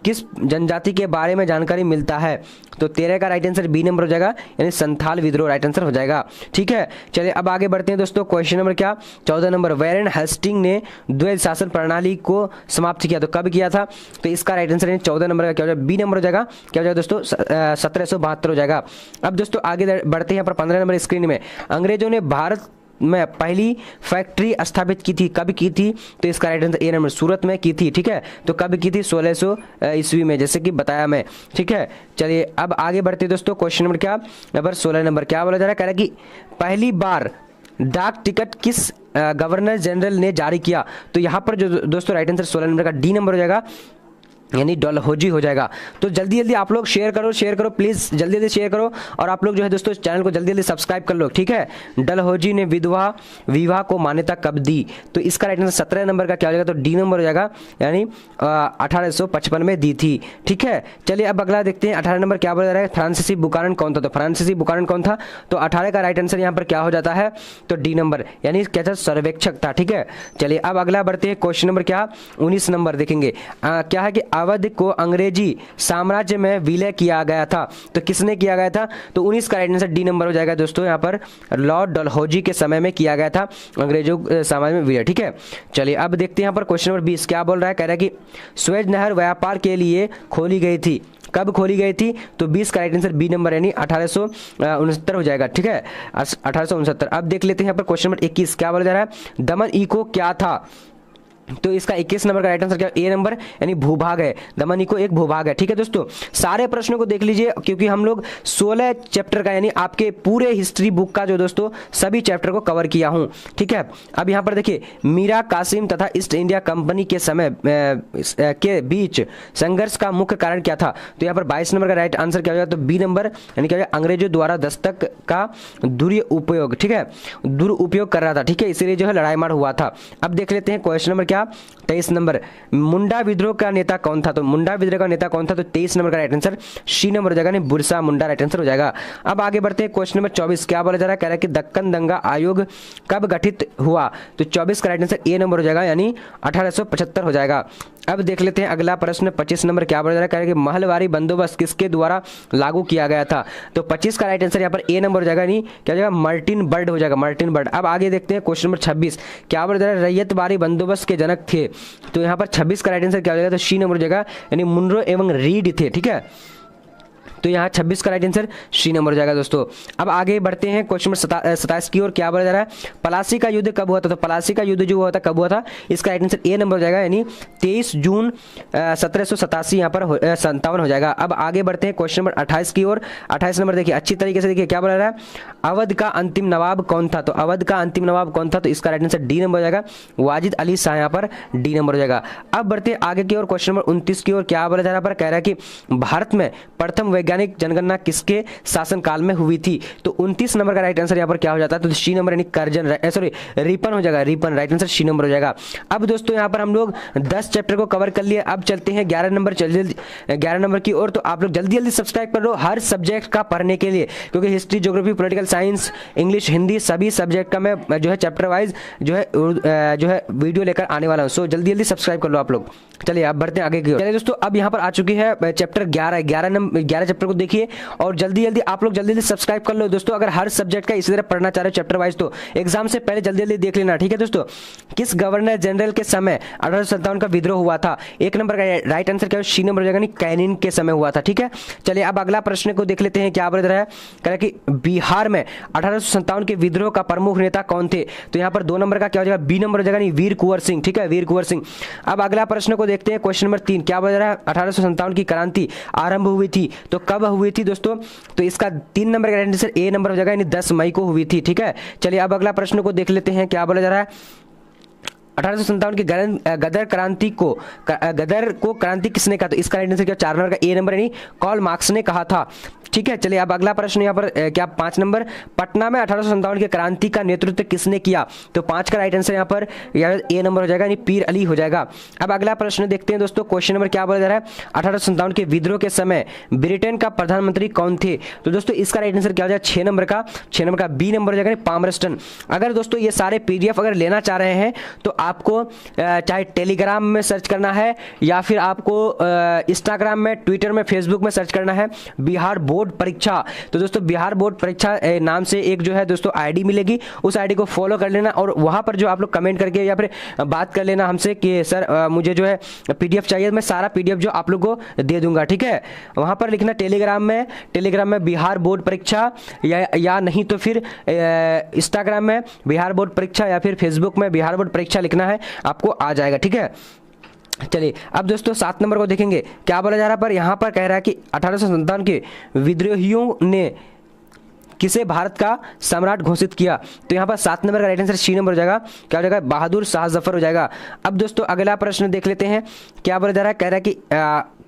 Speaker 3: किस जनजाति के बारे में जानकारी मिलता है। तो 13 का राइट आंसर बी नंबर हो जाएगा, यानी संथाल विद्रोह राइट आंसर हो जाएगा। ठीक है, चलिए अब आगे बढ़ते हैं दोस्तों, क्वेश्चन नंबर क्या, 14 नंबर, वारेन हेस्टिंग ने द्वैध शासन प्रणाली को समाप्त किया। तो कब किया था। तो इसका राइट आंसर 14 नंबर का क्या हो जाएगा, बी नंबर हो जाएगा, क्या हो जाएगा दोस्तों, 1772 हो जाएगा। अब दोस्तों आगे बढ़ते हैं, यहाँ पर 15 नंबर स्क्रीन में, अंग्रेजों ने भारत में पहली फैक्ट्री स्थापित की थी, कब की थी। तो इसका राइट आंसर ए नंबर, सूरत में की थी। ठीक है, तो कब की थी, 1600 ईस्वी में, जैसे कि बताया मैं। ठीक है, चलिए अब आगे बढ़ते दोस्तों, क्वेश्चन नंबर क्या, नंबर 16 नंबर क्या बोला जा रहा है, कह रहा है कि पहली बार डाक टिकट किस गवर्नर जनरल ने जारी किया। तो यहाँ पर जो दोस्तों राइट आंसर 16 नंबर का डी नंबर हो जाएगा, यानी डलहौजी हो जाएगा। तो जल्दी जल्दी आप लोग शेयर करो प्लीज़, जल्दी जल्दी शेयर करो, और आप लोग जो है दोस्तों चैनल को जल्दी जल्दी सब्सक्राइब कर लो। ठीक है, डलहौजी ने विवाह को मान्यता कब दी। तो इसका राइट आंसर 17 नंबर का क्या हो जाएगा, तो डी नंबर हो जाएगा, यानी 1855 में दी थी। ठीक है, चलिए अब अगला देखते हैं, 18 नंबर क्या बोला जा रहा है, फ्रांसीसी बुकानन कौन था। तो फ्रांसीसी बुकानन कौन था, तो 18 का राइट आंसर यहाँ पर क्या हो जाता है, तो डी नंबर, यानी क्या था, सर्वेक्षक था। ठीक है, चलिए अब अगला बढ़ते हैं, क्वेश्चन नंबर क्या, 19 नंबर देखेंगे, क्या है कि अवध को अंग्रेजी साम्राज्य में विलय किया गया था। तो किसने किया गया था, तो 19 का राइट आंसर डी नंबर हो जाएगा दोस्तों, यहाँ पर लॉर्ड डलहौजी के समय में किया गया था अंग्रेजों साम्राज्य में विलय। ठीक है, चलिए अब देखते हैं यहाँ पर क्वेश्चन नंबर 20 क्या बोल रहा है, कह रहा है कि स्वेज नहर व्यापार के लिए खोली गई थी, कब खोली गई थी। तो 20 का राइट आंसर बी नंबर, यानी 1869 हो जाएगा। ठीक है, 1869। अब देख लेते हैं यहाँ पर क्वेश्चन नंबर 21 क्या बोला जा रहा है, दमन इको क्या था। तो इसका 21 नंबर का राइट आंसर क्या ए नंबर यानी भूभाग है, दमनिको एक भूभाग है। ठीक है दोस्तों, सारे प्रश्नों को देख लीजिए क्योंकि हम लोग 16 चैप्टर का यानी आपके पूरे हिस्ट्री बुक का जो दोस्तों सभी चैप्टर को कवर किया हूं। ठीक है, अब यहाँ पर देखिए मीरा कासिम तथा ईस्ट इंडिया कंपनी के समय के बीच संघर्ष का मुख्य कारण क्या था? तो यहाँ पर 22 नंबर का राइट आंसर क्या हो जाएगा? तो बी नंबर यानी क्या हो जाएगा? अंग्रेजों द्वारा दस्तक का दुरुपयोग, ठीक है, दुरुपयोग कर रहा था। ठीक है, इसीलिए जो है लड़ाई मार हुआ था। अब देख लेते हैं क्वेश्चन नंबर क्या 23 नंबर, मुंडा विद्रोह का नेता कौन था? तो मुंडा विद्रोह का नेता कौन था? तो 23 नंबर का राइट आंसर सी नंबर हो जाएगा, नहीं बिरसा मुंडा राइट आंसर हो जाएगा। अब आगे बढ़ते हैं क्वेश्चन नंबर 24, क्या बोला जा रहा है? कह रहा है कि दक्कन दंगा आयोग कब गठित हुआ? तो 24 का राइट आंसर ए नंबर हो जाएगा, यानी 1875 हो जाएगा। अब देख लेते हैं अगला प्रश्न 25 नंबर, क्या बोला जा रहा है? कह रहा है कि महलवारी बंदोबस्त किसके द्वारा लागू किया गया था? तो 25 का राइट आंसर यहाँ पर ए नंबर हो जाएगा, नहीं क्या हो जाएगा? मार्टिन बर्ड हो जाएगा, मार्टिन बर्ड। अब आगे देखते हैं क्वेश्चन नंबर 26, क्या बोला जा रहा है? रैयतवारी बंदोबस्त के जनक थे। तो यहाँ पर 26 का राइट आंसर क्या हो जाएगा? तो सी नंबर हो जाएगा, यानी मुनरो एवं रीड थे। ठीक है, तो यहाँ 26 का राइट आंसर सी नंबर हो जाएगा दोस्तों। अब आगे बढ़ते हैं क्वेश्चन नंबर 27 की ओर, क्या बोला जा रहा है? पलासी का युद्ध कब हुआ था? तो पलासी का युद्ध जो हुआ था कब हुआ था? इसका राइट आंसर ए नंबर हो जाएगा, यानी 23 जून 1787 यहाँ पर 57 हो जाएगा। अब आगे बढ़ते हैं क्वेश्चन नंबर 28 की ओर। 28 नंबर देखिए अच्छी तरीके से, देखिए क्या बोला जा रहा है? अवध का अंतिम नवाब कौन था? तो अवध का अंतिम नवाब कौन था? तो इसका राइट आंसर डी नंबर हो जाएगा, वाजिद अली शाह, यहाँ पर डी नंबर हो जाएगा। अब बढ़ते हैं आगे की ओर, क्वेश्चन नंबर 29 की ओर, क्या बोला जा रहा है? कह रहा है कि भारत में प्रथम वैज्ञानिक जनगणना किसके शासनकाल में हुई थी? तो 29 नंबर का राइट आंसर यहाँ पर क्या हो जाता है? तो सी नंबर यानी करजन, सॉरी रिपन हो जाएगा, Ripon right answer C number हो जाएगा। अब दोस्तों यहाँ पर हम लोग 10 चैप्टर को कवर कर लिए। अब चलते हैं 11 नंबर, 11 नंबर की ओर। तो आप लोग जल्दी जल्दी सब्सक्राइब कर लो हर सब्जेक्ट का पढ़ने के लिए, क्योंकि history, geography, political science, English, Hindi सभी सब्जेक्ट का मैं जो है चैप्टर वाइज जो है वीडियो लेकर आने वाला हूँ। सो जल्दी जल्दी सब्सक्राइब कर लो आप लोग। चलिए अब बढ़ते हैं आगे की ओर। चलिए दोस्तों, अब यहाँ पर आ चुकी है चैप्टर 11 चैप्टर को देखिए और जल्दी जल्दी आप लोग जल्दी जल्दी सब्सक्राइब कर लो दोस्तों। अगर हर सब्जेक्ट का इसी तरह पढ़ना चाह रहे हो चैप्टर वाइज, तो एग्जाम से पहले जल्दी जल्दी देख लेना। ठीक है दोस्तों, किस गवर्नर जनरल के समय 1857 का विद्रोह हुआ था? एक नंबर का राइट आंसर क्या है? सी नंबर हो जाएगा, नहीं कैनिन के समय हुआ था। ठीक है, चलिए अब अगला प्रश्न को देख लेते हैं, क्या बोल रहा है? कह रहा है कि बिहार में 1857 के विद्रोह का प्रमुख नेता कौन थे? तो यहाँ पर 2 नंबर का क्या हो जाएगा? बी नंबर हो जाएगा, नहीं वीर कुंवर सिंह। ठीक है, वीर कुंवर सिंह। अब अगला प्रश्न को देखते हैं, क्वेश्चन नंबर 3, क्या बोल रहा है? 1857 की क्रांति आरंभ हुई थी, तो कब हुई थी दोस्तों? तो इसका 3 नंबर का राइट आंसर ए नंबर हो जाएगा, यानी 10 मई को हुई थी। ठीक है, चलिए अब अगला प्रश्न को देख लेते हैं, क्या बोला जा रहा है? 1857 की गदर को क्रांति किसने कहा? तो इसका राइट आंसर क्या? 4 नंबर का ए नंबर, यानी कार्ल मार्क्स ने कहा था। ठीक है, चलिए अब अगला प्रश्न यहाँ पर क्या 5 नंबर, पटना में 1857 की क्रांति का नेतृत्व किसने किया? तो 5 का राइट आंसर यहाँ पर ए नंबर हो जाएगा, यानी पीर अली हो जाएगा। अब अगला प्रश्न देखते हैं दोस्तों, क्वेश्चन नंबर क्या बोला जा रहा है? 1857 के विद्रोह के समय ब्रिटेन का प्रधानमंत्री कौन थे? तो दोस्तों इसका राइट आंसर क्या हो जाएगा? 6 नंबर का बी नंबर हो जाएगा, पामरस्टन। अगर दोस्तों ये सारे PDF अगर लेना चाह रहे हैं तो आपको चाहे टेलीग्राम में सर्च करना है या फिर आपको इंस्टाग्राम में, ट्विटर में, फेसबुक में सर्च करना है बिहार बोर्ड परीक्षा। तो दोस्तों बिहार बोर्ड परीक्षा नाम से एक जो है दोस्तों आईडी मिलेगी, उस आईडी को फॉलो कर लेना और वहां पर जो आप लोग कमेंट करके या फिर बात कर लेना हमसे कि सर मुझे जो है PDF चाहिए, मैं सारा PDF जो आप लोग को दे दूंगा। ठीक है, वहां पर लिखना टेलीग्राम में बिहार बोर्ड परीक्षा या नहीं तो फिर इंस्टाग्राम में बिहार बोर्ड परीक्षा या फिर फेसबुक में बिहार बोर्ड परीक्षा लिखना है, आपको आ जाएगा। ठीक है, चलिए अब दोस्तों 7 नंबर को देखेंगे, क्या बोला जा रहा है? पर यहाँ पर कह रहा है कि 1857 के विद्रोहियों ने किसे भारत का सम्राट घोषित किया? तो यहाँ पर 7 नंबर का राइट आंसर सी नंबर हो जाएगा, क्या हो जाएगा? बहादुर शाह जफर हो जाएगा। अब दोस्तों अगला प्रश्न देख लेते हैं, क्या बोला जा रहा है? कह रहा है कि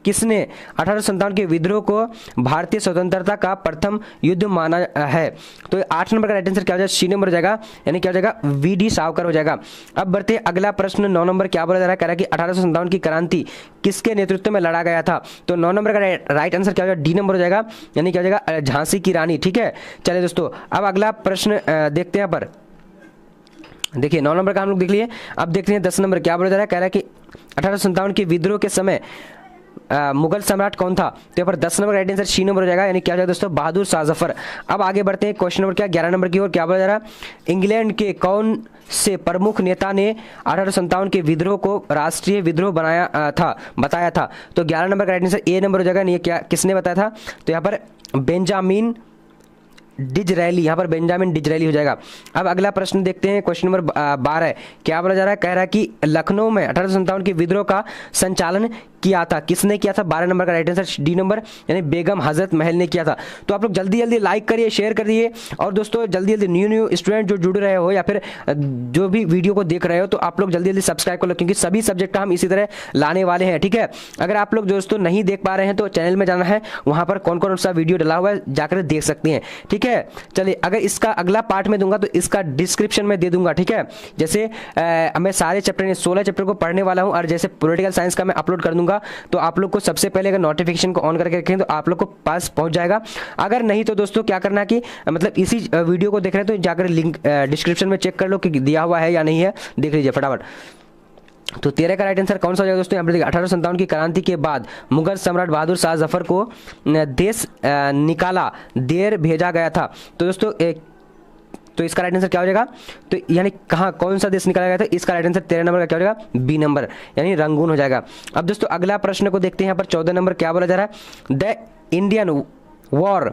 Speaker 3: किसने 1857 के विद्रोह को भारतीय स्वतंत्रता का प्रथम युद्ध माना है? तो 8 नंबर का राइट आंसर क्या हो जाएगा? सी नंबर हो जाएगा, यानी क्या हो जाएगा? VD सावरकर हो जाएगा। अब बढ़ते अगला प्रश्न 9 नंबर, क्या बोला जा रहा है? कह रहा है कि 1857 की क्रांति किसके नेतृत्व में लड़ा गया था? तो 9 नंबर का राइट आंसर क्या हो जाएगा? डी नंबर हो जाएगा, यानी क्या हो जाएगा? झांसी की रानी। ठीक है, चलिए दोस्तों अब अगला प्रश्न देखते हैं। पर देखिए 9 नंबर का हम लोग देख लिए। अब देखते हैं 10 नंबर, क्या बोला जा रहा है? कह रहा है कि 1857 के विद्रोह के समय मुगल सम्राट कौन था? तो यहाँ पर 10 number right answer C number हो जाएगा, यानी क्या हो जाएगा दोस्तों? बहादुर शाह जफर। अब आगे बढ़ते हैं क्वेश्चन नंबर क्या 11 नंबर की ओर, क्या बोला जा रहा है? इंग्लैंड के कौन से प्रमुख नेता ने 1857 के विद्रोह को राष्ट्रीय विद्रोह बताया था? तो 11 नंबर का राइट आंसर ए नंबर हो जाएगा, नहीं क्या किसने बताया था? तो यहाँ पर बेंजामिन डिजरैली, यहाँ पर बेंजामिन डिजरैली हो जाएगा। अब अगला प्रश्न देखते हैं, क्वेश्चन नंबर 12 क्या बोला जा रहा है, कह रहा है कि लखनऊ में 1857 के विद्रोह का संचालन किया था, किसने किया था? 12 नंबर का राइट आंसर डी नंबर यानी बेगम हजरत महल ने किया था। तो आप लोग जल्दी जल्दी लाइक करिए, शेयर करिए, और दोस्तों जल्दी जल्दी न्यू स्टूडेंट जो जुड़ रहे हो या फिर जो भी वीडियो को देख रहे हो, तो आप लोग जल्दी जल्दी सब्सक्राइब कर लो, क्योंकि सभी सब्जेक्ट का हम इसी तरह लाने वाले हैं, ठीक है। अगर आप लोग दोस्तों नहीं देख पा रहे हैं तो चैनल में जाना है, वहां पर कौन कौन सा वीडियो डला हुआ है जाकर देख सकते हैं, ठीक है। चलिए, अगर इसका अगला पार्ट में दूंगा तो इसका डिस्क्रिप्शन में दे दूंगा, ठीक है। जैसे मैं सारे चैप्टर 16 चैप्टर को पढ़ने वाला हूं, और जैसे पॉलिटिकल साइंस का मैं अपलोड कर दूंगा, तो आप लोग को सबसे पहले अगर नोटिफिकेशन को ऑन करके रखें तो आप लोग को पास पहुंच जाएगा। अगर नहीं तो दोस्तों क्या करना कि मतलब इसी वीडियो को देख रहे हैं तो जाकर लिंक डिस्क्रिप्शन में चेक कर लो कि दिया हुआ है या नहीं है, देख लीजिए फटाफट। तो 13 का राइट आंसर कौन सा हो जाएगा दोस्तों? यहाँ पर देखिए, 1857 की क्रांति के बाद मुगल सम्राट बहादुर शाह जफर को देश निकाला देर भेजा गया था। तो दोस्तों तो इसका राइट आंसर क्या हो जाएगा? तो यानी कहाँ, कौन सा देश निकाला गया था? इसका राइट आंसर 13 नंबर का क्या हो जाएगा? बी नंबर यानी रंगून हो जाएगा। अब दोस्तों अगला प्रश्न को देखते हैं, यहाँ पर 14 नंबर क्या बोला जा रहा है, the Indian war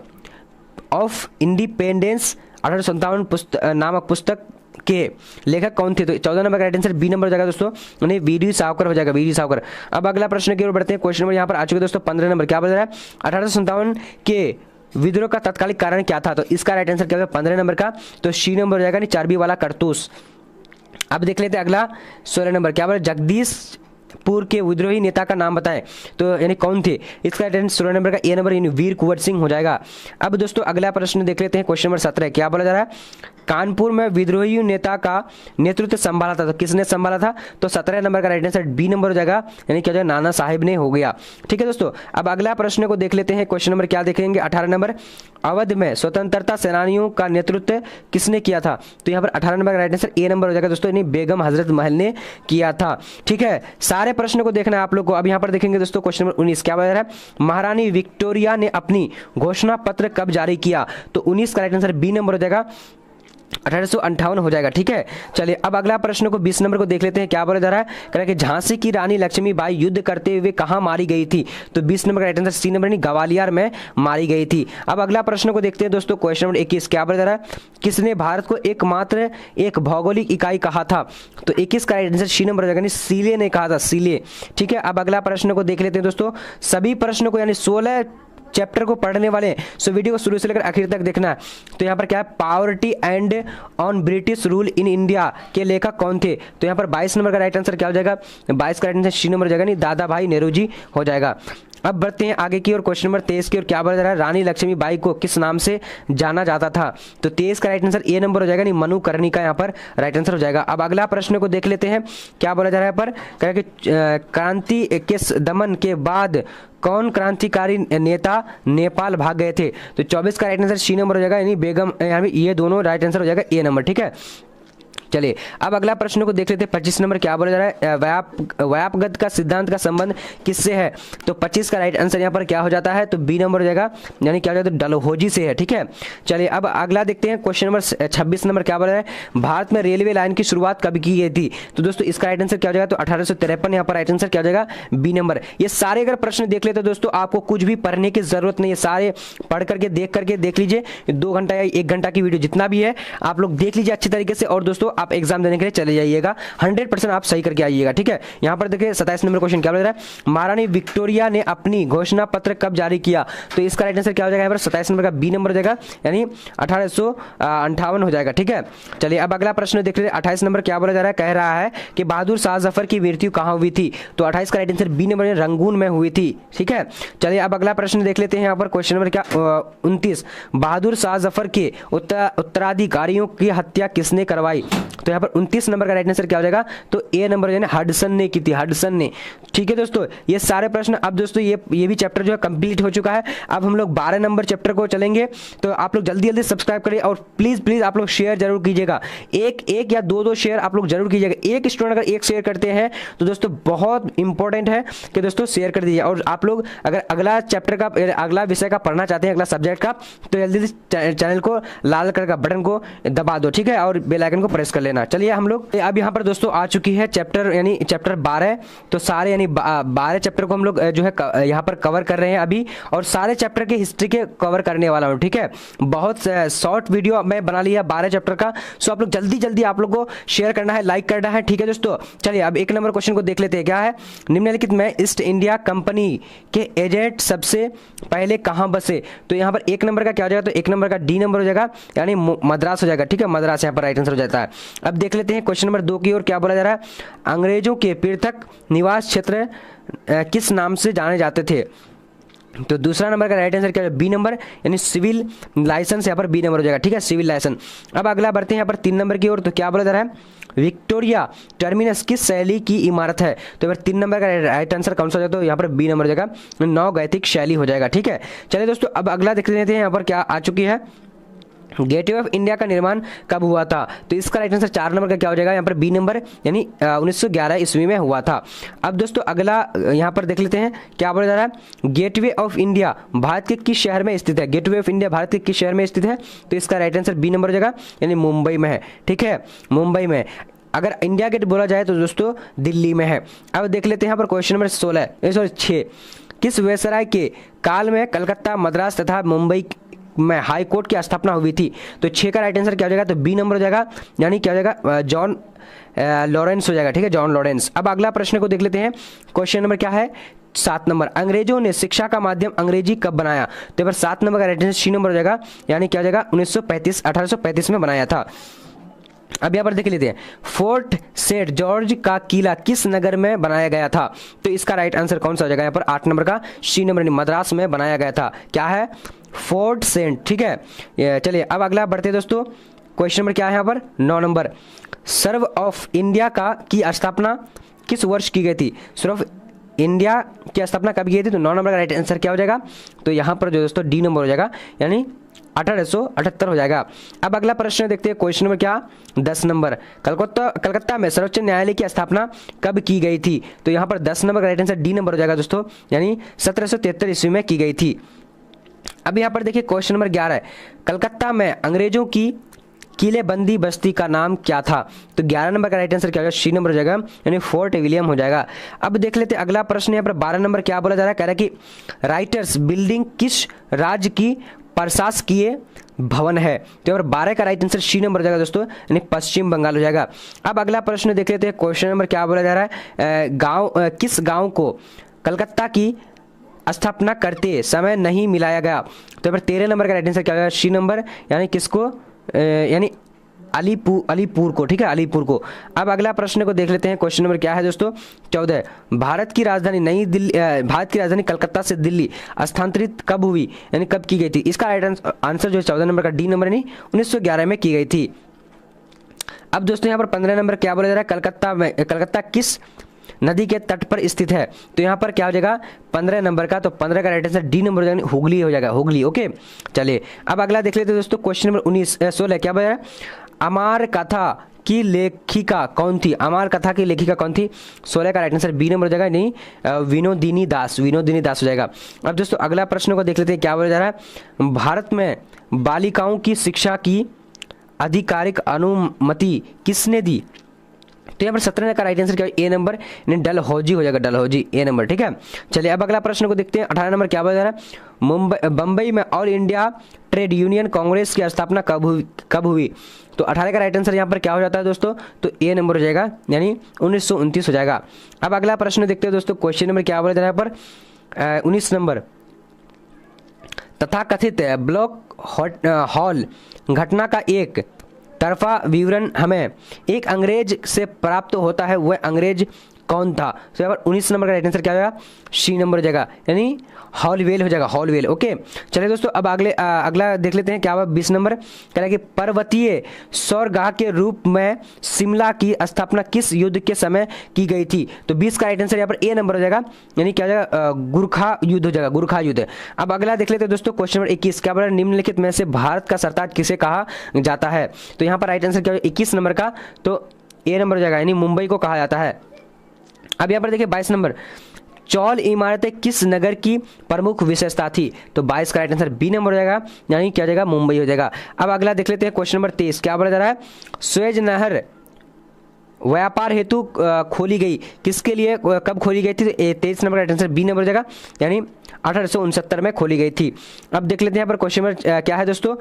Speaker 3: of independence 1857 नामक पुस्तक के लेखक कौन थे? तो 14 नंबर का राइट आंसर बी नंबर हो जाएगा दोस्तों, यानी वीडी सावरकर हो जाएगा, वीडी सावरकर। अब अगला प्रश्न की ओर बढ़ते हैं, क्वेश्चन नंबर यहाँ पर आ चुके हैं दोस्तों 15 नंबर, क्या बोल रहा है, 1857 के विद्रोह का तत्कालिक कारण क्या था? तो इसका राइट आंसर क्या होगा 15 नंबर का? तो सी नंबर हो जाएगा, यानी चर्बी वाला करतूस। अब देख लेते हैं अगला 16 नंबर, क्या बोला, जगदीशपुर के विद्रोही नेता का नाम बताएं, तो यानी कौन थे? इसका राइट आंसर 16 नंबर का ए नंबर यानी वीर कुंवर सिंह हो जाएगा। अब दोस्तों अगला प्रश्न देख लेते हैं, क्वेश्चन नंबर 17 क्या बोला जा रहा है, कानपुर में विद्रोही नेता का नेतृत्व संभाला था, तो किसने संभाला था? तो 17 नंबर का राइट आंसर बी नंबर हो जाएगा, यानी क्या हो जाएगा, नाना साहिब ने हो गया, ठीक है दोस्तों। अब अगला प्रश्न को देख लेते हैं, क्वेश्चन नंबर क्या देखेंगे 18 नंबर, अवध में स्वतंत्रता सेनानियों का नेतृत्व किसने किया था? तो यहाँ पर 18 नंबर का राइट आंसर ए नंबर हो जाएगा दोस्तों, यानी बेगम हजरत महल ने किया था, ठीक है। सारे प्रश्नों को देखना है आप लोग को। अब यहाँ पर देखेंगे दोस्तों क्वेश्चन नंबर 19 क्या बता रहा है, महारानी विक्टोरिया ने अपनी घोषणा पत्र कब जारी किया? तो 19 का राइट आंसर बी नंबर हो जाएगा, 1858 हो जाएगा, ठीक है। चलिए अब अगला प्रश्न को 20 नंबर को देख लेते हैं, क्या बोला जा रहा है, कह रहा है कि झांसी की रानी लक्ष्मीबाई युद्ध करते हुए कहां मारी गई थी? तो 20 नंबर का राइट आंसर सी नंबर यानी ग्वालियर में मारी गई थी। अब अगला प्रश्न को देखते हैं दोस्तों, क्वेश्चन नंबर 21 क्या बोला जा रहा है, किसने भारत को एकमात्र एक भौगोलिक इकाई कहा था? तो 21 का राइट आंसर सी नंबर हो जाएगा, यानी सीले ने कहा था, सीले, ठीक है। अब अगला प्रश्न को देख लेते हैं दोस्तों, सभी प्रश्नों को यानी 16 चैप्टर को पढ़ने वाले, सो वीडियो को शुरू से लेकर आखिर तक देखना है। तो यहाँ पर क्या है, poverty and on British rule in India के लेखक कौन थे? तो यहाँ पर 22 नंबर का राइट आंसर क्या हो जाएगा? 22 का राइट आंसर सी नंबर हो जाएगा, नहीं दादा भाई नेहरू जी हो जाएगा। अब बढ़ते हैं आगे की ओर, क्वेश्चन नंबर 23 की ओर, क्या बोला जा रहा है, रानी लक्ष्मीबाई को किस नाम से जाना जाता था? तो 23 का राइट आंसर ए नंबर हो जाएगा, नहीं मनुकर्णी का यहाँ पर राइट आंसर हो जाएगा। अब अगला प्रश्न को देख लेते हैं, क्या बोला जा रहा है पर, कह कि क्रांति के दमन के बाद कौन क्रांतिकारी नेता नेपाल भाग गए थे? तो 24 का राइट आंसर सी नंबर हो जाएगा, यानी बेगम, यानी ये दोनों राइट आंसर हो जाएगा ए नंबर, ठीक है। चलिए अब अगला प्रश्न को देख लेते हैं, 25 नंबर क्या बोला जा रहा है, व्यापगत का सिद्धांत का संबंध किससे है? तो 25 का राइट आंसर यहाँ पर क्या हो जाता है? तो बी नंबर हो जाएगा, यानी क्या हो जाता है, डलहौजी से है, ठीक है। चलिए अब अगला देखते हैं, क्वेश्चन नंबर 26 नंबर क्या बोला है, भारत में रेलवे लाइन की शुरुआत कब की गई थी? तो दोस्तों इसका राइट आंसर क्या हो जाएगा? तो 1853 यहाँ पर राइट आंसर क्या हो जाएगा? B number. ये सारे अगर प्रश्न देख लेते दोस्तों, आपको कुछ भी पढ़ने की जरूरत नहीं है, सारे पढ़ करके देख लीजिए, 2 घंटा या 1 घंटा की वीडियो जितना भी है आप लोग देख लीजिए अच्छी तरीके से, और दोस्तों आप एग्जाम देने के लिए चले जाइएगा, 100% आप सही करके आइएगा, ठीक है। यहां पर देखिए 27 नंबर क्वेश्चन क्या बोल रहा है, महारानी विक्टोरिया ने अपनी घोषणा पत्र कब जारी किया? तो इसका राइट आंसर क्या हो जाएगा? यहाँ पर 27 नंबर का बी नंबर हो जाएगा, यानी 1858 हो जाएगा, ठीक है। चलिए अब अगला प्रश्न देख लीजिए, 28 नंबर क्या बोला जा रहा है, कह रहा है कि बहादुर शाह जफर की मृत्यु कहां हुई थी? तो 28 का right answer B number Rangoon में हुई थी, ठीक है। चलिए अब अगला प्रश्न देख लेते हैं, यहाँ पर क्वेश्चन नंबर क्या 29, बहादुर शाह जफर के उत्तराधिकारियों की हत्या किसने करवाई? तो यहाँ पर 29 नंबर का राइट आंसर क्या हो जाएगा? तो ए नंबर यानी हडसन ने की थी, हडसन ने, ठीक है दोस्तों। ये सारे प्रश्न, अब दोस्तों ये भी चैप्टर जो है कंप्लीट हो चुका है। अब हम लोग 12 नंबर चैप्टर को चलेंगे, तो आप लोग जल्दी जल्दी सब्सक्राइब करिए, और प्लीज आप लोग शेयर जरूर कीजिएगा, एक या दो शेयर आप लोग जरूर कीजिएगा। एक स्टूडेंट अगर एक शेयर करते हैं तो दोस्तों बहुत इंपॉर्टेंट है कि दोस्तों शेयर कर दीजिए। और आप लोग अगर अगला चैप्टर का, अगला विषय का पढ़ना चाहते हैं, अगला सब्जेक्ट का, तो जल्दी चैनल को लाल कलर का बटन को दबा दो, ठीक है, और बेल आइकन को प्रेस कर लेना। लेना। चलिए हम लोग अब यहाँ पर दोस्तों आ चुकी है चैप्टर यानी चैप्टर 12। तो सारे यानी 12 चैप्टर को हम लोग जो है यहाँ पर कवर कर रहे हैं अभी, और सारे चैप्टर के हिस्ट्री के कवर करने वाला हूँ, ठीक है। बहुत शॉर्ट वीडियो मैं बना लिया 12 चैप्टर का। सो आप लोग जल्दी आप लोग को शेयर करना है, लाइक करना है, ठीक है दोस्तों। चलिए अब 1 नंबर क्वेश्चन को देख लेते हैं। क्या है, निम्नलिखित में ईस्ट इंडिया कंपनी के एजेंट सबसे पहले कहाँ बसे। तो यहाँ पर 1 नंबर का क्या हो जाएगा, तो 1 नंबर का डी नंबर हो जाएगा, यानी मद्रास हो जाएगा, ठीक है। मद्रास यहाँ पर राइट आंसर हो जाता है। अब देख लेते हैं क्वेश्चन नंबर 2 की ओर। क्या बोला जा रहा है, अंग्रेजों के पृथक निवास क्षेत्र किस नाम से जाने जाते थे। तो दूसरा नंबर का राइट आंसर क्या है, बी नंबर, यानी सिविल लाइसेंस, यहाँ पर बी नंबर हो जाएगा, ठीक है, सिविल लाइसेंस। अब अगला बढ़ते हैं यहाँ पर 3 नंबर की ओर। तो क्या बोला जा रहा है, विक्टोरिया टर्मिनस किस शैली की इमारत है। तो यहाँ पर 3 नंबर का राइट आंसर कौन सा हो जाएगा, तो यहाँ पर बी नंबर हो जाएगा, नवगैतिक शैली हो जाएगा, ठीक है। चलिए दोस्तों अब अगला देख लेते हैं यहाँ पर क्या आ चुकी है, गेटवे ऑफ इंडिया का निर्माण कब हुआ था। तो इसका राइट आंसर 4 नंबर का क्या हो जाएगा, यहाँ पर बी नंबर, यानी 1911 ईस्वी में हुआ था। अब दोस्तों अगला यहाँ पर देख लेते हैं क्या बोला जा रहा है, गेटवे ऑफ इंडिया भारत के किस शहर में स्थित है। गेटवे ऑफ इंडिया भारत के किस शहर में स्थित है। तो इसका राइट आंसर बी नंबर हो जाएगा, यानी मुंबई में है, ठीक है, मुंबई में। अगर इंडिया गेट बोला जाए तो दोस्तों दिल्ली में है। अब देख लेते हैं यहाँ पर क्वेश्चन नंबर 6। किस वायसराय के काल में कलकत्ता, मद्रास तथा मुंबई में हाई कोर्ट की स्थापना हुई थी। तो 6 का राइट आंसर क्या हो जाएगा, तो बी नंबर हो जाएगा, यानी क्या हो जाएगा, जॉन लॉरेंस हो जाएगा, ठीक है, जॉन लॉरेंस। अब अगला प्रश्न को देख लेते हैं। क्वेश्चन नंबर क्या है, 7 नंबर, अंग्रेजों ने शिक्षा का माध्यम अंग्रेजी कब बनाया। तो यहाँ पर 7 नंबर का राइट आंसर सी नंबर हो जाएगा, यानी क्या हो जाएगा, 1835 में बनाया था। अब यहाँ पर देख लेते हैं, फोर्ट सेंट जॉर्ज का किला किस नगर में बनाया गया था। तो इसका राइट आंसर कौन सा हो जाएगा, यहाँ पर 8 नंबर का सी नंबर, मद्रास में बनाया गया था। क्या है, फोर्ट सेंट, ठीक है। चलिए अब अगला बढ़ते हैं दोस्तों। क्वेश्चन नंबर क्या है यहाँ पर 9 नंबर, सर्व ऑफ इंडिया का की स्थापना किस वर्ष की गई थी। सर्व ऑफ इंडिया की स्थापना कब की गई थी। तो 9 नंबर का राइट आंसर क्या हो जाएगा, तो यहाँ पर जो दोस्तों डी नंबर हो जाएगा, यानी 1878 हो जाएगा। अब अगला प्रश्न देखते हैं, क्वेश्चन नंबर क्या 10 नंबर, कलकत्ता में सर्वोच्च न्यायालय की स्थापना कब की गई थी। तो यहाँ पर 10 नंबर का राइट आंसर डी नंबर हो जाएगा दोस्तों, यानी 1773 ईस्वी में की गई थी। अब यहाँ पर देखिए क्वेश्चन नंबर 11 है, कलकत्ता में अंग्रेजों की किलेबंदी बस्ती का नाम क्या था। तो 11 नंबर का राइट आंसर क्या होगा, सी नंबर हो जाएगा, यानी फोर्ट विलियम हो जाएगा। अब देख लेते हैं अगला प्रश्न, यहाँ पर 12 नंबर क्या बोला जा रहा है, कह रहा है कि राइटर्स बिल्डिंग किस राज्य की प्रशासकीय भवन है। तो यहाँ पर 12 का राइट आंसर सी नंबर हो जाएगा दोस्तों, यानी पश्चिम बंगाल हो जाएगा। अब अगला प्रश्न देख लेते हैं, क्वेश्चन नंबर क्या बोला जा रहा है, किस गाँव को कलकत्ता की स्थापना करते समय नहीं मिलाया गया। तो यहाँ पर 13 नंबर का राइट आंसर क्या होगा, सी नंबर, यानी किसको, यानी अलीपुर को, ठीक है, अलीपुर को। अब अगला प्रश्न को देख लेते हैं, क्वेश्चन नंबर क्या है दोस्तों 14, भारत की राजधानी कलकत्ता से दिल्ली स्थानांतरित कब हुई, यानी कब की गई थी। इसका राइट आंसर जो है 14 नंबर का डी नंबर, यानी 1911 में की गई थी। अब दोस्तों यहाँ पर 15 नंबर क्या बोला जा रहा है, कलकत्ता किस नदी के तट पर स्थित है। तो यहाँ पर क्या हो जाएगा 15 नंबर का, तो 15 का राइट आंसर डी नंबर हो जाएगा, हुगली हो जाएगा, हुगली, ओके। चलिए अब अगला देख लेते हैं दोस्तों, क्वेश्चन नंबर 16 क्या बोला, अमर कथा की लेखिका कौन थी। अमर कथा की लेखिका कौन थी, 16 का राइट आंसर बी नंबर हो जाएगा, नहीं विनोदिनी दास हो जाएगा। अब दोस्तों अगला प्रश्न को देख लेते हैं, क्या बोला जा रहा है, भारत में बालिकाओं की शिक्षा की आधिकारिक अनुमति किसने दी। तो यहाँ पर 17 का राइट आंसर क्या है, ए नंबर, डलहौजी हो जाएगा, डलहौजी, ए नंबर, ठीक है। चलिए अब अगला प्रश्न को देखते हैं, 18 नंबर क्या बोला जा रहा है, बम्बई में all India trade union Congress की स्थापना कब हुई। तो 18 का राइट आंसर यहाँ पर क्या हो जाता है दोस्तों, तो ए नंबर हो जाएगा, यानी 1929 हो जाएगा। अब अगला प्रश्न देखते हैं दोस्तों, क्वेश्चन नंबर क्या बोला जा रहा है यहाँ पर 19 नंबर, तथाकथित ब्लॉक हॉल घटना का एक तरफा विवरण हमें एक अंग्रेज से प्राप्त होता है, वह अंग्रेज कौन था। तो यहाँ पर 19 नंबर का राइट आंसर क्या हो जाएगा, सी नंबर हो जाएगा, यानी हॉलवेल हो जाएगा, हॉलवेल, ओके। चलिए दोस्तों अब अगला देख लेते हैं, क्या हुआ 20 नंबर कह रहा है कि पर्वतीय सौरगाह के रूप में शिमला की स्थापना किस युद्ध के समय की गई थी। तो 20 का राइट आंसर यहाँ पर ए नंबर हो जाएगा, यानी क्या हो जाएगा, गुरखा युद्ध हो जाएगा, गुरखा युद्ध। अब अगला देख लेते हैं दोस्तों, क्वेश्चन नंबर 21 क्या बोला, निम्नलिखित में से भारत का सरताज किसे कहा जाता है। तो यहाँ पर राइट आंसर क्या हो, 21 नंबर का, तो ए नंबर हो जाएगा, यानी मुंबई को कहा जाता है। अब यहाँ पर देखिए 22 नंबर, चौल इमारतें किस नगर की प्रमुख विशेषता थी। तो 22 का राइट आंसर बी नंबर हो जाएगा, यानी क्या हो जाएगा, मुंबई हो जाएगा। अब अगला देख लेते हैं, क्वेश्चन नंबर 23 क्या बोला जा रहा है, स्वेज नहर व्यापार हेतु खोली गई, किसके लिए कब खोली गई थी? तो 23 नंबर का राइट आंसर बी नंबर हो जाएगा, यानी 1869 में खोली गई थी। अब देख लेते हैं यहाँ पर क्वेश्चन नंबर क्या है दोस्तों,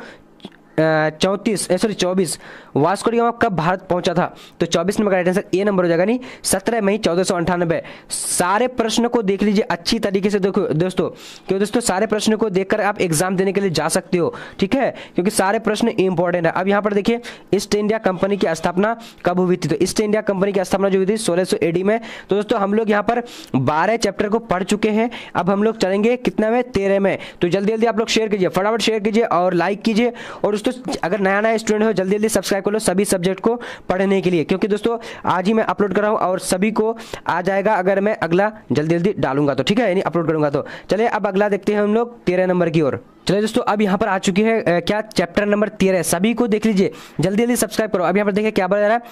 Speaker 3: 24 वास्को डी गामा कब भारत पहुंचा था? तो 24 नंबर का राइट आंसर ए नंबर हो जाएगा, नहीं 17 मई 1498। सारे प्रश्न को देख लीजिए अच्छी तरीके से, देखो दोस्तों, क्यों दोस्तों सारे प्रश्न को देखकर आप एग्जाम देने के लिए जा सकते हो, ठीक है, क्योंकि सारे प्रश्न इंपॉर्टेंट है। अब यहाँ पर देखिए ईस्ट इंडिया कंपनी की स्थापना कब हुई थी? तो ईस्ट इंडिया कंपनी की स्थापना जो हुई थी 1600 AD में। तो दोस्तों हम लोग यहाँ पर 12 चैप्टर को पढ़ चुके हैं, अब हम लोग चलेंगे कितना में, 13 में। तो जल्दी जल्दी आप लोग शेयर कीजिए, फटाफट शेयर कीजिए और लाइक कीजिए। और दोस्तों अगर नया नया स्टूडेंट हो जल्दी जल्दी सब्सक्राइब कर लो सभी सब्जेक्ट को पढ़ने के लिए, क्योंकि दोस्तों आज ही मैं अपलोड कर रहा हूँ और सभी को आ जाएगा अगर मैं अगला जल्दी जल्दी डालूंगा तो, ठीक है, यानी अपलोड करूंगा तो। चलिए अब अगला देखते हैं हम लोग 13 नंबर की ओर। चलिए दोस्तों अब यहाँ पर आ चुकी है क्या, चैप्टर नंबर 13, सभी को देख लीजिए, जल्दी जल्दी सब्सक्राइब करो। अब यहाँ पर देखिए क्या बोला जा रहा है,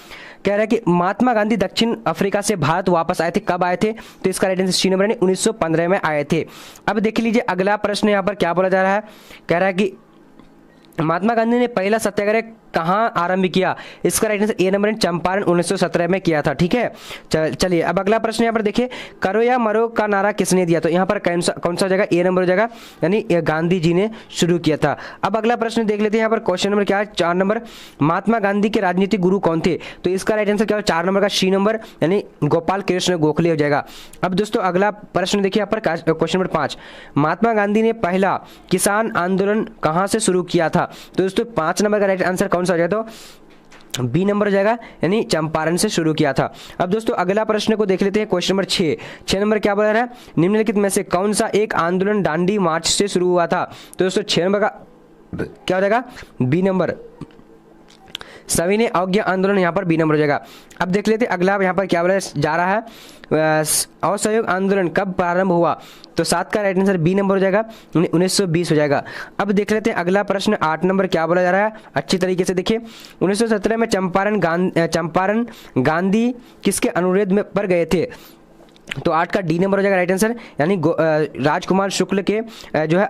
Speaker 3: कह रहा है कि महात्मा गांधी दक्षिण अफ्रीका से भारत वापस आए थे, कब आए थे? तो इसका राइट आंसर सी नंबर है, 1915 में आए थे। अब देख लीजिए अगला प्रश्न यहाँ पर क्या बोला जा रहा है, कह रहा है कि महात्मा गांधी ने पहला सत्याग्रह कहाँ आरंभ किया? इसका राइट आंसर ए नंबर है, चंपारण 1917 में किया था, ठीक है। चलिए अब अगला प्रश्न यहाँ पर देखिए, करो या मरो का नारा किसने दिया? तो यहाँ पर कौन सा हो जाएगा? ए नंबर हो जाएगा, यानी गांधी जी ने शुरू किया था। अब अगला प्रश्न देख लेते हैं, यहाँ पर क्वेश्चन नंबर क्या है, 4 नंबर, महात्मा गांधी के राजनीतिक गुरु कौन थे? तो इसका राइट आंसर क्या हो, 4 नंबर का सी नंबर, यानी गोपाल कृष्ण गोखले हो जाएगा। अब दोस्तों अगला प्रश्न देखिए यहाँ पर क्वेश्चन नंबर 5, महात्मा गांधी ने पहला किसान आंदोलन कहाँ से शुरू किया था? तो दोस्तों 5 नंबर का राइट आंसर कौन सा हो जाएगा? तो बी नंबर हो जाएगा, यानी चंपारण से शुरू किया था। अब दोस्तों अगला प्रश्न को देख लेते हैं, क्वेश्चन नंबर 6 नंबर क्या बोला रहा है, निम्नलिखित में से कौन सा एक आंदोलन दांडी मार्च से शुरू हुआ था? तो दोस्तों 6 नंबर का क्या हो जाएगा? बी नंबर, सविनय अवज्ञा आंदोलन यहाँ पर बी नंबर हो जाएगा। अब देख लेते हैं अगला यहाँ पर क्या बोला जा रहा है, असहयोग आंदोलन कब प्रारंभ हुआ? तो 7 का राइट आंसर बी नंबर हो जाएगा, 1920 हो जाएगा। अब देख लेते हैं अगला प्रश्न 8 नंबर क्या बोला जा रहा है, अच्छी तरीके से देखिए, 1917 में चंपारण गांधी किसके अनुरोध में पर गए थे? तो 8 का डी नंबर हो जाएगा राइट आंसर, यानी राजकुमार शुक्ल के जो है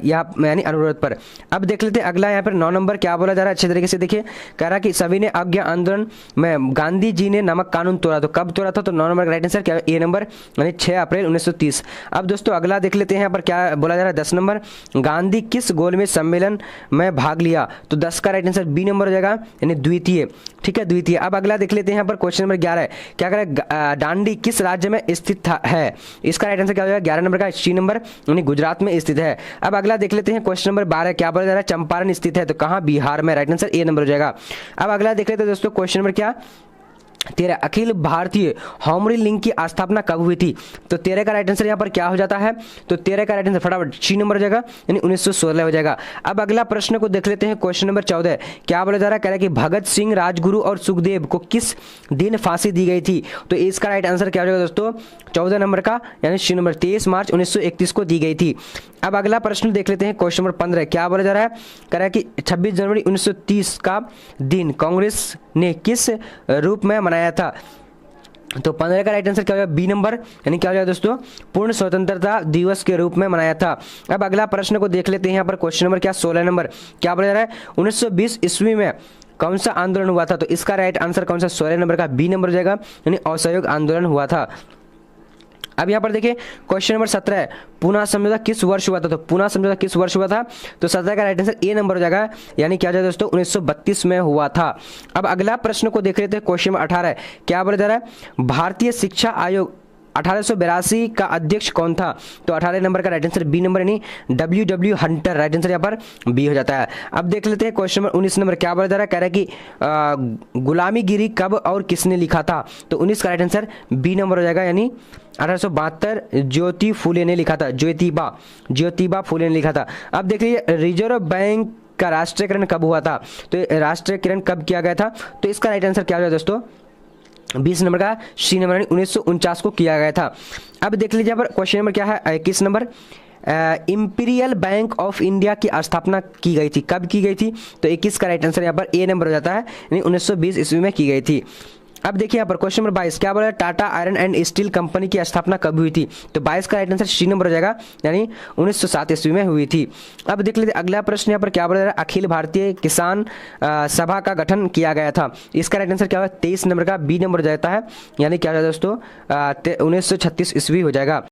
Speaker 3: यानी अनुरोध पर। अब देख लेते हैं अगला यहाँ पर 9 नंबर क्या बोला जा रहा है, अच्छे तरीके से देखिए, कह रहा है कि सविनय अवज्ञा आंदोलन में गांधी जी ने नमक कानून तोड़ा, तो कब तोड़ा था? तो 9 नंबर का राइट आंसर क्या है? ए नंबर, यानी 6 अप्रैल 1930। अब दोस्तों अगला देख लेते हैं यहाँ पर क्या बोला जा रहा है, 10 नंबर, गांधी किस गोलमेज सम्मेलन में भाग लिया? तो 10 का राइट आंसर बी नंबर हो जाएगा, यानी द्वितीय, ठीक है, द्वितीय। अब अगला देख लेते हैं यहाँ पर क्वेश्चन नंबर 11 क्या कह रहा है, दांडी किस राज्य में स्थित है? इसका राइट आंसर क्या हो जाएगा? 11 नंबर का सी नंबर, यानी गुजरात में स्थित है। अब अगला देख लेते हैं क्वेश्चन नंबर 12 क्या बोला जा रहा है, चंपारण स्थित है, तो कहाँ? बिहार में, राइट आंसर ए नंबर हो जाएगा। अब अगला देख लेते हैं दोस्तों क्वेश्चन नंबर क्या, 13, अखिल भारतीय होमरी लीग की स्थापना कब हुई थी? तो 13 का राइट आंसर यहाँ पर क्या हो जाता है? तो 13 का राइट आंसर फटाफट सी नंबर हो जाएगा, यानी 1916 हो जाएगा। अब अगला प्रश्न को देख लेते हैं, क्वेश्चन नंबर 14 क्या बोला जा रहा है, कह रहा है कि भगत सिंह, राजगुरु और सुखदेव को किस दिन फांसी दी गई थी? तो इसका राइट आंसर क्या हो जाएगा दोस्तों? 14 नंबर का, यानी सी नंबर, 23 मार्च 1931 को दी गई थी। अब अगला प्रश्न देख लेते हैं, क्वेश्चन नंबर 15 क्या बोला जा रहा है, कह रहा है कि 26 जनवरी 1930 का दिन कांग्रेस ने किस रूप में मनाया था? तो 15 का राइट आंसर क्या हो जाएगा? बी नंबर, यानी क्या हो जाएगा दोस्तों? पूर्ण स्वतंत्रता दिवस के रूप में मनाया था। अब अगला प्रश्न को देख लेते हैं, यहाँ पर क्वेश्चन नंबर क्या, 16 नंबर क्या बोला जा रहा है, 1920 ईस्वी में कौन सा आंदोलन हुआ था? तो इसका राइट आंसर कौन सा? 16 नंबर का बी नंबर हो जाएगा, यानी असहयोग आंदोलन हुआ था। अब यहाँ पर देखिए क्वेश्चन नंबर 17 पूना समझौता किस वर्ष हुआ था? तो पूना समझौता किस वर्ष हुआ था? तो 17 का राइट आंसर ए नंबर हो जाएगा, यानी क्या हो जाएगा दोस्तों? 1932 में हुआ था। अब अगला प्रश्न को देख लेते हैं, क्वेश्चन नंबर 18 क्या बोला जा रहा है, भारतीय शिक्षा आयोग 1882 का अध्यक्ष कौन था? तो 18 नंबर का राइट आंसर बी नंबर, यानी डब्ल्यू हंटर, राइट आंसर यहाँ पर बी हो जाता है। अब देख लेते हैं क्वेश्चन नंबर 19 नंबर क्या बोला जा रहा है, कह रहा है कि गुलामीगिरी कब और किसने लिखा था? तो 19 का राइट आंसर बी नंबर हो जाएगा, यानी 1872 ज्योति फूले ने लिखा था, ज्योतिबा फूले ने लिखा था। अब देख लीजिए रिजर्व बैंक का राष्ट्रीयकरण कब हुआ था? तो राष्ट्रीयकरण कब किया गया था? तो इसका राइट आंसर क्या हो जाएगा दोस्तों? 20 नंबर का सी नंबर, 1949 को किया गया था। अब देख लीजिए यहाँ पर क्वेश्चन नंबर क्या है, 21 number, imperial bank of India की स्थापना की गई थी, कब की गई थी? तो 21 का राइट आंसर यहाँ पर ए नंबर हो जाता है, यानी 1920 ईस्वी में की गई थी। अब देखिए यहाँ पर क्वेश्चन नंबर 22 क्या बोला है, Tata iron and steel company की स्थापना कब हुई थी? तो 22 का राइट आंसर सी नंबर हो जाएगा, यानी 1907 ईस्वी में हुई थी। अब देख लेते अगला प्रश्न यहाँ पर क्या बोला जा रहा है, अखिल भारतीय किसान सभा का गठन किया गया था। इसका राइट आंसर क्या होगा, 23 नंबर का बी नंबर हो जाता है, यानी क्या हो जाएगा दोस्तों 1936 ईस्वी हो जाएगा।